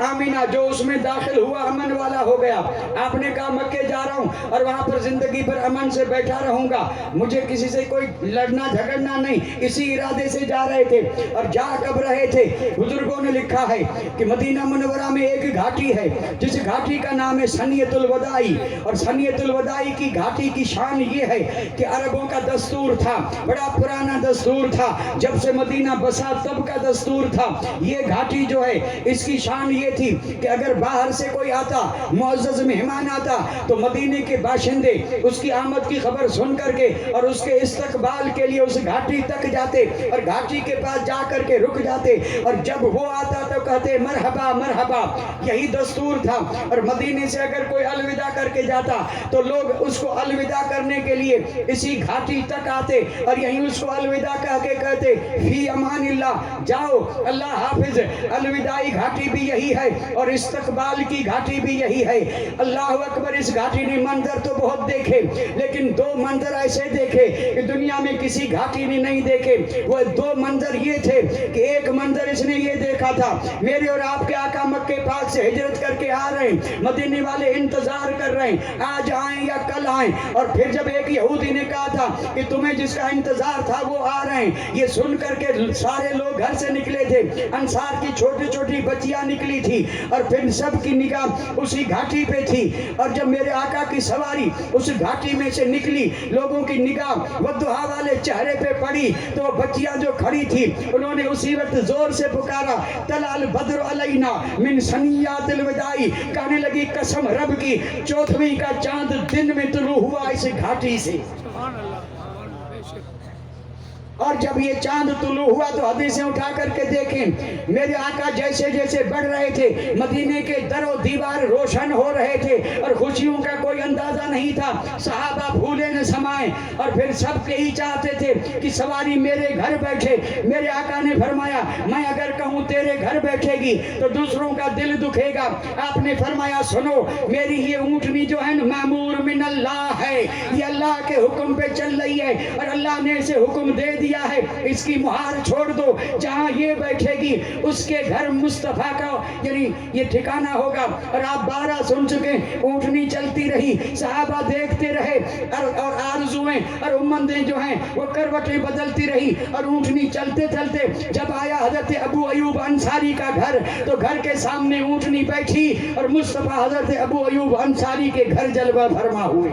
آمینہ، جو اس میں داخل ہوا امن والا ہو گیا. آپ نے کہا مکے جا رہا ہوں اور وہاں پر زندگی پر امن سے بیٹھا رہوں گا، مجھے کسی سے کوئی لڑنا جھگڑنا نہیں. اسی ارادے سے جا رہے تھے. اور جا کب رہے تھے؟ بزرگوں نے لکھا ہے کہ مدینہ منورہ میں ایک گھاٹی ہے جس گھاٹی کا نام ہے سنیت الوداعی. اور سنیت الوداعی کی گھاٹی کی شان یہ ہے کہ عربوں کا دستور تھا، بڑا پرانا دستور تھا، جب سے مدینہ بسا تب کا دستور تھا. یہ گھاٹی جو ہے اس کی شان یہ تھی کہ اگر باہر سے کوئی آتا، معزز مہمان آتا، تو مدینے کے باشندے اس کی آمد کی خبر سن کر کے اور اس کے استقبال کے لیے اس گھاٹی تک جاتے اور گھاٹی کے پاس جا کر کے رک جاتے. اور جب وہ آتا تو کہتے مرحبا مرحبا. یہی دستور تھا. اور مدینے سے اگر کوئی الوداع کر کے جاتا تو لوگ اس کو الوداع کرنے کے لیے اسی گھاٹی تک آتے اور یہیں اس کو الوداع کہہ کے کہتے فی امان اللہ، جاؤ اللہ حافظ. الوداعی گھاٹی بھی یہی ہے اور استقبال کی گھاٹی بھی یہی ہے. اللہ اکبر. اس گھاٹی نے منظر تو بہت دیکھے، لیکن دو منظر ایسے دیکھے کہ دنیا میں کسی گھاٹی نے نہیں دیکھے. وہ دو منظر یہ تھے کہ ایک منظر اس نے یہ دیکھا تھا، میرے اور آپ کے آقا مکے پاک سے ہجرت کر کے آ رہے ہیں، مدینے والے انتظار کر رہے ہیں آج آئیں یا کل آئیں. اور پھر جب ایک یہودی نے کہا تھا کہ تمہیں جس کا انتظار تھا وہ آ رہے ہیں، یہ سن کر کے سارے لوگ گھر سے نکلے تھے. انصار کی چھوٹی چھوٹی بچیاں نکلی تھی اور پھر سب کی نگاہ اسی گھاٹی پہ تھی. اور جب میرے آقا کی سواری اس گھاٹی میں سے نکلی، لوگوں کی نگاہ ودھا والے چہرے پہ پڑی تو بچیاں جو کھڑی تھی انہوں نے اسی وقت زور سے پکارا طلع البدر علینا من ثنیات الوداعی. کہنے لگی قسم رب کی، چوتھویں کا چاند دن میں طلوع ہوا اس گھاٹی سے. اور جب یہ چاند طلوع ہوا تو حدیثیں اٹھا کر کے دیکھیں، میرے آقا جیسے جیسے بڑھ رہے تھے مدینے کے در و دیوار روشن ہو رہے تھے اور خوشیوں کا کوئی اندازہ نہیں تھا. صحابہ بھولے نہ سمائیں اور پھر سب یہی چاہتے تھے کہ سواری میرے گھر بیٹھے. میرے آقا نے فرمایا میں اگر کہوں تیرے گھر بیٹھے گی تو دوسروں کا دل دکھے گا. آپ نے فرمایا سنو، میری یہ اونٹنی جو ہے معمور من اللہ ہے، یہ اللہ کے حکم پہ چل رہی ہے اور اللہ نے اسے حکم دے دیا ہے، اس کی مہار چھوڑ دو، جہاں یہ بیٹھے گی اس کے گھر مصطفیٰ کا یعنی یہ ٹھکانہ ہوگا. اور آپ 12 سن چکے. اونٹنی چلتی رہی، صحابہ دیکھتے رہے اور آرزویں اور امنگیں جو ہیں وہ کروٹیں بدلتی رہی. اور اونٹنی چلتے چلتے جب آیا حضرت ابو ایوب انصاری کا گھر تو گھر کے سامنے اونٹنی بیٹھی اور مصطفیٰ حضرت ابو ایوب انصاری کے گھر جلوہ فرما ہوئے.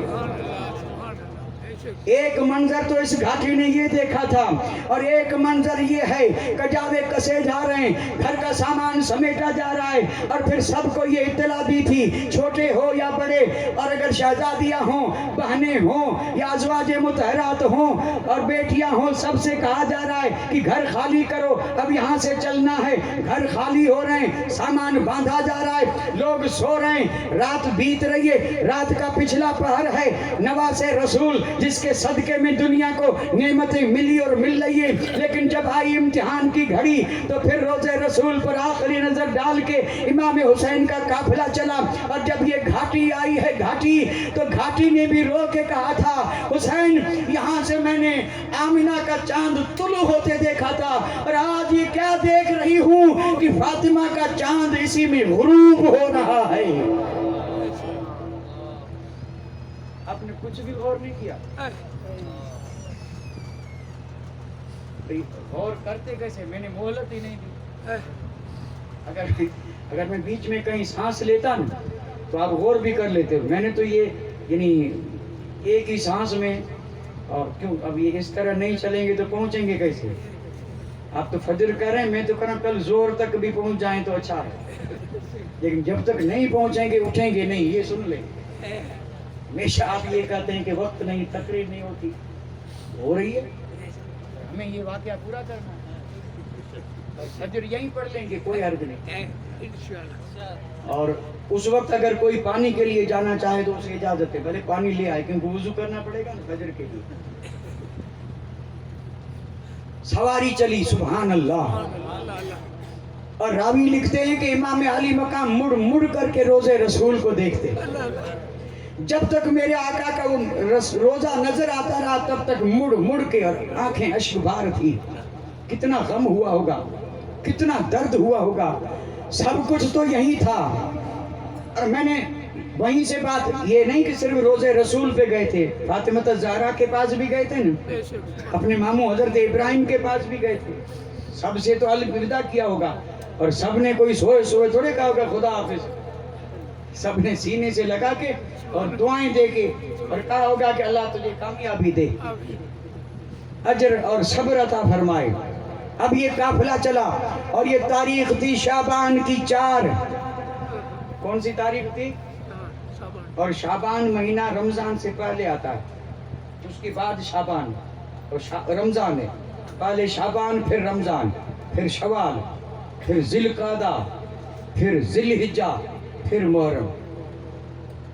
ایک منظر تو اس گھاٹی نے یہ دیکھا تھا اور ایک منظر یہ ہے کجاوے کسے جا رہے ہیں، گھر کا سامان سمیٹا جا رہا ہے. اور پھر سب کو یہ اطلاع دی تھی، چھوٹے ہو یا بڑے، اور اگر شہزادیاں ہوں، بہنیں ہوں یا ازواج مطہرات ہوں اور بیٹیاں ہوں، سب سے کہا جا رہا ہے کہ گھر خالی کرو، اب یہاں سے چلنا ہے. گھر خالی ہو رہے ہیں، سامان باندھا جا رہا ہے، لوگ سو رہے ہیں، رات بیت رہی ہے. رات کا پچھلا پہر ہے. نواز رسول جس کے صدقے میں دنیا کو نعمتیں ملی اور مل رہی ہیں، لیکن جب آئی امتحان کی گھڑی تو پھر روزے رسول پر آخری نظر ڈال کے امام حسین کا قافلہ چلا، اور جب یہ گھاٹی آئی ہے گھاٹی، تو گھاٹی نے بھی رو کے کہا تھا حسین یہاں سے میں نے آمنہ کا چاند طلوع ہوتے دیکھا تھا، اور آج یہ کیا دیکھ رہی ہوں کہ فاطمہ کا چاند اسی میں غروب ہو رہا ہے۔ آپ نے کچھ بھی غور نہیں کیا؟ غور کرتے کیسے؟ میں نے مہلت ہی نہیں دی۔ اگر میں بیچ میں کہیں سانس لیتا نا تو آپ غور بھی کر لیتے ہو۔ میں نے تو یہ یعنی ایک ہی سانس میں، اور کیوں اب یہ اس طرح نہیں چلیں گے تو پہنچیں گے کیسے؟ آپ تو فجر کر رہے ہیں، میں تو کہنا کل زور تک بھی پہنچ جائیں تو اچھا ہے، لیکن جب تک نہیں پہنچیں گے اٹھیں گے نہیں، یہ سن لیں۔ ہمیشہ آپ یہ کہتے ہیں کہ وقت نہیں، تقریر نہیں ہوتی، ہو رہی ہے، ہمیں یہ واقعہ پورا کرنا ہے، فجر یہیں پڑھ لیں گے، کوئی حرج نہیں۔ اور اس وقت اگر کوئی پانی کے لیے جانا چاہے تو اسے اجازت ہے، بھلے پانی لے آئے، کیونکہ وضو کرنا پڑے گا نا فجر کے لیے۔ سواری چلی، سبحان اللہ۔ اور راوی لکھتے ہیں کہ امام علی مقام مڑ مڑ کر کے روزے رسول کو دیکھتے، جب تک میرے آقا کا روزہ نظر آتا رہا تب تک مڑ مڑ کے، اور آنکھیں اشک بار تھی۔ کتنا غم ہوا ہوگا، کتنا درد ہوا ہوگا، سب کچھ تو یہی تھا۔ اور میں نے وہیں سے بات، یہ نہیں کہ صرف روزے رسول پہ گئے تھے، فاطمہ الزہرا کے پاس بھی گئے تھے نا، اپنے ماموں حضرت ابراہیم کے پاس بھی گئے تھے، سب سے تو الوداع کیا ہوگا، اور سب نے کوئی سوئے سوئے تھوڑے کہا ہوگا خدا حافظ، سب نے سینے سے لگا کے اور دعائیں دے کے اور کہا ہوگا کہ اللہ تجھے کامیابی دے، اجر اور صبر عطا فرمائے۔ اب یہ قافلہ چلا، اور یہ تاریخ تھی شعبان کی 4۔ کون سی تاریخ تھی؟ اور شعبان مہینہ رمضان سے پہلے آتا ہے، اس کے بعد شعبان اور رمضان ہے، پہلے شعبان پھر رمضان پھر شوال پھر ذی القعدہ پھر ذی الحجہ پھر محرم۔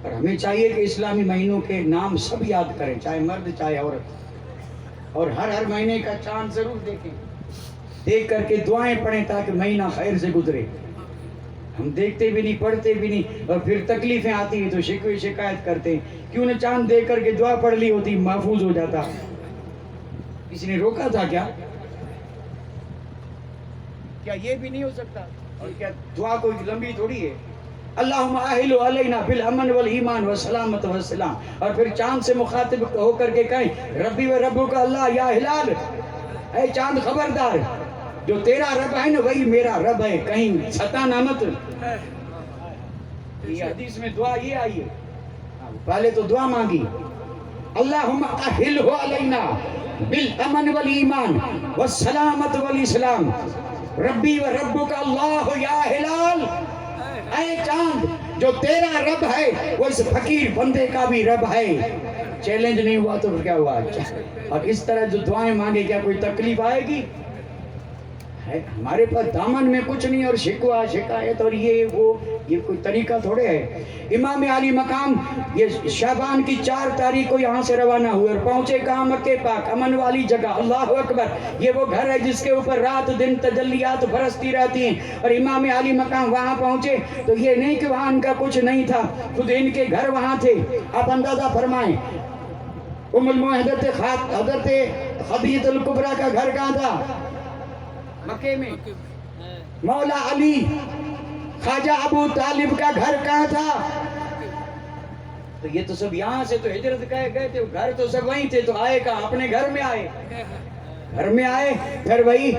اور ہمیں چاہیے کہ اسلامی مہینوں کے نام سب یاد کریں، چاہے مرد چاہے عورت، اور ہر مہینے کا چاند ضرور دیکھیں، دیکھ کر کے دعائیں پڑھیں تاکہ مہینہ خیر سے گزرے۔ ہم دیکھتے بھی نہیں، پڑھتے بھی نہیں، اور پھر تکلیفیں آتی ہیں تو شکوے شکایت کرتے ہیں، کیوں نہ چاند دیکھ کر کے دعا پڑھ لی ہوتی، محفوظ ہو جاتا۔ کسی نے روکا تھا کیا یہ بھی نہیں ہو سکتا؟ اور کیا دعا کوئی لمبی تھوڑی ہے؟ اللہم اہل علینا بالامن والایمان والسلامت والسلام، اور پھر چاند سے مخاطب ہو کر کے کہیں ربی و ربک اللہ یا ہلال، اے چاند خبردار، جو تیرا رب ہے نا وہی میرا رب ہے، کہیں ستانا مت۔ یہ حدیث میں دعا یہ آئی ہے، پہلے تو دعا مانگی، اللہم اہل علینا بالامن والایمان والسلامت والاسلام، ربی و ربک اللہ یا ہلال، اے چاند جو تیرا رب ہے وہ اس فقیر بندے کا بھی رب ہے۔ چیلنج نہیں ہوا تو کیا ہوا؟ اور اس طرح جو دعائیں مانگے کیا کوئی تکلیف آئے گی؟ ہمارے پاس دامن میں کچھ نہیں، اور شکوہ شکایت اور یہ وہ، یہ کوئی طریقہ تھوڑے ہے۔ امام علی مقام یہ شعبان کی 4 تاریخ کو یہاں سے روانہ ہوئے اور پہنچے کہاں؟ مکہ پاک، امن والی جگہ، اللہ اکبر۔ یہ وہ گھر ہے جس کے اوپر رات دن تجلیات برستی رہتی ہیں، اور امام علی مقام وہاں پہنچے تو یہ نہیں کہ وہاں ان کا کچھ نہیں تھا، خود ان کے گھر وہاں تھے۔ آپ اندازہ فرمائیں ام المؤمنین حضرت خدیجہ الکبریٰ کا گھر کہاں تھا؟ مکے میں۔ مولا علی خواجہ ابو طالب کا گھر کہاں تھا؟ تو یہ تو سب یہاں سے تو ہجرت گئے تھے، گھر تو سب وہیں تھے، تو آئے کہاں؟ اپنے گھر میں آئے، گھر میں آئے، پھر وہی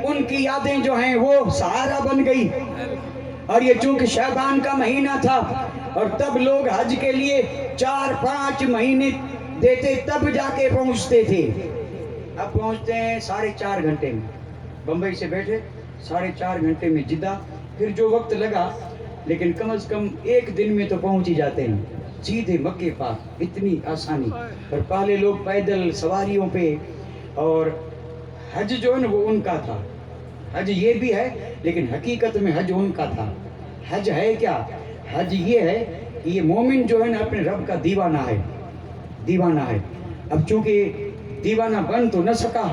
ان کی یادیں جو ہیں وہ سہارا بن گئی۔ اور یہ چونکہ شعبان کا مہینہ تھا، اور تب لوگ حج کے لیے 4-5 مہینے دیتے تب جا کے پہنچتے تھے۔ اب پہنچتے ہیں 4.5 گھنٹے میں، بمبئی سے بیٹھے 4.5 گھنٹے میں جدہ، پھر جو وقت لگا لیکن کم از کم 1 دن میں تو پہنچ ہی جاتے ہیں سیدھے مکے پاک، اتنی آسانی۔ اور پہلے لوگ پیدل سواریوں پہ، اور حج جو ہے نا وہ ان کا تھا، حج یہ بھی ہے لیکن حقیقت میں حج ان کا تھا۔ حج ہے کیا؟ حج یہ ہے کہ یہ مومن جو ہے نا اپنے رب کا دیوانہ ہے، دیوانہ ہے، اب چونکہ دیوانہ بن تو نہ سکا،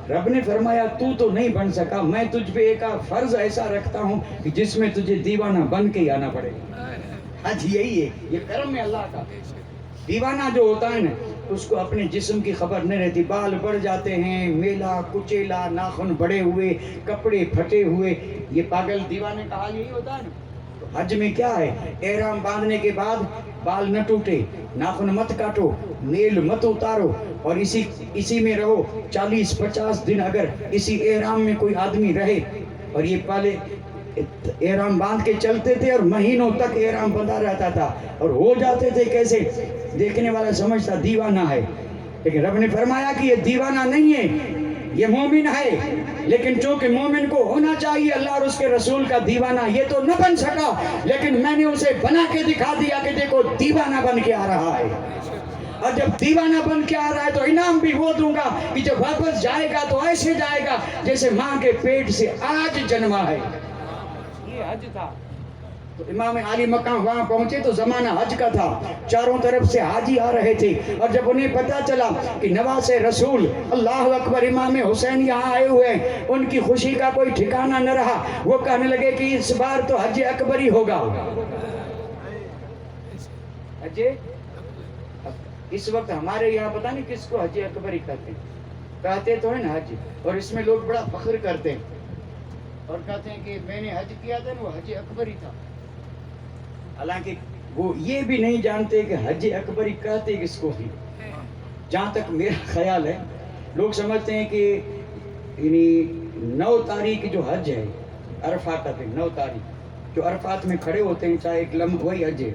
رب نے فرمایا تو تو نہیں بن سکا، میں تجھ پہ ایک فرض ایسا رکھتا ہوں کہ جس میں تجھے دیوانہ بن کے ہی آنا پڑے گا۔ حج یہی ہے، یہ کرم ہے اللہ کا۔ دیوانہ جو ہوتا ہے نا اس کو اپنے جسم کی خبر نہیں رہتی، بال بڑھ جاتے ہیں، میلا کچیلا، ناخن بڑے ہوئے، کپڑے پھٹے ہوئے، یہ پاگل دیوانے کا حال یہی ہوتا ہے نا۔ تو حج میں کیا ہے، احرام باندھنے کے بعد بال نہ ٹوٹے، ناخن مت کاٹو، میل مت اتارو، اور اسی میں رہو 40-50 دن۔ اگر اسی احرام میں کوئی آدمی رہے، اور یہ پہلے احرام باندھ کے چلتے تھے اور مہینوں تک احرام بندھا رہتا تھا، اور ہو جاتے تھے کیسے، دیکھنے والا سمجھتا دیوانہ ہے، لیکن رب نے فرمایا کہ یہ دیوانہ نہیں ہے، یہ مومن ہے۔ لیکن چونکہ مومن کو ہونا چاہیے اللہ اور اس کے رسول کا دیوانہ، یہ تو نہ بن سکا، لیکن میں نے اسے بنا کے دکھا دیا کہ دیکھو دیوانہ بن کے آ رہا ہے۔ اور جب دیوانہ بن کے آ رہا ہے تو انعام بھی وہ دوں گا کہ جب واپس جائے گا تو ایسے جائے گا جیسے ماں کے پیٹ سے آج جنما ہے۔ یہ حج تھا۔ تو امام علی مقام وہاں پہنچے تو زمانہ حج کا تھا، چاروں طرف سے حاجی آ رہے تھے، اور جب انہیں پتا چلا کہ نواز رسول اللہ اکبر امام حسین یہاں آئے ہوئے ہیں، ان کی خوشی کا کوئی ٹھکانہ نہ رہا۔ وہ کہنے لگے کہ اس بار تو حج اکبر ہی ہوگا۔ حج اس وقت ہمارے یہاں پتہ نہیں کس کو حج اکبر ہی کہتے ہیں، کہتے تو ہے نا حج، اور اس میں لوگ بڑا فخر کرتے ہیں اور کہتے ہیں کہ میں نے حج کیا تھا وہ حج اکبر ہی تھا، حالانکہ وہ یہ بھی نہیں جانتے کہ حج اکبر ہی کہتے کس کو ہی۔ جہاں تک میرا خیال ہے لوگ سمجھتے ہیں کہ یعنی 9 تاریخ جو حج ہے، عرفہ کا دن 9 تاریخ جو عرفات میں کھڑے ہوتے ہیں، چاہے ایک لمحہ وہی حج ہے،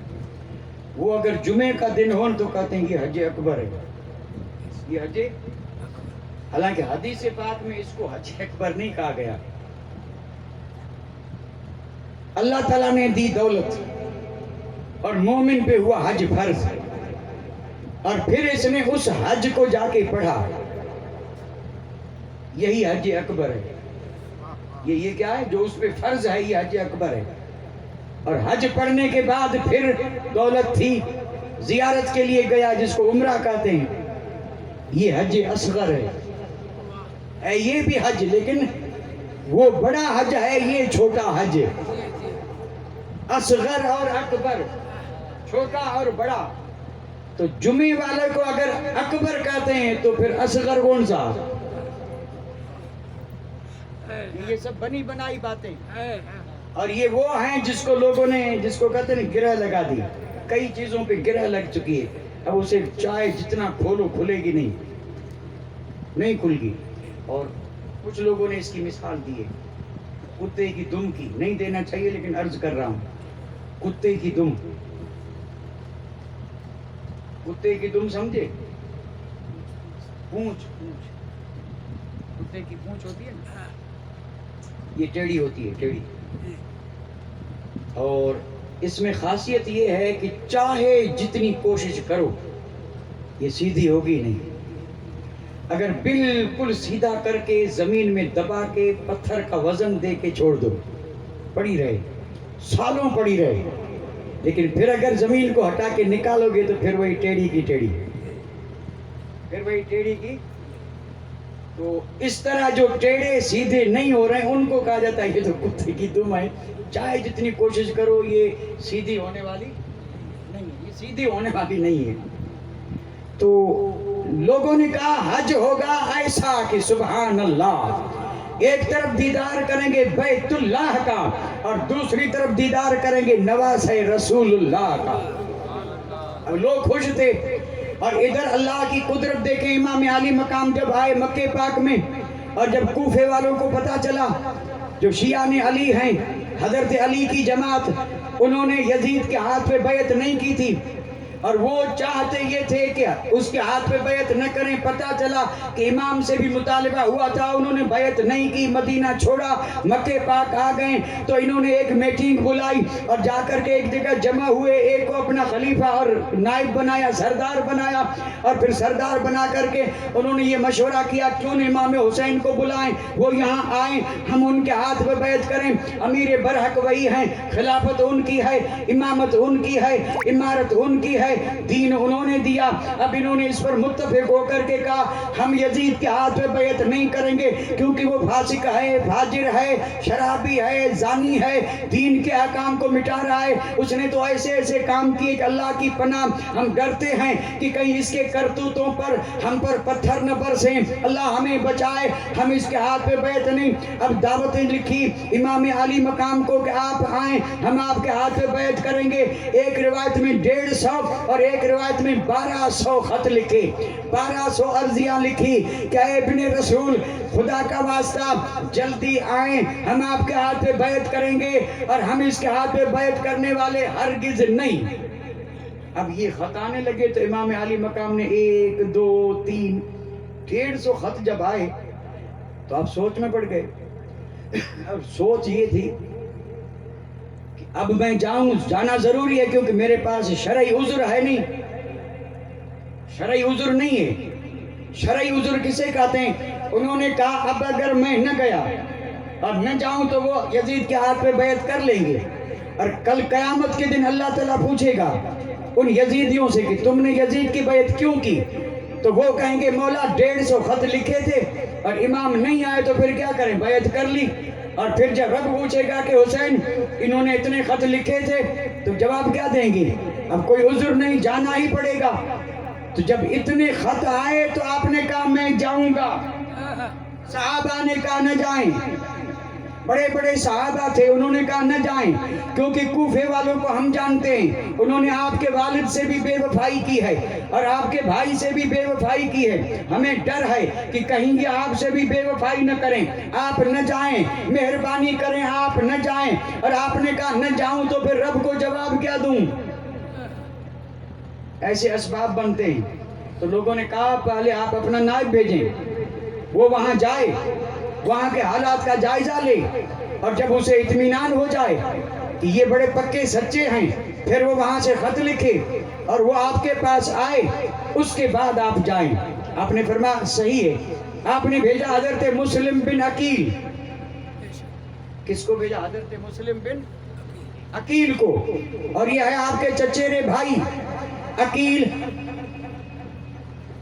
وہ اگر جمعے کا دن ہو تو کہتے ہیں کہ حج اکبر ہے، یہ حج، حالانکہ حدیث پاک میں اس کو حج اکبر نہیں کہا گیا۔ اللہ تعالیٰ نے دی دولت اور مومن پہ ہوا حج فرض، اور پھر اس نے اس حج کو جا کے پڑھا، یہی حج اکبر ہے۔ یہ کیا ہے جو اس پہ فرض ہے، یہ حج اکبر ہے۔ اور حج پڑھنے کے بعد پھر دولت تھی، زیارت کے لیے گیا جس کو عمرہ کہتے ہیں، یہ حج اصغر ہے یہ بھی حج، لیکن وہ بڑا حج ہے، یہ چھوٹا حج ہے۔ اصغر اور اکبر، چھوٹا اور بڑا۔ تو جمعے والے کو اگر اکبر کہتے ہیں تو پھر اصغر کون سا؟ یہ سب بنی بنائی باتیں، اور یہ وہ ہیں جس کو لوگوں نے، جس کو کہتے ہیں گرہ لگا دی، کئی چیزوں پہ گرہ لگ چکی ہے، اب اسے چاہے جتنا کھولو کھلے گی نہیں کھل گی۔ اور کچھ لوگوں نے اس کی مثال دی ہے کتے کی دم کی، نہیں دینا چاہیے لیکن عرض کر رہا ہوں، کتے کی دم، کتے کی دم سمجھے؟ پونچھ، کتے کی پونچھ ہوتی ہے نا، یہ ٹیڑھی ہوتی ہے، ٹیڑھی، اور اس میں خاصیت یہ ہے کہ چاہے جتنی کوشش کرو یہ سیدھی ہوگی نہیں۔ اگر بالکل سیدھا کر کے زمین میں دبا کے پتھر کا وزن دے کے چھوڑ دو، پڑی رہے، سالوں پڑی رہے، لیکن پھر اگر زمین کو ہٹا کے نکالو گے تو پھر وہی ٹیڑھی کی ٹیڑھی، پھر وہی ٹیڑھی کی۔ تو اس طرح جو ٹیڑھے سیدھے نہیں ہو رہے ہیں ان کو کہا جاتا ہے یہ تو کتے کی دم ہے، چاہے جتنی کوشش کرو یہ سیدھی ہونے والی نہیں ہے، یہ سیدھی ہونے والی نہیں ہے۔ تو لوگوں نے کہا حج ہوگا ایسا کہ سبحان اللہ، ایک طرف دیدار کریں گے بیت اللہ کا اور دوسری طرف دیدار کریں گے نواز رسول اللہ کا۔ اب لوگ خوش تھے، اور ادھر اللہ کی قدرت دیکھیں، امام علی مقام جب آئے مکہ پاک میں، اور جب کوفے والوں کو پتا چلا، جو شیعہ علی ہیں، حضرت علی کی جماعت، انہوں نے یزید کے ہاتھ پہ بیعت نہیں کی تھی، اور وہ چاہتے یہ تھے کہ اس کے ہاتھ پہ بیعت نہ کریں۔ پتا چلا کہ امام سے بھی مطالبہ ہوا تھا، انہوں نے بیعت نہیں کی، مدینہ چھوڑا، مکہ پاک آ گئے۔ تو انہوں نے ایک میٹنگ بلائی اور جا کر کے ایک جگہ جمع ہوئے، ایک کو اپنا خلیفہ اور نائب بنایا، سردار بنایا، اور پھر سردار بنا کر کے انہوں نے یہ مشورہ کیا کیوں نہ امام حسین کو بلائیں، وہ یہاں آئیں، ہم ان کے ہاتھ پہ بیعت کریں، امیر برحق وہی ہیں، خلافت ان کی ہے، امامت ان کی ہے، امارت ان کی ہے، ہے دین انہوں نے دیا. اب انہوں نے اس پر متفق ہو کر کے کہا ہم یزید کے ہاتھ پہ بیعت نہیں کریں گے کیونکہ وہ فاسق ہے, فاجر ہے, شرابی ہے, زانی ہے, دین کے احکام کو مٹا رہا ہے. اس نے تو ایسے ایسے کام کیے کہ اللہ کی پناہ ہم ڈرتے ہیں کہ کہیں اس کے کرتوتوں پر ہم پر پتھر نہ برسیں, اللہ ہمیں بچائے, ہم اس کے ہاتھ پہ بیعت نہیں. اب دعوتیں لکھی امام علی مقام کو کہ آپ آئیں ہم آپ کے ہاتھ پہ بیعت کریں گے. ایک روایت میں 150 اور ایک روایت میں 1200 خط لکھے, 1200 عرضیاں لکھی کہ اے ابن رسول خدا کا واسطہ جلدی آئیں ہم آپ کے ہاتھ پہ بیعت کریں گے اور ہم اس کے ہاتھ پہ بیعت کرنے والے ہرگز نہیں. اب یہ خط آنے لگے تو امام علی مقام نے 1 2 3 150 خط جب آئے تو آپ سوچ میں پڑ گئے. اب سوچ یہ تھی کہ اب میں جاؤں, جانا ضروری ہے کیونکہ میرے پاس شرعی عذر ہے نہیں, شرعی عذر نہیں ہے. شرعی عذر کسے کہتے ہیں؟ انہوں نے کہا اب اگر میں نہ گیا اور نہ جاؤں تو وہ یزید کے ہاتھ پہ بیعت کر لیں گے اور کل قیامت کے دن اللہ تعالیٰ پوچھے گا ان یزیدیوں سے کہ تم نے یزید کی بیعت کیوں کی؟ تو وہ کہیں گے مولا 150 خط لکھے تھے اور امام نہیں آئے تو پھر کیا کریں, بیعت کر لی. اور پھر جب رب پوچھے گا کہ حسین انہوں نے اتنے خط لکھے تھے تو جواب کیا دیں گے؟ اب کوئی عذر نہیں, جانا ہی پڑے گا. تو جب اتنے خط آئے تو آپ نے کہا میں جاؤں گا. صحابہ نے کہا نہ جائیں, بڑے بڑے صحابہ تھے, انہوں نے کہا نہ جائیں کیونکہ کوفے والوں کو ہم جانتے ہیں, انہوں نے آپ کے والد سے بھی بے وفائی کی ہے اور آپ کے بھائی سے بھی بے وفائی کی ہے. ہمیں ڈر ہے کہ کہیں یہ آپ سے بھی بے وفائی نہ کریں, آپ نہ جائیں, مہربانی کریں آپ نہ جائیں. اور آپ نے کہا نہ جاؤں تو پھر رب کو جواب کیا دوں؟ ایسے اسباب بنتے ہیں. تو لوگوں نے کہا پہلے آپ اپنا نائب بھیجیں, وہ وہاں جائے, وہاں کے حالات کا جائزہ لے اور جب اسے اطمینان ہو جائے کہ یہ بڑے پکے سچے ہیں پھر وہ وہاں سے خط لکھے اور وہ آپ کے پاس آئے, اس کے بعد آپ جائیں. آپ نے فرمایا صحیح ہے. آپ نے بھیجا حضرت مسلم بن عقیل. کس کو بھیجا؟ حضرت مسلم بن عقیل کو. اور یہ ہے آپ کے چچیرے بھائی عقیل,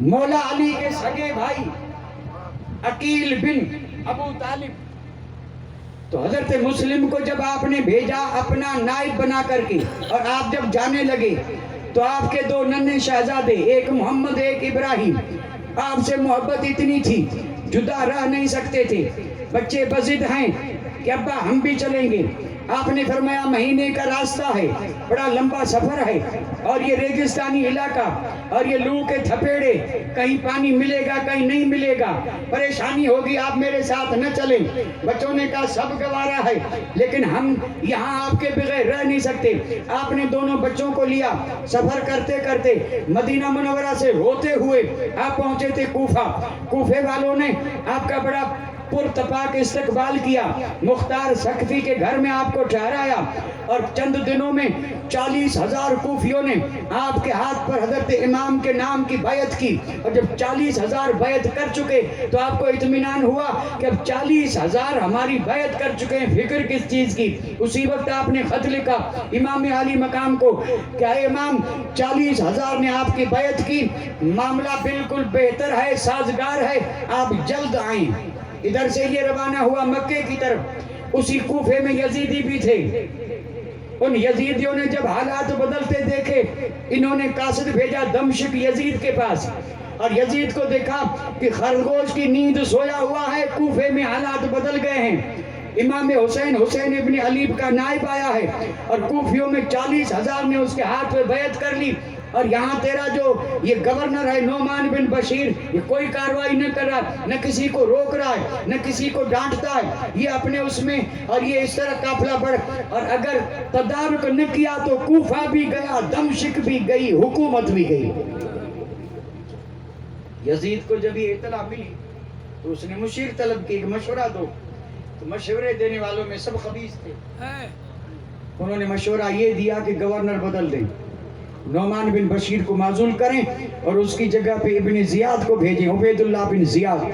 مولا علی کے سگے بھائی عقیل بن ابو طالب. تو حضرت مسلم کو جب آپ نے بھیجا اپنا نائب بنا کر کے اور آپ جب جانے لگے تو آپ کے 2 ننھے شہزادے, ایک محمد ایک ابراہیم, آپ سے محبت اتنی تھی جدا رہ نہیں سکتے تھے. بچے بضد ہیں کہ ابا ہم بھی چلیں گے. آپ نے فرمایا مہینے کا راستہ ہے, بڑا لمبا سفر ہے اور یہ ریگستانی علاقہ اور یہ لو کے تھپیڑے, کہیں پانی ملے گا کہیں نہیں ملے گا, پریشانی ہوگی, آپ میرے ساتھ نہ چلیں. بچوں نے کہا سب گوارا ہے لیکن ہم یہاں آپ کے بغیر رہ نہیں سکتے. آپ نے دونوں بچوں کو لیا, سفر کرتے کرتے مدینہ منورہ سے ہوتے ہوئے آپ پہنچے تھے کوفہ. کوفے والوں نے آپ کا بڑا پرتپاک استقبال کیا, مختار سقفی کے گھر میں آپ کو ٹھہرایا اور چند دنوں میں 40,000 کوفیوں نے آپ کے ہاتھ پر حضرت امام کے نام کی بیعت کی. اور جب 40,000 بیعت کر چکے تو آپ کو اطمینان ہوا کہ اب 40,000 ہماری بیعت کر چکے ہیں, فکر کس چیز کی. اسی وقت آپ نے خط لکھا امام علی مقام کو کہ اے امام 40,000 نے آپ کی بیعت کی, معاملہ بالکل بہتر ہے, سازگار ہے, آپ جلد آئیں. ادھر سے یہ روانہ ہوا مکے کی طرف. اسی کوفے میں یزیدی بھی تھے. ان یزیدیوں نے جب حالات بدلتے دیکھے انہوں نے قاصد بھیجا دمشق یزید کے پاس اور یزید کو دیکھا کہ خرگوش کی نیند سویا ہوا ہے, کوفے میں حالات بدل گئے ہیں. امام حسین ابن علی کا نائب آیا ہے اور کوفیوں میں 40,000 نے اس کے ہاتھ پہ بیعت کر لی. اور یہاں تیرا جو یہ گورنر ہے نعمان بن بشیر, یہ کوئی کاروائی نہ کر رہا, نہ کسی کو روک رہا ہے, نہ کسی کو ڈانٹتا ہے, یہ اپنے اس میں, اور یہ اس طرح قافلہ بڑھ, اور اگر تدارک نہ کیا تو کوفہ بھی گیا, دمشق بھی گئی, حکومت بھی گئی. یزید کو جب یہ اطلاع ملی تو اس نے مشیر طلب کی کہ مشورہ دو. تو مشورے دینے والوں میں سب خبیث تھے. انہوں نے مشورہ یہ دیا کہ گورنر بدل دیں, نعمان بن بشیر کو معزول کریں اور اس کی جگہ پہ ابن زیاد کو بھیجیں, عبید اللہ بن زیاد.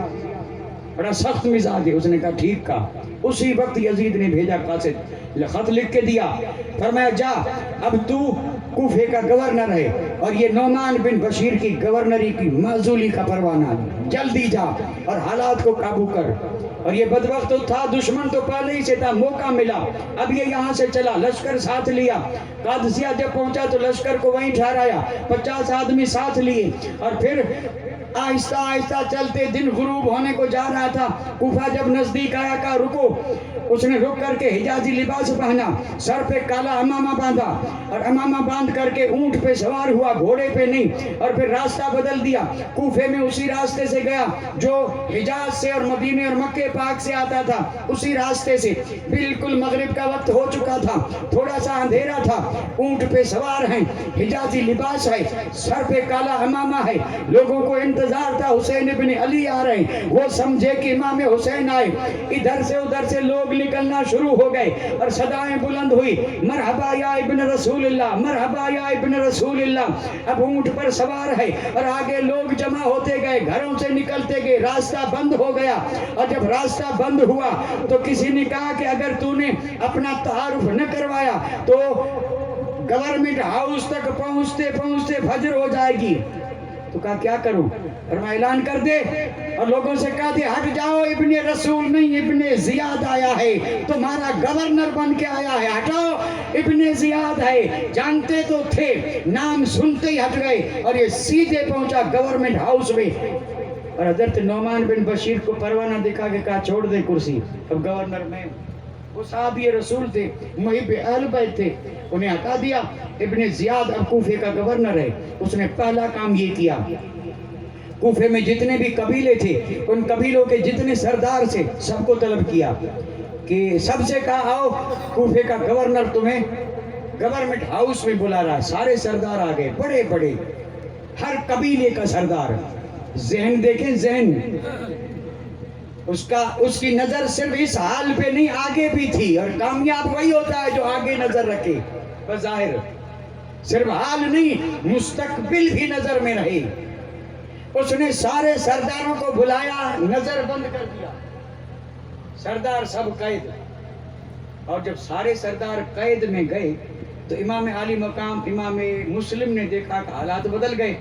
بڑا سخت مزاج ہے. اس نے کہا ٹھیک کہا. اسی وقت یزید نے بھیجا قاصد, خط لکھ کے دیا, فرمایا جا اب تو کوفے کا گورنر ہے اور یہ نعمان بن بشیر کی گورنری کی معزولی کا پروانہ، جلدی جا اور حالات کو قابو کر۔ اور یہ بدبخت تو تھا، دشمن تو پہلے ہی سے تھا، موقع ملا، اب یہ یہاں سے چلا، لشکر ساتھ لیا، قادسیہ جب پہنچا تو لشکر کو وہیں ٹھہرایا، 50 آدمی ساتھ لیے، اور پھر آہستہ آہستہ چلتے، دن غروب ہونے کو جا رہا تھا۔ کوفہ جب نزدیک آیا، کہا رکو، اس نے رک کر کے حجازی لباس پہنا، سر پہ کالا امامہ باندھا، اور امامہ باندھ کر کے اونٹ پہ سوار ہوا، گھوڑے پہ نہیں، اور پھر راستہ بدل دیا، کوفے میں اسی راستے سے گیا جو حجاز سے اور مدینے اور مکہ پاک سے آتا تھا، اسی راستے سے۔ بالکل مغرب کا وقت ہو چکا تھا، تھوڑا سا اندھیرا تھا، اونٹ پہ سوار ہیں، حجازی لباس ہے، سر پہ کالا امامہ ہے، لوگوں کو انتظار تھا حسین ابن علی آ رہے ہیں، وہ سمجھے کہ امام حسین آئے، ادھر سے ادھر سے لوگ نکلنا شروع ہو گئے اور صدائیں بلند ہوئی، مرحبا یا ابن رسول اللہ، مرحبا یا ابن رسول اللہ۔ اب اونٹ پر سوار ہے اور آگے لوگ جمع ہوتے گئے، گھروں سے نکلتے گئے، راستہ بند ہو گیا، اور جب راستہ بند ہوا تو کسی نے کہا کہ اگر تو نے اپنا تعارف نہ کروایا تو گورنمنٹ ہاؤس تک پہنچتے پہنچتے فجر ہو جائے گی۔ تو کہا کیا کروں؟ فرمایا اعلان کر دے، اور لوگوں سے کہا دے ہٹ جاؤ، ابن رسول نہیں ابن زیاد آیا ہے، تمہارا گورنر بن کے آیا ہے، ہٹاؤ، ابن زیاد ہے۔ جانتے تو تھے، نام سنتے ہی ہٹ گئے، اور یہ سیدھے پہنچا گورنمنٹ ہاؤس میں، اور حضرت نعمان بن بشیر کو پروانہ دکھا کے کہا چھوڑ دے کرسی، اب گورنر میں۔ وہ صحابی رسول تھے، محب اہل بیت تھے، انہیں ہٹا دیا۔ ابن زیاد اب کوفے کا گورنر ہے۔ اس نے پہلا کام یہ کیا، کوفے میں جتنے بھی قبیلے تھے، ان قبیلوں کے جتنے سردار سے سب کو طلب کیا کہ سب سے کہا آؤ، کوفے کا گورنر تمہیں گورنمنٹ ہاؤس میں بلا رہا ہے۔ سارے سردار آ گئے، بڑے بڑے، ہر قبیلے کا سردار۔ ذہن دیکھیں، ذہن اس کی نظر صرف اس حال پہ نہیں، آگے بھی تھی، اور کامیاب وہی ہوتا ہے جو آگے نظر رکھے۔ بظاہر صرف حال نہیں، مستقبل بھی نظر میں رہے۔ اس نے سارے سرداروں کو بلایا، نظر بند کر دیا، سردار سب قید۔ اور جب سارے سردار قید میں گئے تو امام عالی مقام امام مسلم نے دیکھا کہ حالات بدل گئے،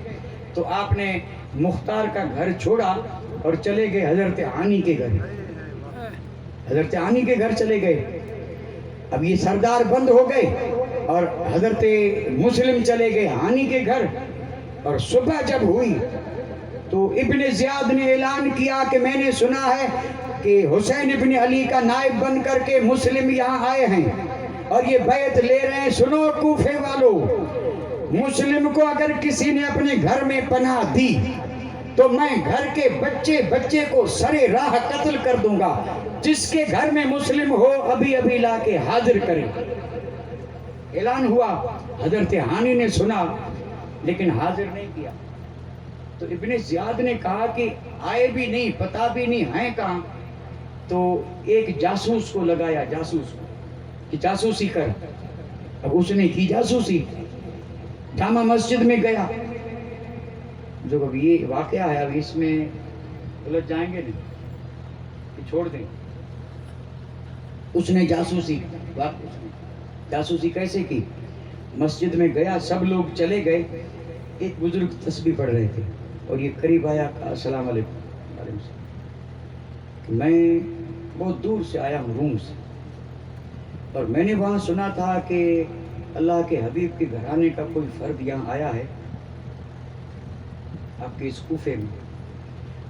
تو آپ نے مختار کا گھر چھوڑا اور چلے گئے حضرت عانی کے گھر، حضرت عانی کے گھر چلے گئے۔ اب یہ سردار بند ہو گئے اور حضرت مسلم چلے گئے عانی کے گھر۔ اور صبح جب ہوئی تو ابن زیاد نے اعلان کیا کہ میں نے سنا ہے کہ حسین ابن علی کا نائب بن کر کے مسلم یہاں آئے ہیں اور یہ بیعت لے رہے ہیں۔ سنو کوفے والو، مسلم کو اگر کسی نے اپنے گھر میں پناہ دی تو میں گھر کے بچے بچے کو سرے راہ قتل کر دوں گا۔ جس کے گھر میں مسلم ہو ابھی ابھی لا کے حاضر کرے۔ اعلان ہوا، حضرت عانی نے سنا لیکن حاضر نہیں کیا۔ تو ابن زیاد نے کہا کہ آئے بھی نہیں، پتا بھی نہیں ہیں کہاں، تو ایک جاسوس کو لگایا، جاسوس کو کہ جاسوسی کر۔ اب اس نے کی جاسوسی، جامع مسجد میں گیا۔ جو اب یہ واقعہ ہے، اب اس میں الجھ جائیں گے نہیں کہ چھوڑ دیں۔ اس نے جاسوسی کیسے کی؟ مسجد میں گیا، سب لوگ چلے گئے، ایک بزرگ تسبیح پڑھ رہے تھے اور یہ قریب آیا، کہا السلام علیکم، میں بہت دور سے آیا ہوں، روم سے، اور میں نے وہاں سنا تھا کہ اللہ کے حبیب کے گھرانے کا کوئی فرد یہاں آیا ہے آپ کے اس کوفے میں۔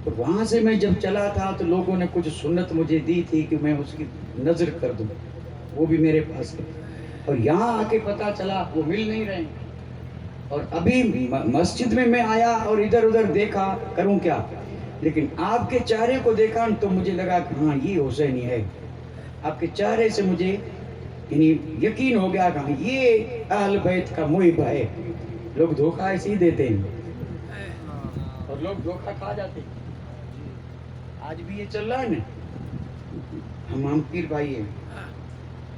اور وہاں سے میں جب چلا تھا تو لوگوں نے کچھ سنت مجھے دی تھی کہ میں اس کی نظر کر دوں، وہ بھی میرے پاس ہے، اور یہاں آ کے پتا چلا وہ مل نہیں رہے۔ اور ابھی مسجد میں آیا اور ادھر ادھر دیکھا، کروں کیا؟ لیکن آپ کے چہرے کو دیکھا تو مجھے لگا کہ ہاں یہ حسینی ہے۔ آپ کے چہرے سے مجھے یعنی یقین ہو گیا کہ یہ اہل بیت کا محب ہے۔ لوگ دھوکہ ایسے ہی دیتے ہیں اور لوگ دھوکہ کھا جاتے ہیں۔ آج بھی یہ چل رہا ہے نا، ہم پیر بھائی ہیں،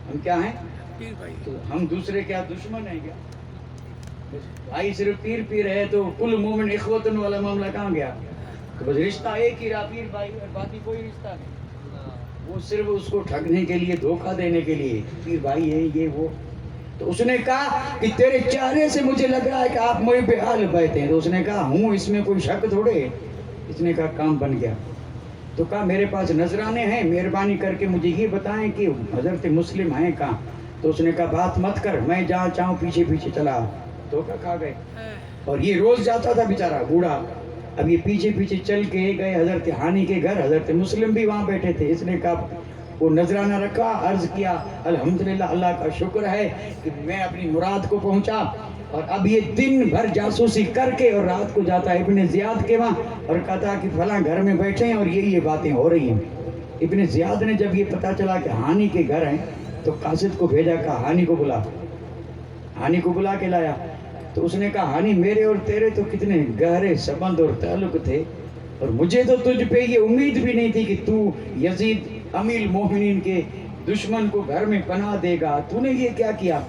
ہم کیا ہیں؟ پیر بھائی۔ تو ہم دوسرے کیا دشمن ہیں کیا؟ بھائی صرف پیر ہے تو کل مومن اخوتن والا معاملہ کہاں گیا؟ تو بس رشتہ ایک ہی رہا، پیر بھائی، اور باقی کوئی رشتہ نہیں۔ وہ صرف اس کو ٹھگنے کے لیے، دھوکہ دینے کے لیے، پیر بھائی ہے یہ وہ۔ تو اس نے کہا کہ تیرے چہرے سے مجھے لگ رہا ہے کہ آپ محب اہل بیت ہیں. تو اس نے کہا ہوں، اس میں کوئی شک تھوڑے. اس نے کہا کام بن گیا. تو کہا میرے پاس نذرانے ہیں، مہربانی کر کے مجھے یہ بتائیں کہ حضرت مسلم ہیں کہاں. تو اس نے کہا بات مت کر، میں جہاں چاہوں پیچھے پیچھے چلا. تو کھا گئے. اور یہ روز جاتا تھا بیچارہ بوڑھا. اب یہ پیچھے پیچھے چل کے گئے حضرت ہانی کے گھر. حضرت مسلم بھی وہاں بیٹھے تھے. اس نے کہا وہ نذرانہ رکھا، عرض کیا الحمدللہ اللہ کا شکر ہے کہ میں اپنی مراد کو پہنچا. اور اب یہ دن بھر جاسوسی کر کے اور رات کو جاتا ہے ابن زیاد کے وہاں اور کہتا کہ فلاں گھر میں بیٹھے ہیں اور یہ باتیں ہو رہی ہیں. ابن زیاد نے جب یہ پتا چلا کہ ہانی کے گھر ہیں تو قاصد کو بھیجا، کہا ہانی کو بلا. ہانی کو بلا کے لایا. تو اس نے کہا ہانی میرے اور تیرے تو کتنے گہرے سبند اور تعلق تھے، اور مجھے تو تجھ پہ یہ امید بھی نہیں تھی کہ تو یزید امیر المومنین کے دشمن کو گھر میں پناہ دے گا. تو نے یہ کیا کیا؟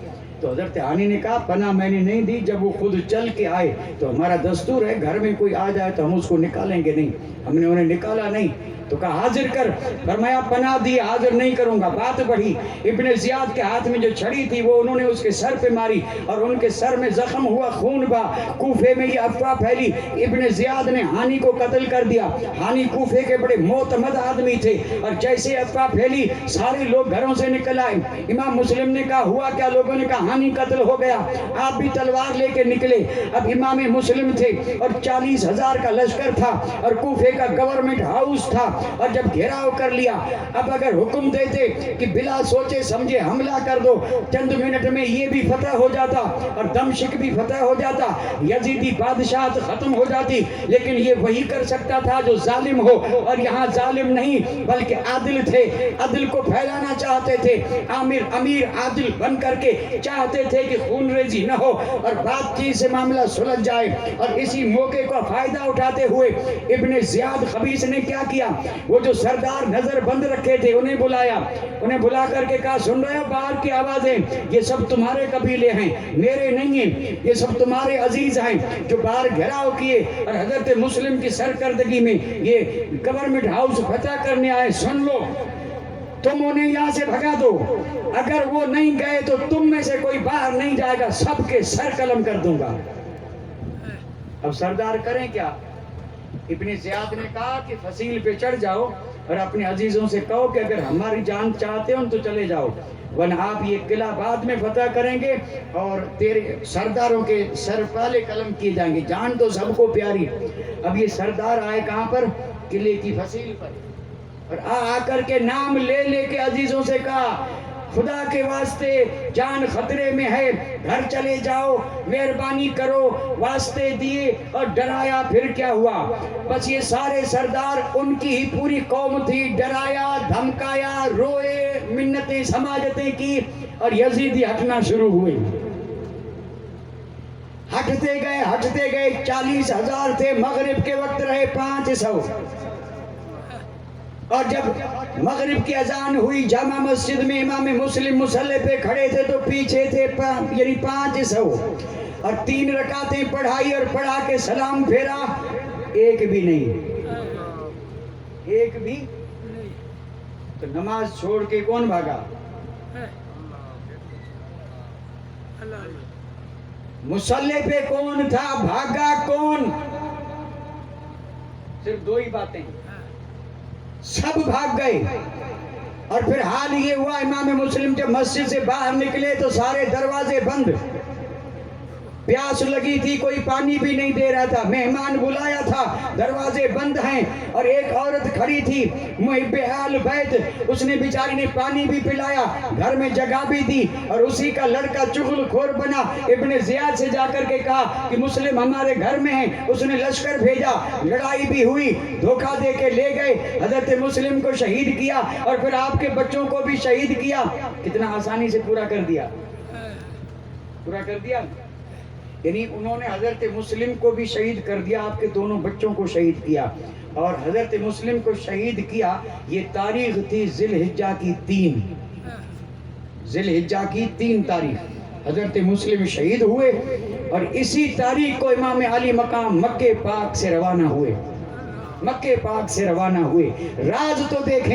تو حضرت ہانی نے کہا پناہ میں نے نہیں دی، جب وہ خود چل کے آئے تو ہمارا دستور ہے گھر میں کوئی آ جائے تو ہم اس کو نکالیں گے نہیں. ہم نے انہیں نکالا نہیں. تو کہا حاضر کر. فرمایا پناہ دی، حاضر نہیں کروں گا. بات بڑھی. ابن زیاد کے ہاتھ میں جو چھڑی تھی وہ انہوں نے اس کے سر پہ ماری اور ان کے سر میں زخم ہوا، خون بہا. کوفے میں یہ افواہ پھیلی ابن زیاد نے ہانی کو قتل کر دیا. ہانی کوفے کے بڑے معتمد آدمی تھے اور جیسے افواہ پھیلی سارے لوگ گھروں سے نکل آئے. امام مسلم نے کہا ہوا کیا؟ لوگوں نے کہا ہانی قتل ہو گیا. آپ بھی تلوار لے کے نکلے. اب امام مسلم تھے اور 40,000 کا لشکر تھا اور کوفے کا گورنمنٹ ہاؤس تھا. اور جب گھیراؤ کر لیا، اب اگر حکم دیتے کہ بلا سوچے سمجھے حملہ کر دو، چند منٹ میں یہ بھی فتح ہو جاتا اور دمشق بھی فتح ہو جاتا، یزیدی بادشاہت ختم ہو جاتی. لیکن یہ وہی کر سکتا تھا جو ظالم ہو، اور یہاں ظالم نہیں بلکہ عادل تھے. عدل کو پھیلانا چاہتے تھے. امیر عادل بن کر کے چاہتے تھے کہ خون ریزی نہ ہو اور بات چیت سے معاملہ سلجھ جائے. اور اسی موقع کا فائدہ اٹھاتے ہوئے ابن زیاد خبیث نے کیا کیا؟ وہ جو سردار نظر بند رکھے تھے انہیں بلایا. انہیں بلا کر کے کہا سن رہے ہو باہر کی آوازیں؟ یہ سب تمہارے قبیلے ہیں، میرے نہیں ہیں. یہ سب تمہارے عزیز ہیں جو باہر گھیراؤ کیے اور حضرت مسلم کی سرکردگی میں یہ گورنمنٹ ہاؤس فتح کرنے آئے. سن لو، تم انہیں یہاں سے بھگا دو. اگر وہ نہیں گئے تو تم میں سے کوئی باہر نہیں جائے گا، سب کے سر قلم کر دوں گا. اب سردار کریں کیا؟ ابن زیاد نے کہا کہ فصیل پہ چڑھ جاؤ اور اپنے عزیزوں سے کہو کہ اگر ہماری جان چاہتے ہو تو چلے جاؤ، ورنہ آپ یہ قلعہ بعد میں فتح کریں گے اور تیرے سرداروں کے سر پہلے قلم کیے جائیں گے. جان تو سب کو پیاری. اب یہ سردار آئے کہاں پر؟ قلعے کی فصیل پر. اور آ کر کے نام لے لے کے عزیزوں سے کہا خدا کے واسطے جان خطرے میں ہے، گھر چلے جاؤ، مہربانی کرو. واسطے دیے اور ڈرایا. پھر کیا ہوا؟ بس یہ سارے سردار ان کی ہی پوری قوم تھی. ڈرایا، دھمکایا، روئے، منتیں سماجتیں کی اور یزیدی ہٹنا شروع ہوئے. ہٹتے گئے. 40,000 تھے. مغرب کے وقت رہے 500. اور جب مغرب کی اذان ہوئی جامع مسجد میں امام مسلم مصلی پہ کھڑے تھے تو پیچھے تھے یعنی 500. اور 3 رکعتیں پڑھائی اور پڑھا کے سلام پھیرا. ایک بھی نہیں. تو نماز چھوڑ کے کون بھاگا؟ مصلی پہ کون تھا؟ بھاگا کون؟ صرف 2 ہی باتیں. سب بھاگ گئے. اور پھر حال یہ ہوا امام مسلم جب مسجد سے باہر نکلے تو سارے دروازے بند. پیاس لگی تھی، کوئی پانی بھی نہیں دے رہا تھا. مہمان بلایا تھا، دروازے بند ہیں. اور ایک عورت کھڑی تھی محب اہل بیت، اس نے بیچاری نے پانی بھی پلایا، گھر میں جگہ بھی دی. اور اسی کا لڑکا چغل خور بنا. ابن زیاد سے جا کر کے کہا کہ مسلم ہمارے گھر میں ہیں. اس نے لشکر بھیجا، لڑائی بھی ہوئی، دھوکہ دے کے لے گئے. حضرت مسلم کو شہید کیا اور پھر آپ کے بچوں کو بھی شہید کیا. کتنا آسانی سے پورا کر دیا. یعنی انہوں نے حضرت مسلم کو بھی شہید کر دیا، آپ کے دونوں بچوں کو شہید کیا. اور حضرت مسلم کو شہید کیا. یہ تاریخ تھی ذی الحجہ کی 3 تاریخ حضرت مسلم شہید ہوئے. اور اسی تاریخ کو امام علی مقام مکہ پاک سے روانہ ہوئے. راز تو دیکھیں.